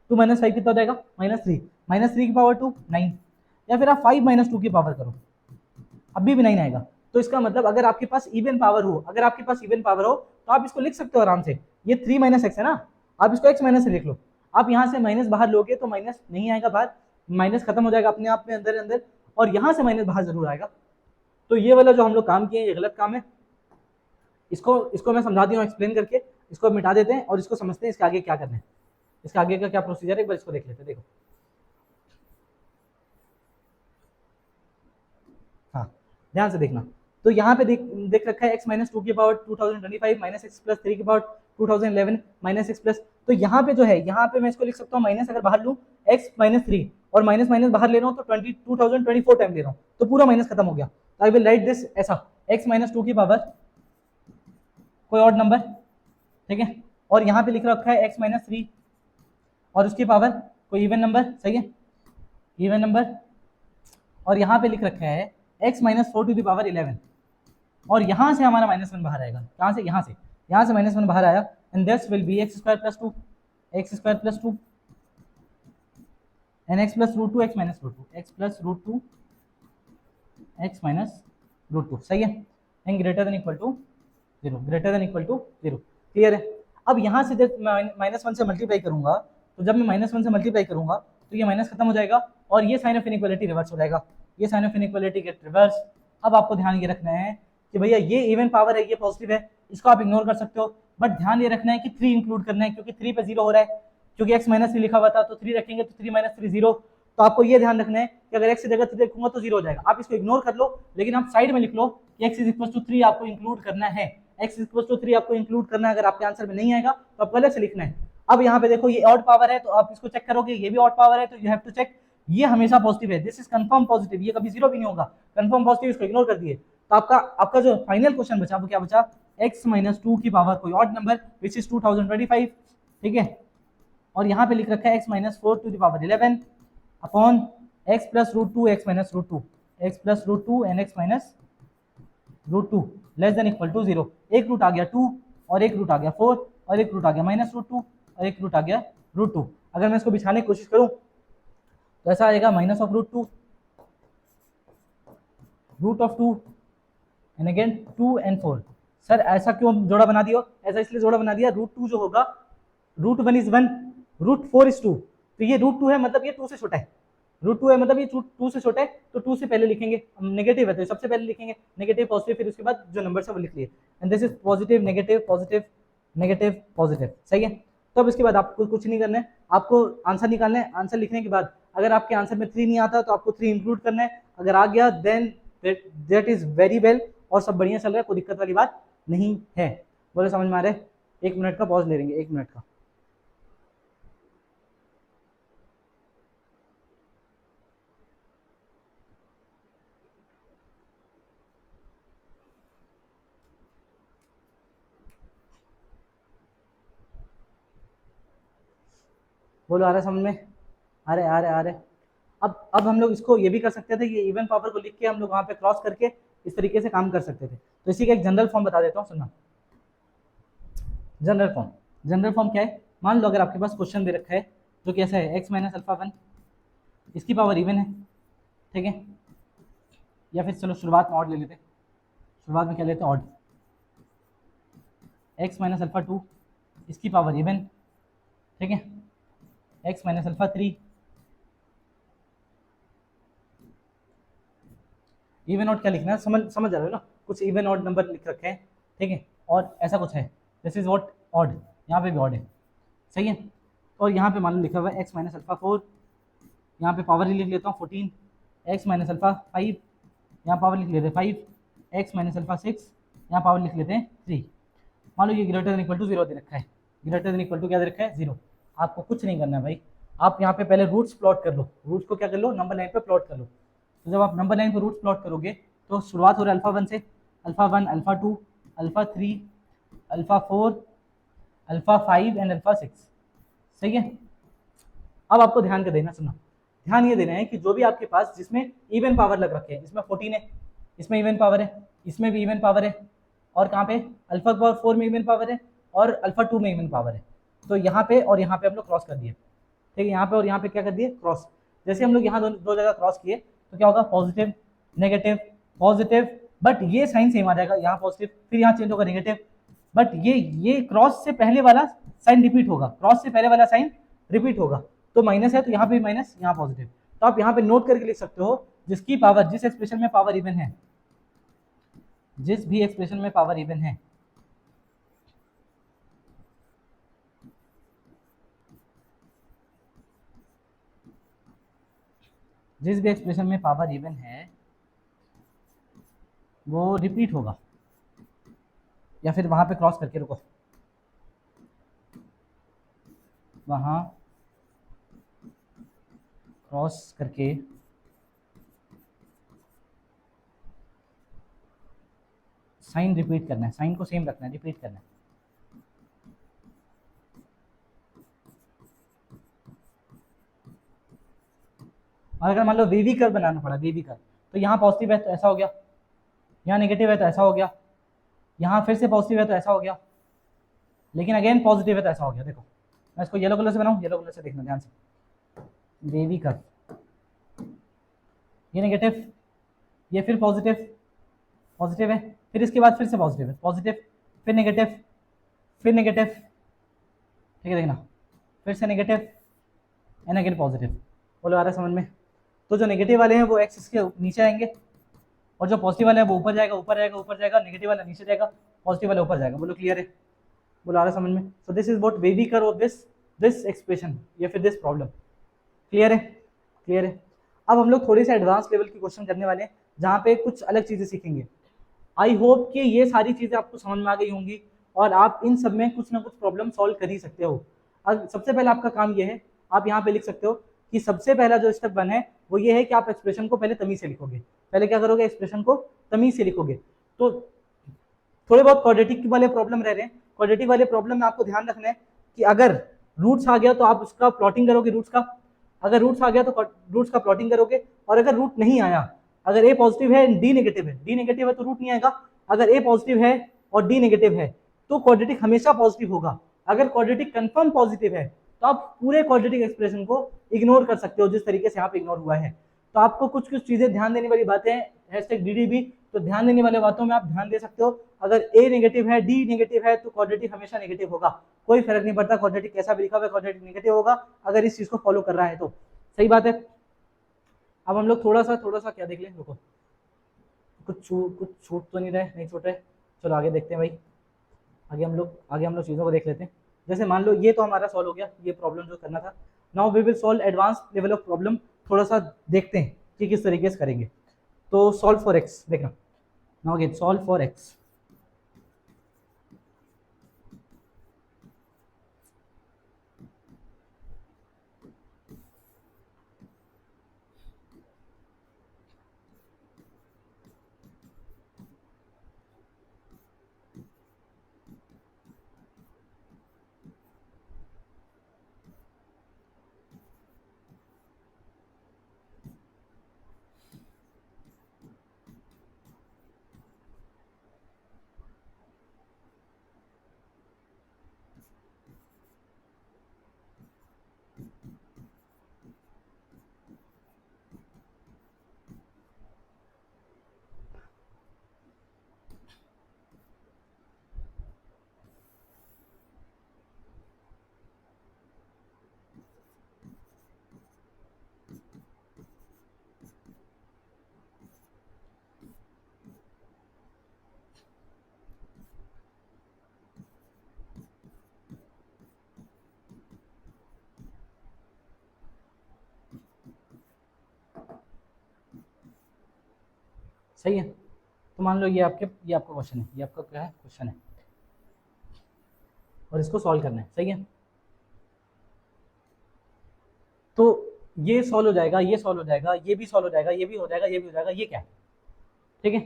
Speaker 1: टू माइनस फाइव कितना हो जाएगा, माइनस थ्री, माइनस थ्री की पावर टू नाइन, या फिर आप फाइव माइनस टू की पावर करो, अभी भी नहीं आएगा। तो इसका मतलब अगर आपके पास इवन पावर हो, अगर आपके पास इवन पावर हो तो आप इसको लिख सकते हो आराम से, ये थ्री माइनस एक्स है ना, आप इसको एक्स माइनस से लिख लो। आप यहाँ से माइनस बाहर लोगे तो माइनस नहीं आएगा बाहर, माइनस खत्म हो जाएगा अपने आप में अंदर अंदर, और यहाँ से माइनस बाहर जरूर आएगा। तो ये वाला जो हम लोग काम किए ये गलत काम है, इसको मैं समझा दिया हूँ एक्सप्लेन करके, इसको मिटा देते हैं और इसको समझते हैं इसके आगे क्या करना है, इसका आगे का क्या प्रोसीजर है, एक बार इसको देख लेते हैं। देखो हाँ, ध्यान से देखना, तो यहाँ पे देख रखा है एक्स माइनस टू की power 2025 minus x plus three की पावर 2011 माइनस एक्स प्लस, तो यहाँ पे जो है, यहाँ पे मैं इसको लिख सकता हूँ माइनस, अगर बाहर लूँ एक्स माइनस थ्री और माइनस माइनस बाहर ले रहा हूँ तो 2024 टाइम ले रहा हूँ, तो पूरा माइनस खत्म हो गया। तो आई विल राइट दिस ऐसा, एक्स माइनस टू की पावर कोई ऑड नंबर, ठीक है, और यहाँ पे लिख रखा है एक्स माइनस थ्री और उसकी पावर कोई इवन नंबर, सही है, इवन नंबर, और यहाँ पे लिख रखा है x minus four to the power 11, और यहाँ से हमारा माइनस वन बाहर आएगा, कहाँ से, यहाँ से माइनस वन बाहर आया, and this will be x square plus two, x square plus two and x plus root two, x minus root two, x plus root two, x minus root two, सही है, and greater than equal to zero, greater than equal to zero, clear है। अब यहाँ से जब माइनस वन से मल्टीप्लाई करूंगा, तो जब मैं माइनस वन से मल्टीप्लाई करूंगा तो ये माइनस खत्म हो जाएगा और ये साइन ऑफ इनइक्वालिटी रिवर्स हो जाएगा, ये sign of inequality get reverse. अब आपको ध्यान ये रखना है कि भैया ये इवन पावर है, ये पॉजिटिव है, इसको आप इग्नोर कर सकते हो, बट ध्यान ये रखना है कि थ्री इंक्लूड करना है, क्योंकि थ्री पे जीरो हो रहा है, क्योंकि एक्स माइनस थ्री लिखा हुआ था, तो थ्री रखेंगे तो थ्री माइनस थ्री जीरो। तो आपको ये ध्यान रखना है कि अगर एक्स की जगह थ्री रखूंगा तो जीरो हो जाएगा, आप इसको इग्नोर कर लो, लेकिन आप साइड में लिख लो कि x is equal to three आपको इंक्लूड करना है, एक्स इक्वल टू थ्री आपको इंक्लूड करना है। अगर आपके आंसर में नहीं आएगा तो आपको अलग से लिखना है। अब यहाँ पे देखो ये ऑड पावर है तो आप इसको चेक करोगे, ये भी ऑड पावर है तो यू हैव टू चेक, ये हमेशा पॉजिटिव है, दिस इज कंफर्म पॉजिटिव, ये कभी जीरो भी नहीं होगा, कंफर्म पॉजिटिव, इसको इग्नोर कर दिए। तो आपका जो फाइनल क्वेश्चन बचा वो क्या बचा, x माइनस टू की पावर कोई ऑड नंबर विच इज 2025 ठीक है, और यहाँ पे लिख रखा है x minus 4 to the power 11 upon x plus root two x minus root two, x plus root two and x minus root two less than equal to 0। एक रूट आ गया 2 और एक रूट आ गया 4 और एक रूट आ गया माइनस रूट टू और एक रूट आ गया रूट टू। अगर मैं इसको बिछाने की कोशिश करूँ तो ऐसा आएगा minus of root two, root of 2 and again 2 and 4। Sir ऐसा क्यों जोड़ा बना दिया? ऐसा इसलिए जोड़ा बना दिया, रूट 2 जो होगा, रूट 1 इज 1, रूट 4 इज 2, तो ये रूट 2 है मतलब ये 2 से छोटा है, रूट 2 है मतलब ये 2 से छोटा है, तो 2 से पहले लिखेंगे, हम नेगेटिव है तो सबसे पहले लिखेंगे नेगेटिव पॉजिटिव, फिर उसके बाद जो नंबर है वो लिख लिए, and this is positive negative positive negative positive. सही है, तो अब इसके बाद आपको कुछ नहीं करना है, आपको आंसर निकालना है। आंसर लिखने के बाद अगर आपके आंसर में 3 नहीं आता तो आपको 3 इंक्लूड करना है, अगर आ गया then that is very well और सब बढ़िया चल रहा है, कोई दिक्कत वाली बात नहीं है। बोले समझ में आ रहा है? 1 मिनट का पॉज ले लेंगे, 1 मिनट का। बोलो आ रहा है समझ में? आ रहे आ रहे आ रहे। अब हम लोग इसको ये भी कर सकते थे कि इवन पावर को लिख के हम लोग वहां पे क्रॉस करके इस तरीके से काम कर सकते थे। तो इसी का एक जनरल फॉर्म बता देता हूँ, सुनना। जनरल फॉर्म क्या है? मान लो अगर आपके पास क्वेश्चन दे रखा है जो कि ऐसा है एक्स माइनस अल्फा 1, इसकी पावर इवन है, ठीक है, या फिर चलो शुरुआत में ऑड ले लेते हैं, शुरुआत में क्या लेते हैं, ऑड। एक्स माइनस अल्फा 2, इसकी पावर इवन, ठीक है, x minus alpha 3, even odd क्या लिखना है, समझ आ रहे हो ना? कुछ इवन ऑड नंबर लिख रखे हैं, ठीक है, और ऐसा कुछ है, दिस इज व्हाट ऑड, यहाँ पे भी ऑड है, सही है। और यहाँ पे मान लो लिखा हुआ है एक्स माइनस अल्फा 4, यहाँ पे पावर लिख लेता हूँ 14, एक्स माइनस अल्फा 5, यहाँ पावर लिख लेते हैं 5, एक्स माइनस अल्फा 6, यहाँ पावर लिख लेते हैं 3। मान लो ये ग्रेटर देन इक्वल टू 0 दे रखा है, ग्रेटर देन इक्वल टू क्या दे रखा है, 0। आपको कुछ नहीं करना है भाई, आप यहाँ पे पहले रूट्स प्लॉट कर लो, रूट्स को क्या कर लो, नंबर लाइन पे प्लॉट कर लो। तो जब आप नंबर लाइन पर रूट्स प्लॉट करोगे तो शुरुआत हो रहा है अल्फा 1 से, alpha 1, alpha 2, alpha 3, alpha 4, alpha 5 and alpha 6, सही है। अब आपको ध्यान कर देना, सुनना, ध्यान ये देना है कि जो भी आपके पास जिसमें इवन पावर लग रखे हैं, इसमें 14 है, इसमें इवन पावर है, इसमें भी इवन पावर है, और कहाँ पे अल्फा पावर 4 में इवन पावर है और अल्फा 2 में इवन पावर है, तो यहाँ पे और यहाँ पे हम लोग क्रॉस कर दिए, ठीक है, यहाँ पे और यहाँ पे क्या कर दिए, क्रॉस। जैसे हम लोग यहाँ दो जगह क्रॉस किए तो क्या होगा, पॉजिटिव नेगेटिव पॉजिटिव, बट ये साइन सेम आ जाएगा, यहाँ पॉजिटिव फिर यहाँ चेंज होगा नेगेटिव, बट ये क्रॉस से पहले वाला साइन रिपीट होगा, क्रॉस से पहले वाला साइन रिपीट होगा, तो माइनस है तो यहाँ पे माइनस, यहाँ पॉजिटिव। तो आप यहाँ पे नोट करके लिख सकते हो जिसकी पावर, जिस एक्सप्रेशन में पावर इवन है, जिस भी एक्सप्रेशन में पावर इवन है, जिस भी एक्सप्रेशन में पावर इवन है वो रिपीट होगा, या फिर वहां पे क्रॉस करके रुको, वहां क्रॉस करके साइन रिपीट करना है, साइन को सेम रखना है, रिपीट करना है। और अगर मान लो वेवी कर्व बनाना पड़ा, वेवी कर्व, तो यहाँ पॉजिटिव है तो ऐसा हो गया, यहाँ नेगेटिव है तो ऐसा हो गया, यहाँ फिर से पॉजिटिव है तो ऐसा हो गया, लेकिन अगेन पॉजिटिव है तो ऐसा हो गया। देखो मैं इसको येलो कलर से बनाऊँ, येलो कलर से देखना ध्यान से, वेवी कर्व, ये नेगेटिव, ये फिर पॉजिटिव, पॉजिटिव है, फिर इसके बाद फिर से पॉजिटिव है, पॉजिटिव फिर नेगेटिव, फिर नेगेटिव, ठीक है, देखना फिर से नेगेटिव एंड अगेन पॉजिटिव। बोलो आ रहा है समझ में? तो जो नेगेटिव वाले हैं वो एक्स इसके नीचे आएंगे और जो पॉजिटिव वाले हैं वो ऊपर जाएगा, ऊपर जाएगा, ऊपर जाएगा, नेगेटिव वाला नीचे जाएगा, पॉजिटिव वाला ऊपर जाएगा। बोलो क्लियर है? बोलो आ रहा है समझ में? सो this is what wavy curve of this expression या फिर दिस प्रॉब्लम। क्लियर है? क्लियर है। अब हम लोग थोड़ी सी एडवांस लेवल की क्वेश्चन करने वाले हैं जहाँ पे कुछ अलग चीज़ें सीखेंगे। आई होप कि ये सारी चीज़ें आपको समझ में आ गई होंगी और आप इन सब में कुछ ना कुछ प्रॉब्लम सॉल्व कर ही सकते हो। अब सबसे पहले आपका काम ये है, आप यहाँ पे लिख सकते हो कि सबसे पहला जो स्टेप 1 है वो ये है कि आप एक्सप्रेशन को पहले तमीज से लिखोगे। पहले क्या करोगे? एक्सप्रेशन को तमीज से लिखोगे। तो थोड़े बहुत क्वाड्रेटिक वाले प्रॉब्लम रह रहे हैं, क्वाड्रेटिक वाले प्रॉब्लम में आपको ध्यान रखना है कि अगर रूट्स आ गया तो आप उसका प्लॉटिंग करोगे रूट्स का, अगर रूट्स आ गया तो रूट्स का प्लॉटिंग करोगे, और अगर रूट नहीं आया, अगर ए पॉजिटिव है डी नेगेटिव है, डी नेगेटिव है तो रूट नहीं आएगा, अगर ए पॉजिटिव है और डी नेगेटिव है तो क्वाड्रेटिक हमेशा पॉजिटिव होगा। अगर क्वाड्रेटिक कंफर्म पॉजिटिव है तो आप पूरे क्वाड्रेटिक एक्सप्रेशन को इग्नोर कर सकते हो, जिस तरीके से यहाँ पे इग्नोर हुआ है। तो आपको कुछ कुछ चीजें ध्यान देने वाली बातें हैं, #DDB, तो ध्यान देने वाले बातों में आप ध्यान दे सकते हो। अगर ए नेगेटिव है, डी नेगेटिव है, तो क्वाड्रेटिक हमेशा नेगेटिव होगा, कोई फर्क नहीं पड़ता क्वाड्रेटिक कैसा भी लिखा हुआ है, क्वाड्रेटिक नेगेटिव होगा अगर इस चीज को फॉलो कर रहा है तो। सही बात है। अब हम लोग थोड़ा सा क्या देख लें, रुको, कुछ छूट तो नहीं रहे, नहीं छूट रहे, चलो आगे देखते हैं भाई। आगे हम लोग चीज़ों को देख लेते हैं। जैसे मान लो ये तो हमारा सॉल्व हो गया, ये प्रॉब्लम जो करना था। Now we will solve advance level of problem, थोड़ा सा देखते हैं कि किस तरीके से करेंगे। तो सॉल्व फॉर एक्स देखना, now again solve for x. सही है। तो मान लो ये आपका क्वेश्चन है, ये आपका क्या है, क्वेश्चन है, और इसको सॉल्व करना है। सही है। तो ये सॉल्व हो जाएगा, ये सॉल्व हो जाएगा, ये भी सॉल्व हो जाएगा, ये भी हो जाएगा, ये भी हो जाएगा, ये क्या है, ठीक है।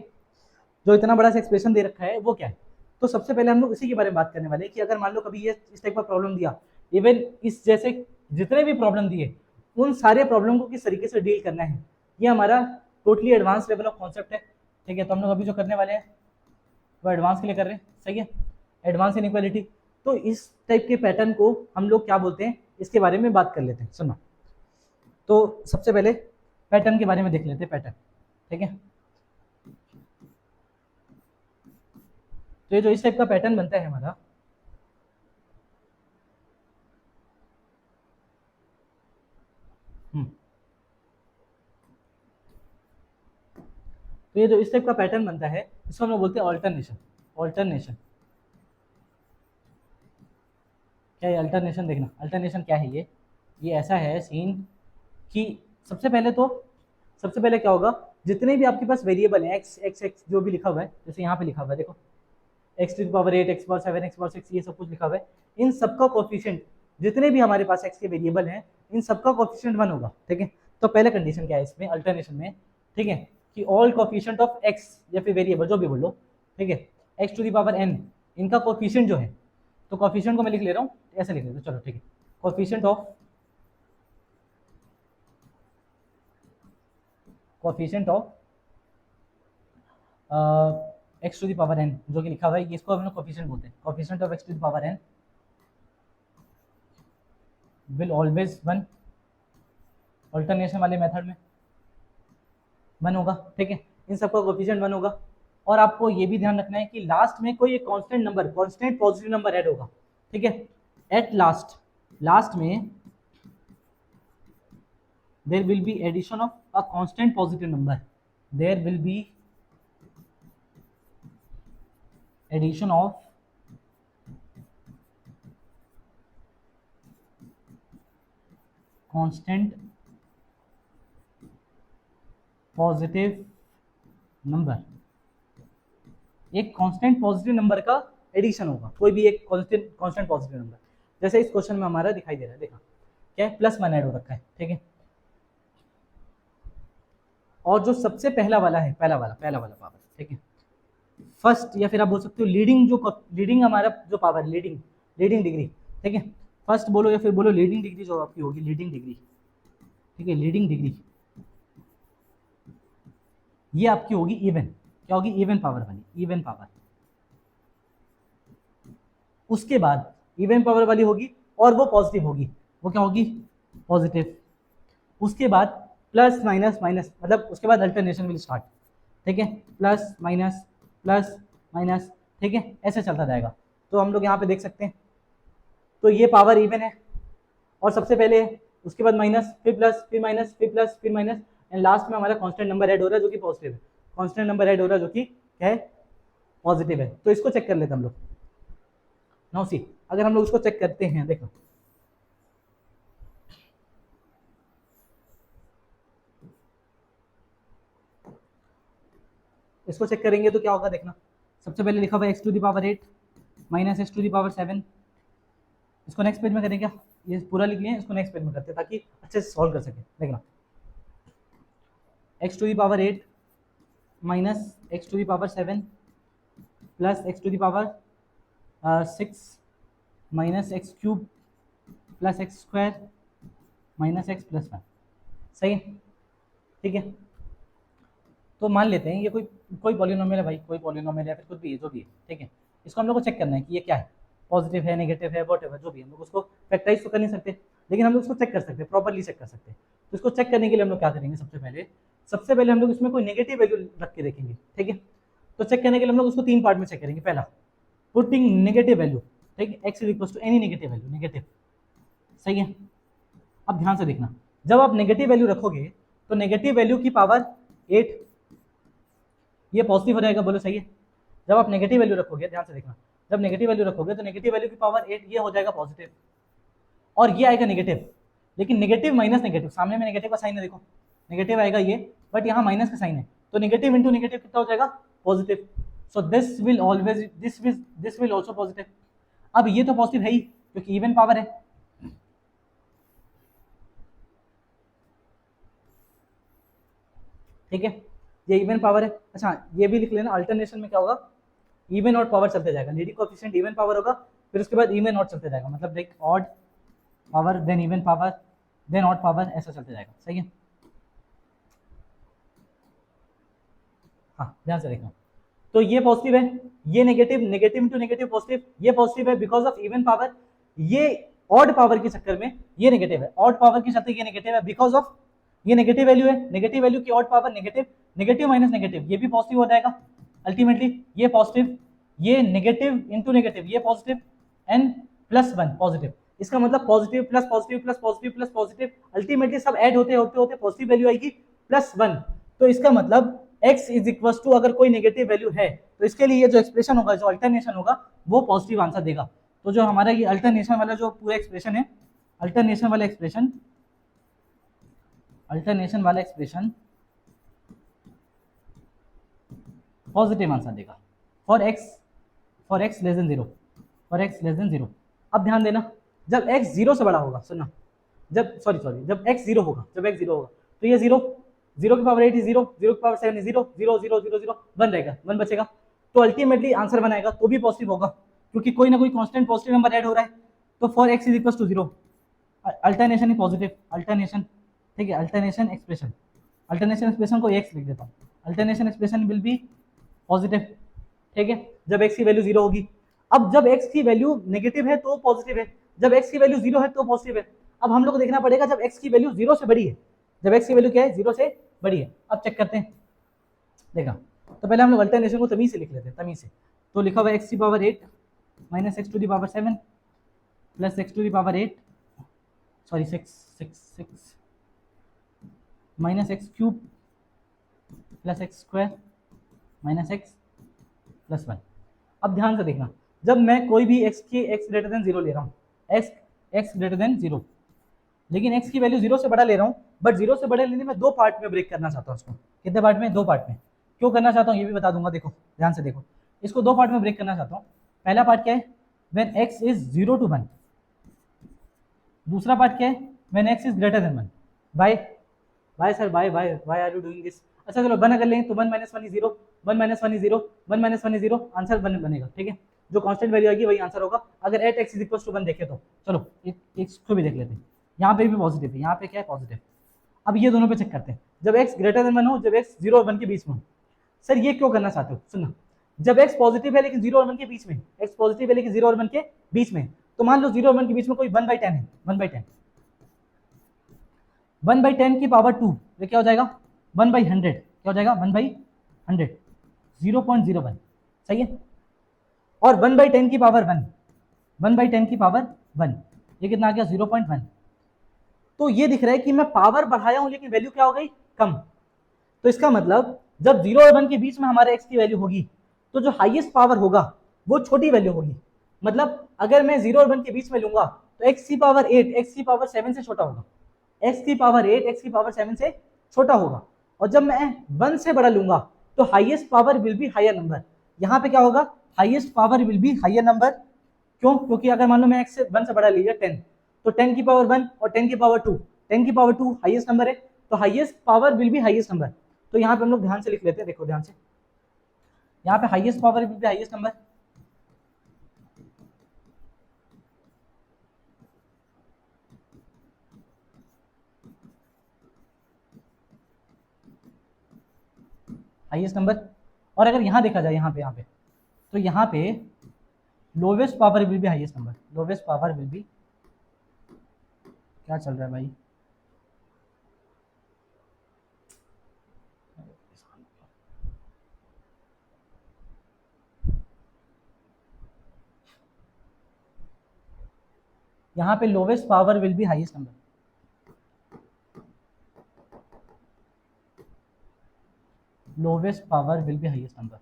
Speaker 1: जो इतना बड़ा सा एक्सप्रेशन दे रखा है वो क्या है। तो सबसे पहले हम लोग इसी के बारे में बात करने वाले हैं कि अगर मान लो कभी ये इस टाइप का प्रॉब्लम दिया, इवन इस जैसे जितने भी प्रॉब्लम दिए उन सारे प्रॉब्लम को किस तरीके से डील करना है, ये हमारा totally advance level of concept है। ठीक है। तो हम लोग अभी जो करने वाले हैं वो एडवांस के लिए कर रहे हैं। सही है। Advance inequality. तो इस टाइप के पैटर्न को हम लोग क्या बोलते हैं, इसके बारे में बात कर लेते हैं। सुनो, तो सबसे पहले पैटर्न के बारे में देख लेते हैं, पैटर्न। ठीक है। तो ये जो इस टाइप का पैटर्न बनता है हमारा, तो ये जो इस टाइप का पैटर्न बनता है इसको हम लोग बोलते हैं ऑल्टरनेशन। ऑल्टरनेशन क्या है, अल्टरनेशन देखना, अल्टरनेशन क्या है, ये ऐसा है सीन कि सबसे पहले क्या होगा, जितने भी आपके पास वेरिएबल हैं एक्स एक्स एक्स जो भी लिखा हुआ है, जैसे यहाँ पे लिखा हुआ है देखो, x⁸, x⁴, x⁴, ये सब कुछ लिखा हुआ है, इन सबका कोफिशिएंट, जितने भी हमारे पास x के वेरिएबल हैं इन सबका कोफिशिएंट 1 होगा। ठीक है। तो पहले कंडीशन क्या है इसमें अल्टरनेशन में, ठीक है, कि ऑल कोफिशिएंट ऑफ x या फिर वेरिएबल जो भी बोलो, ठीक है, x⁴n इनका कोफिशिएंट जो है, तो कोफिशिएंट को मैं लिख ले रहा हूँ, ऐसे लिख लेते हैं, चलो ठीक है, कोफिशिएंट ऑफ x⁴n जो कि लिखा हुआ है, इसको हम लोग कोफिशिएंट बोलते हैं। Coefficient of x⁴n will always 1, alternation वाले मेथड में 1 होगा। ठीक है। इन सबका कोफिशिएंट 1 होगा। और आपको ये भी ध्यान रखना है कि लास्ट में कोई एक constant number, constant positive number add होगा। ठीक है। एट लास्ट में there will be addition of a constant positive number, there will be addition of constant positive number, एक कांस्टेंट पॉजिटिव नंबर का एडिशन होगा, कोई भी एक कांस्टेंट पॉजिटिव नंबर, जैसे इस क्वेश्चन में हमारा दिखाई दे रहा है, देखा क्या है, +1 ऐड हो रखा है। ठीक है। और जो सबसे पहला वाला है, पहला वाला पावर, ठीक है, फर्स्ट या फिर आप बोल सकते हो लीडिंग हमारा जो पावर, लीडिंग डिग्री, ठीक है, फर्स्ट बोलो या फिर बोलो लीडिंग डिग्री जो आपकी होगी, लीडिंग डिग्री, ठीक है, लीडिंग डिग्री ये आपकी होगी इवन, क्या होगी, इवन पावर वाली, इवन पावर। उसके बाद इवन पावर वाली होगी और वो पॉजिटिव होगी, वो क्या होगी, पॉजिटिव। उसके बाद प्लस माइनस माइनस, मतलब उसके बाद अल्टरनेशन विल स्टार्ट, ठीक है, प्लस माइनस, ठीक है, ऐसे चलता जाएगा। तो हम लोग यहाँ पे देख सकते हैं, तो ये पावर इवन है और सबसे पहले है, उसके बाद माइनस, फिर प्लस, फिर माइनस, फिर प्लस, फिर माइनस, एंड लास्ट में हमारा कांस्टेंट नंबर ऐड हो रहा है जो कि पॉजिटिव है, कांस्टेंट नंबर ऐड हो रहा है जो कि क्या है, पॉजिटिव है। तो इसको चेक कर लेते हैं हम लोग। नाउ सी, अगर हम लोग इसको चेक करते हैं, देखो इसको चेक करेंगे तो क्या होगा, देखना। सबसे पहले लिखा हुआ है x to the power 8 minus x to the power 7। इसको नेक्स्ट पेज में करें क्या, ये पूरा लिख लिया, इसको नेक्स्ट पेज में करते हैं ताकि अच्छे से सॉल्व कर सके। देखना, x to the power 8 minus x to the power 7 plus x to the power 6 minus x cube plus x square minus x plus 1, सही है, ठीक है। तो मान लेते हैं ये कोई पॉलिनोमियल है भाई, कोई पॉलिनोमियल है, फिर कुछ भी है, जो भी है, ठीक है। इसको हम लोग को चेक करना है कि ये क्या है, पॉजिटिव है, नेगेटिव है, वॉट एवर जो भी है। हम लोग उसको फैक्टराइज तो कर नहीं सकते, लेकिन हम लोग उसको चेक कर सकते हैं, प्रॉपरली चेक कर सकते हैं। तो इसको चेक करने के लिए हम लोग क्या करेंगे, सबसे पहले हम लोग इसमें कोई नेगेटिव वैल्यू रख के देखेंगे, ठीक है। तो चेक करने के लिए हम लोग उसको 3 पार्ट में चेक करेंगे। पहला, पुटिंग नेगेटिव वैल्यू, ठीक है, x is equal to any negative value, negative, सही है। अब ध्यान से देखना, जब आप नेगेटिव वैल्यू रखोगे तो नेगेटिव वैल्यू की पावर 8 ये पॉजिटिव हो जाएगा, बोलो सही है। जब आप नेगेटिव वैल्यू रखोगे, ध्यान से देखना, जब नेगेटिव वैल्यू रखोगे तो नेगेटिव वैल्यू की पावर 8 ये हो जाएगा पॉजिटिव, और ये आएगा नेगेटिव। लेकिन नेगेटिव माइनस नेगेटिव, सामने में नेगेटिव का साइन है, देखो नेगेटिव आएगा ये, बट यहाँ माइनस का साइन है, तो नेगेटिव इंटू नेगेटिव कितना हो जाएगा, positive. So this will always, this will also positive. अब ये तो पॉजिटिव है ही क्योंकि इवन पावर है, ठीक है, ये इवन पावर है। अच्छा ये भी लिख लेना, अल्टरनेशन में क्या होगा, इवन और पावर चलते जाएगा, लीडिंग कोएफिशिएंट इवन पावर होगा, फिर उसके बाद इवन और चलते जाएगा, मतलब like odd power then even power then odd power, ऐसा चलते जाएगा, सही है। हाँ ध्यान से देखना, तो ये पॉजिटिव है, ये negative, negative into negative positive, ये पॉजिटिव है बिकॉज ऑफ इवन पावर, ये ऑड पावर के चक्कर में ये नेगेटिव है, ऑड पावर के चलते ये नेगेटिव है बिकॉज ऑफ ये नेगेटिव वैल्यू है, नेगेटिव वैल्यू की odd power negative, negative minus negative ये भी पॉजिटिव हो जाएगा अल्टीमेटली, ये पॉजिटिव, ये नेगेटिव इंटू नेगेटिव ये पॉजिटिव, एंड प्लस 1 पॉजिटिव। इसका मतलब positive plus positive plus positive plus positive, ultimately सब ऐड होते होते होते पॉजिटिव वैल्यू आएगी प्लस 1। तो इसका मतलब x इज इक्वल टू, अगर कोई नेगेटिव वैल्यू है तो इसके लिए जो एक्सप्रेशन होगा, जो अल्टरनेशन होगा वो पॉजिटिव आंसर देगा। तो जो हमारा ये अल्टरनेशन वाला जो पूरा एक्सप्रेशन है, अल्टरनेशन वाला एक्सप्रेशन पॉजिटिव आंसर देगा for x less than 0, for x less than 0। अब ध्यान देना, जब x 0 से बड़ा होगा, सुनना, जब जब x 0 होगा, तो ये 0 की पावर 8 0, 0 की पावर 7 0, 0 0 0 0 1 रहेगा, 1 बचेगा, तो अल्टीमेटली आंसर बनाएगा तो भी पॉजिटिव होगा क्योंकि कोई ना कोई कांस्टेंट पॉजिटिव नंबर ऐड हो रहा है। तो for x is equal to 0, alternation ही पॉजिटिव, अल्टरनेशन, ठीक है, अल्टरनेशन एक्सप्रेशन को x लिख देता हूँ, alternation expression will be positive, ठीक है, जब x की वैल्यू 0 होगी। अब जब x की वैल्यू नेगेटिव है तो पॉजिटिव है, जब x की वैल्यू 0 है तो पॉजिटिव है। अब हम लोग को देखना पड़ेगा जब x की वैल्यू 0 से बड़ी है, जब x की वैल्यू क्या है, 0 से बड़ी है। अब चेक करते हैं, देखा, तो पहले हम लोग अल्टरनेशन को तमीज से लिख लेते हैं, तमीज से। तो लिखा हुआ है x की power 8 minus x to the power 7 plus x to the power 8 sorry 6 minus x cube plus x square minus x plus 1। अब ध्यान से देखना, जब मैं कोई भी x ग्रेटर देन 0 ले रहा हूँ, x ग्रेटर देन 0, लेकिन x की वैल्यू 0 से बड़ा ले रहा हूँ, बट 0 से बड़े लेने में 2 पार्ट में ब्रेक करना चाहता हूँ उसको। कितने पार्ट में, 2 पार्ट में। क्यों करना चाहता हूँ ये भी बता दूंगा, देखो ध्यान से देखो, इसको 2 पार्ट में ब्रेक करना चाहता हूँ। पहला पार्ट क्या है, व्हेन x इज 0 to 1, दूसरा पार्ट क्या है, when x is greater than 1। Why sir, why are you doing this. अच्छा चलो बना कर लें, तो 1 - 1 is 0, 1 - 1 is 0, 1 - 1 is 0, आंसर बनेगा, ठीक है। जो कांस्टेंट वैल्यू आएगी वही आंसर होगा अगर at x is equal to 1 देखें तो। चलो इसको भी देख लेते हैं, यहाँ पे भी पॉजिटिव है, यहाँ पे क्या है पॉजिटिव। अब ये दोनों पे चेक करते हैं, जब x ग्रेटर देन 1 हो, जब x 0 और 1 के बीच में हो। सर ये क्यों करना चाहते हो, सुनना, जब x पॉजिटिव है लेकिन 0 और 1 के बीच में, x पॉजिटिव है लेकिन 0 और 1 के बीच में, तो मान लो 0 और 1 के बीच में कोई 1/10 है, 1/10, 1/10 की पावर 2, ये क्या हो जाएगा 1/100, क्या हो जाएगा 1/100, 0.01, सही है। और 1/10 की पावर 1, 1/10 की पावर 1, ये कितना आ गया 0.1। तो ये दिख रहा है कि मैं पावर बढ़ाया हूं लेकिन वैल्यू क्या हो गई कम। तो इसका मतलब जब 0 और 1 के बीच में हमारे x की वैल्यू होगी तो जो हाईएस्ट पावर होगा वो छोटी वैल्यू होगी। मतलब अगर मैं 0 और 1 के बीच में लूंगा तो x की पावर 8 x की पावर 7 से छोटा होगा, x की पावर 8 x की पावर 7 से छोटा होगा। और जब मैं 1 से बड़ा लूंगा तो highest power will be higher number. यहाँ पे क्या होगा, highest power will be higher number. क्यों, क्योंकि अगर मान लो मैं x से 1 से बड़ा लिया 10, तो 10 की पावर 1 और 10 की पावर 2, 10 की पावर 2 हाईएस्ट नंबर है, तो highest power will B highest number. तो यहाँ पे हम लोग ध्यान से लिख लेते हैं, देखो ध्यान से, यहाँ पे highest power will B highest number. Highest number. और अगर यहाँ देखा जाए यहाँ पे तो यहाँ पे lowest power will B highest number, lowest power will B, क्या चल रहा है भाई, यहाँ पे lowest power will B highest number, lowest power will B highest number.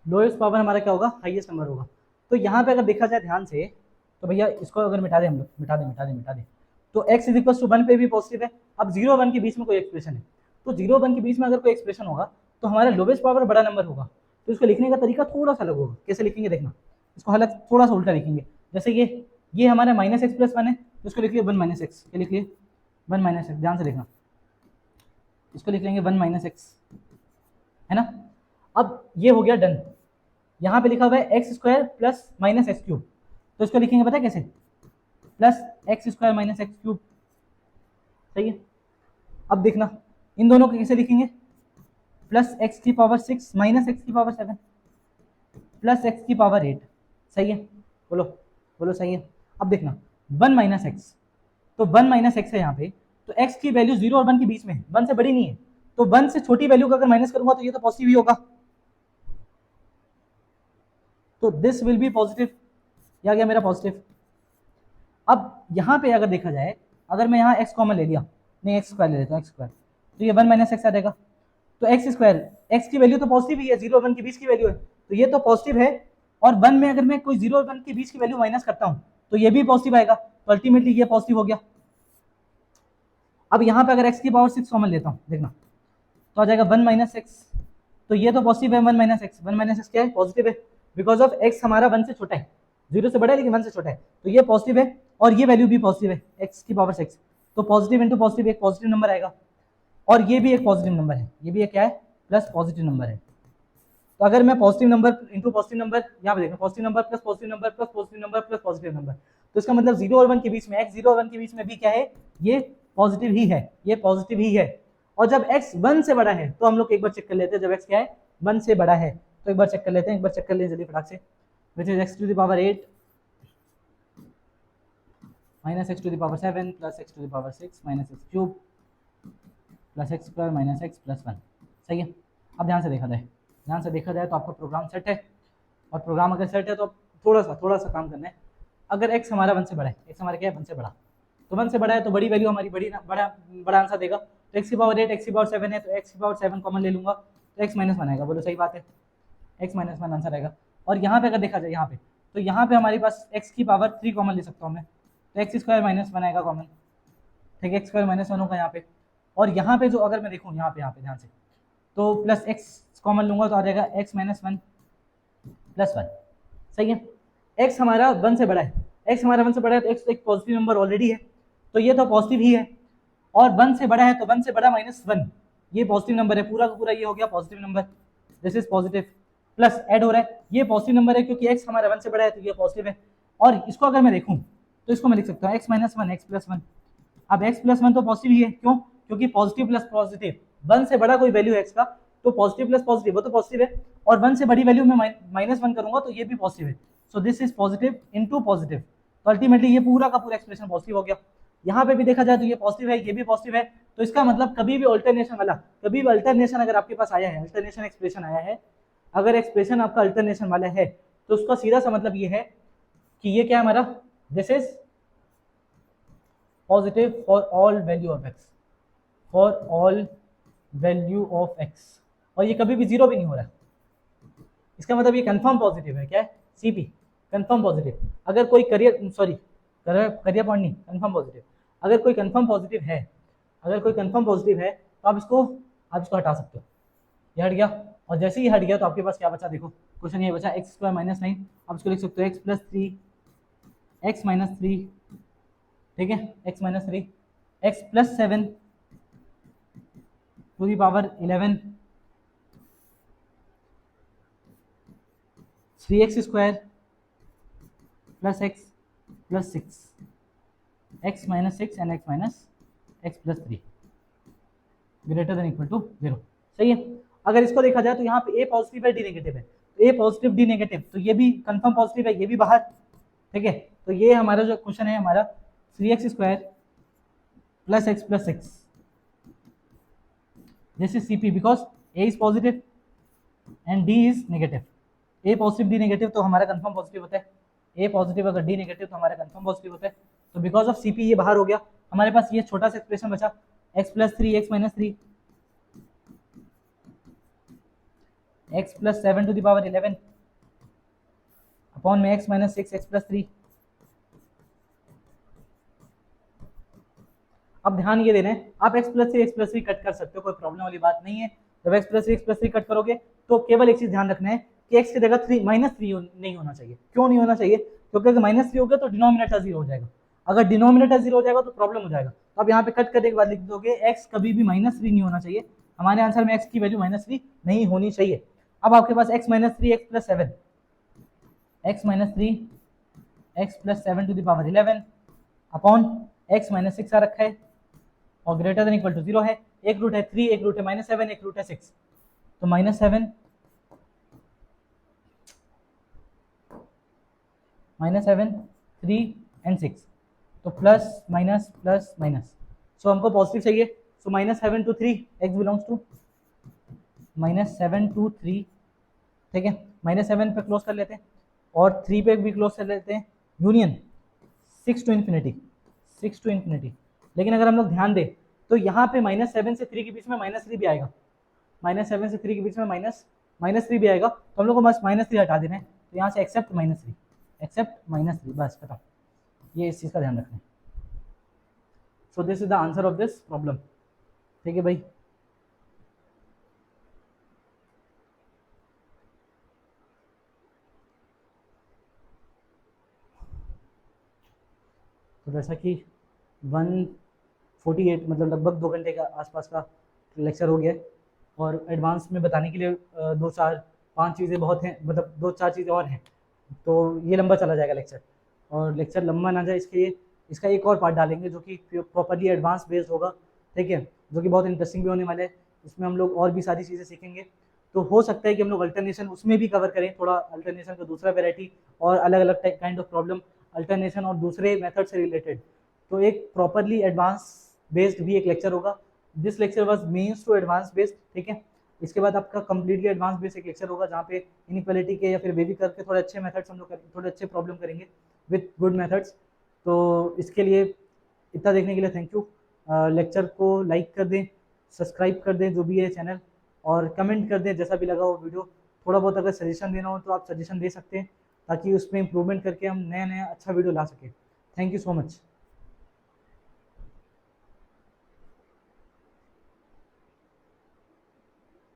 Speaker 1: Lowest power हमारा क्या होगा, हाईएस्ट नंबर होगा। तो यहाँ पे अगर देखा जाए ध्यान से तो भैया इसको अगर मिटा दें हम लोग, मिटा दें तो x इज इक्वल टू 1 पे भी पॉजिटिव है। अब 0 और 1 के बीच में कोई एक्सप्रेशन है, तो 0 और 1 के बीच में अगर कोई एक्सप्रेशन होगा तो हमारा लोवेस्ट पावर बड़ा नंबर होगा। तो इसको लिखने का तरीका थोड़ा सा अलग होगा। कैसे लिखेंगे देखना, इसको हालांकि थोड़ा सा उल्टा लिखेंगे। जैसे ये हमारा -x+1 है, तो इसको लिख लिया 1 - x, क्या लिख लिए 1 - x, ध्यान से देखना, इसको लिख लेंगे 1 - x, है ना। अब ये हो गया डन। यहाँ पे लिखा हुआ है x² + -x³, तो इसको लिखेंगे पता है कैसे, +x² - x³, सही है। अब देखना इन दोनों को कैसे लिखेंगे, +x⁶ -x⁷ +x⁸, सही है, बोलो बोलो सही है। अब देखना 1 - x, तो 1 - x है यहाँ पे, तो x की वैल्यू 0 और 1 के बीच में है, 1 से बड़ी नहीं है, तो 1 से छोटी वैल्यू का अगर माइनस करूंगा तो ये तो पॉजिटिव ही होगा, तो दिस विल बी पॉजिटिव, ये आ गया मेरा पॉजिटिव। अब यहाँ पे अगर देखा जाए, अगर मैं यहाँ x कॉमन ले लिया, नहीं x² ले लेता हूँ, x², तो ये 1 - x आ जाएगा। तो x², x की वैल्यू तो पॉजिटिव ही है, 0 और 1 के बीच की वैल्यू है, तो ये तो पॉजिटिव है। और 1 में अगर मैं कोई 0 और 1 के बीच की वैल्यू माइनस करता हूँ तो ये भी पॉजिटिव आएगा, तो अल्टीमेटली ये पॉजिटिव हो गया। अब यहाँ पे अगर x की पावर 6 कॉमन लेता हूँ, देखना तो आ जाएगा 1 - x, तो ये तो पॉजिटिव है 1 - x, 1 - x क्या है, पॉजिटिव है, बिकॉज ऑफ x हमारा 1 से छोटा है, 0 से बड़ा है लेकिन 1 से छोटा है, तो ये पॉजिटिव है। और ये वैल्यू भी पॉजिटिव है, x की पावर 6, तो पॉजिटिव इंटू पॉजिटिव एक पॉजिटिव नंबर आएगा, और ये भी एक पॉजिटिव नंबर है, ये भी एक क्या है, प्लस पॉजिटिव नंबर है। तो अगर मैं positive number into positive number, यहाँ पे देखना positive number plus positive number plus positive number plus positive number, तो इसका मतलब 0 और 1 के बीच में, x 0 और 1 के बीच में भी क्या है, ये पॉजिटिव ही है, ये पॉजिटिव ही है। और जब x 1 से बड़ा है तो हम लोग एक बार चेक कर लेते हैं, जब x क्या है 1 से बड़ा है तो एक बार चेक कर लेते हैं, एक बार चेक कर लें जल्दी फटाक से, which is x⁸ -x⁷ plus x⁶ -x³ plus x² - x + 1, सही है। अब ध्यान से देखा जाए तो आपका प्रोग्राम सेट है, और प्रोग्राम अगर सेट है तो थोड़ा सा काम करना है। अगर x हमारा 1 से बड़ा है, x हमारा क्या है 1 से बड़ा, तो 1 से बड़ा है तो बड़ी वैल्यू हमारी बड़ा आंसर देगा। तो x की पावर 8 x की पावर 7 है, तो x की पावर 7 कॉमन ले लूंगा तो x - 1 आएगा, बोलो सही बात है, x - 1 आंसर आएगा। और यहाँ पे अगर देखा जाए तो यहाँ पे हमारे पास x की पावर 3 कॉमन ले सकता हूँ मैं, तो x² - 1 आएगा कॉमन, ठीक है, x² - 1 होगा यहाँ पे। और यहाँ पे जो अगर मैं देखूँ यहाँ पे ध्यान से, तो प्लस x कॉमन लूंगा तो आ जाएगा x - 1 + 1, सही है। x हमारा 1 से बड़ा है, x हमारा 1 से बड़ा है तो x एक पॉजिटिव नंबर ऑलरेडी है, तो ये तो पॉजिटिव ही है, और 1 से बड़ा है तो 1 से बड़ा -1, ये पॉजिटिव नंबर है, पूरा का पूरा ये हो गया positive number, this is positive. Plus add हो रहा है, ये पॉजिटिव नंबर है क्योंकि x हमारा 1 से बड़ा है तो ये पॉजिटिव है। और इसको अगर मैं देखूं तो इसको मैं लिख सकता हूँ x - 1 x + 1। अब x + 1 तो पॉजिटिव ही है, क्यों? क्योंकि पॉजिटिव प्लस पॉजिटिव, 1 से बड़ा कोई वैल्यू है x का तो पॉजिटिव प्लस पॉजिटिव वो तो पॉजिटिव है, और 1 से बड़ी वैल्यू में -1 करूंगा तो ये भी पॉजिटिव है। सो this is positive into positive, तो अल्टीमेटली ये पूरा का पूरा एक्सप्रेशन पॉजिटिव हो गया। यहाँ पे भी देखा जाए तो ये पॉजिटिव है, ये भी पॉजिटिव है, तो इसका मतलब कभी भी अल्टरनेशन वाला, कभी भी अल्टरनेशन अगर आपके पास आया है, अल्टरनेशन एक्सप्रेशन आया है, अगर एक्सप्रेशन आपका अल्टरनेशन वाला है तो उसका सीधा सा मतलब ये है कि ये क्या है हमारा, this is positive for all value of x, for all value of x, और ये कभी भी जीरो भी नहीं हो रहा है, इसका मतलब ये कंफर्म पॉजिटिव है। क्या है? CP confirm positive. अगर कोई करियर पॉइंट नहीं, कंफर्म पॉजिटिव। अगर कोई कंफर्म पॉजिटिव है, अगर कोई कंफर्म पॉजिटिव है तो आप इसको हटा सकते हो, ये हट गया, और जैसे ही हट गया तो आपके पास क्या बचा, देखो क्वेश्चन ये बचा x² - 9, आप इसको लिख सकते हो x + 3 x - 3, ठीक है, x - 3 x + 7 to the power 11 3x² + x + 6 x - 6 and x + 3 greater than equal to 0। सही है। अगर इसको देखा जाए तो यहाँ पे a पॉजिटिव है, d नेगेटिव है, तो a पॉजिटिव d नेगेटिव, तो ये भी कंफर्म पॉजिटिव है, ये भी बाहर, ठीक है। तो ये हमारा जो क्वेश्चन है हमारा 3x² + x + 6, this is CP because a is positive and d is negative. a positive d negative तो हमारा कंफर्म पॉजिटिव होता है, a पॉजिटिव अगर d नेगेटिव तो हमारा कंफर्म पॉजिटिव होता है। तो बिकॉज ऑफ CP ये बाहर हो गया, हमारे पास ये छोटा सा एक्सप्रेशन बचा x + 3 x - 3 x + 7 to the power 11 अपॉन में x - 6 x + 3। अब ध्यान ये देना है, आप x + 3 x + 3 कट कर सकते हो, कोई प्रॉब्लम वाली बात नहीं है। जब x + 3 x + 3 कट करोगे तो केवल एक चीज ध्यान रखना है कि x की जगह -3 नहीं होना चाहिए। क्यों नहीं होना चाहिए? क्योंकि अगर -3 हो गया तो डिनोमिनेटर 0 हो जाएगा, अगर डिनोमिनेटर 0 हो जाएगा तो प्रॉब्लम हो जाएगा। तो आप यहाँ पे कट करने के बाद लिख दोगे x कभी भी -3 नहीं होना चाहिए, हमारे आंसर में x की वैल्यू -3 नहीं होनी चाहिए। अब आपके पास x - 3 x + 7 x - 3 x + 7 to the power 11 upon x - 6 आ रखा है और ग्रेटर देन इक्वल टू 0 है। एक रूट है 3, एक रूट है -7, एक रूट है 6, तो -7 3 एंड 6, तो plus minus plus minus, so हमको पॉजिटिव चाहिए। So -7 to 3 x belongs to -7 to 3, ठीक है, -7 पे क्लोज कर लेते हैं और 3 पे भी क्लोज कर लेते हैं, यूनियन 6 to infinity। लेकिन अगर हम लोग ध्यान दें तो यहाँ पे -7 से 3 के बीच में -3 भी आएगा, -7 से 3 के बीच में -3 भी आएगा, तो हम लोग को बस -3 हटा देना है, तो यहाँ से एक्सेप्ट -3, बस खत्म। ये इस चीज़ का ध्यान रखना है। सो this is the answer of this problem, ठीक है भाई। तो जैसा कि 148 मतलब लगभग 2 घंटे का आसपास का लेक्चर हो गया है, और एडवांस में बताने के लिए 2-4-5 चीज़ें बहुत हैं, मतलब 2-4 चीज़ें और हैं, तो ये लंबा चला जाएगा लेक्चर, और लेक्चर लंबा ना जाए इसके लिए इसका एक और पार्ट डालेंगे जो कि प्रॉपरली एडवांस बेस्ड होगा, ठीक है, जो कि बहुत इंटरेस्टिंग भी होने वाला है। इसमें हम लोग और भी सारी चीज़ें सीखेंगे, तो हो सकता है कि हम लोग अल्टरनेशन उसमें भी कवर करें, थोड़ा अल्टरनेशन का दूसरा वेराइटी और अलग अलग काइंड ऑफ प्रॉब्लम अल्टरनेशन और दूसरे मेथड से रिलेटेड, तो एक प्रॉपरली एडवांस बेस्ड भी एक लेक्चर होगा। This lecture was means to advance based, ठीक है। इसके बाद आपका कंप्लीटली एडवांस बेस्ड एक लेक्चर होगा जहाँ पे इनइक्वालिटी के या फिर बेबी कर्व के थोड़े अच्छे मेथड्स हम लोग थोड़े अच्छे प्रॉब्लम करेंगे विथ गुड मेथड्स। तो इसके लिए इतना देखने के लिए थैंक यू। लेक्चर को लाइक कर दें, सब्सक्राइब कर दें जो भी है चैनल, और कमेंट कर दें जैसा भी लगा हो वीडियो। थोड़ा बहुत अगर सजेशन देना हो तो आप सजेशन दे सकते हैं, ताकि उसमें इम्प्रूवमेंट करके हम नया नया अच्छा वीडियो ला सकें। Thank you so much.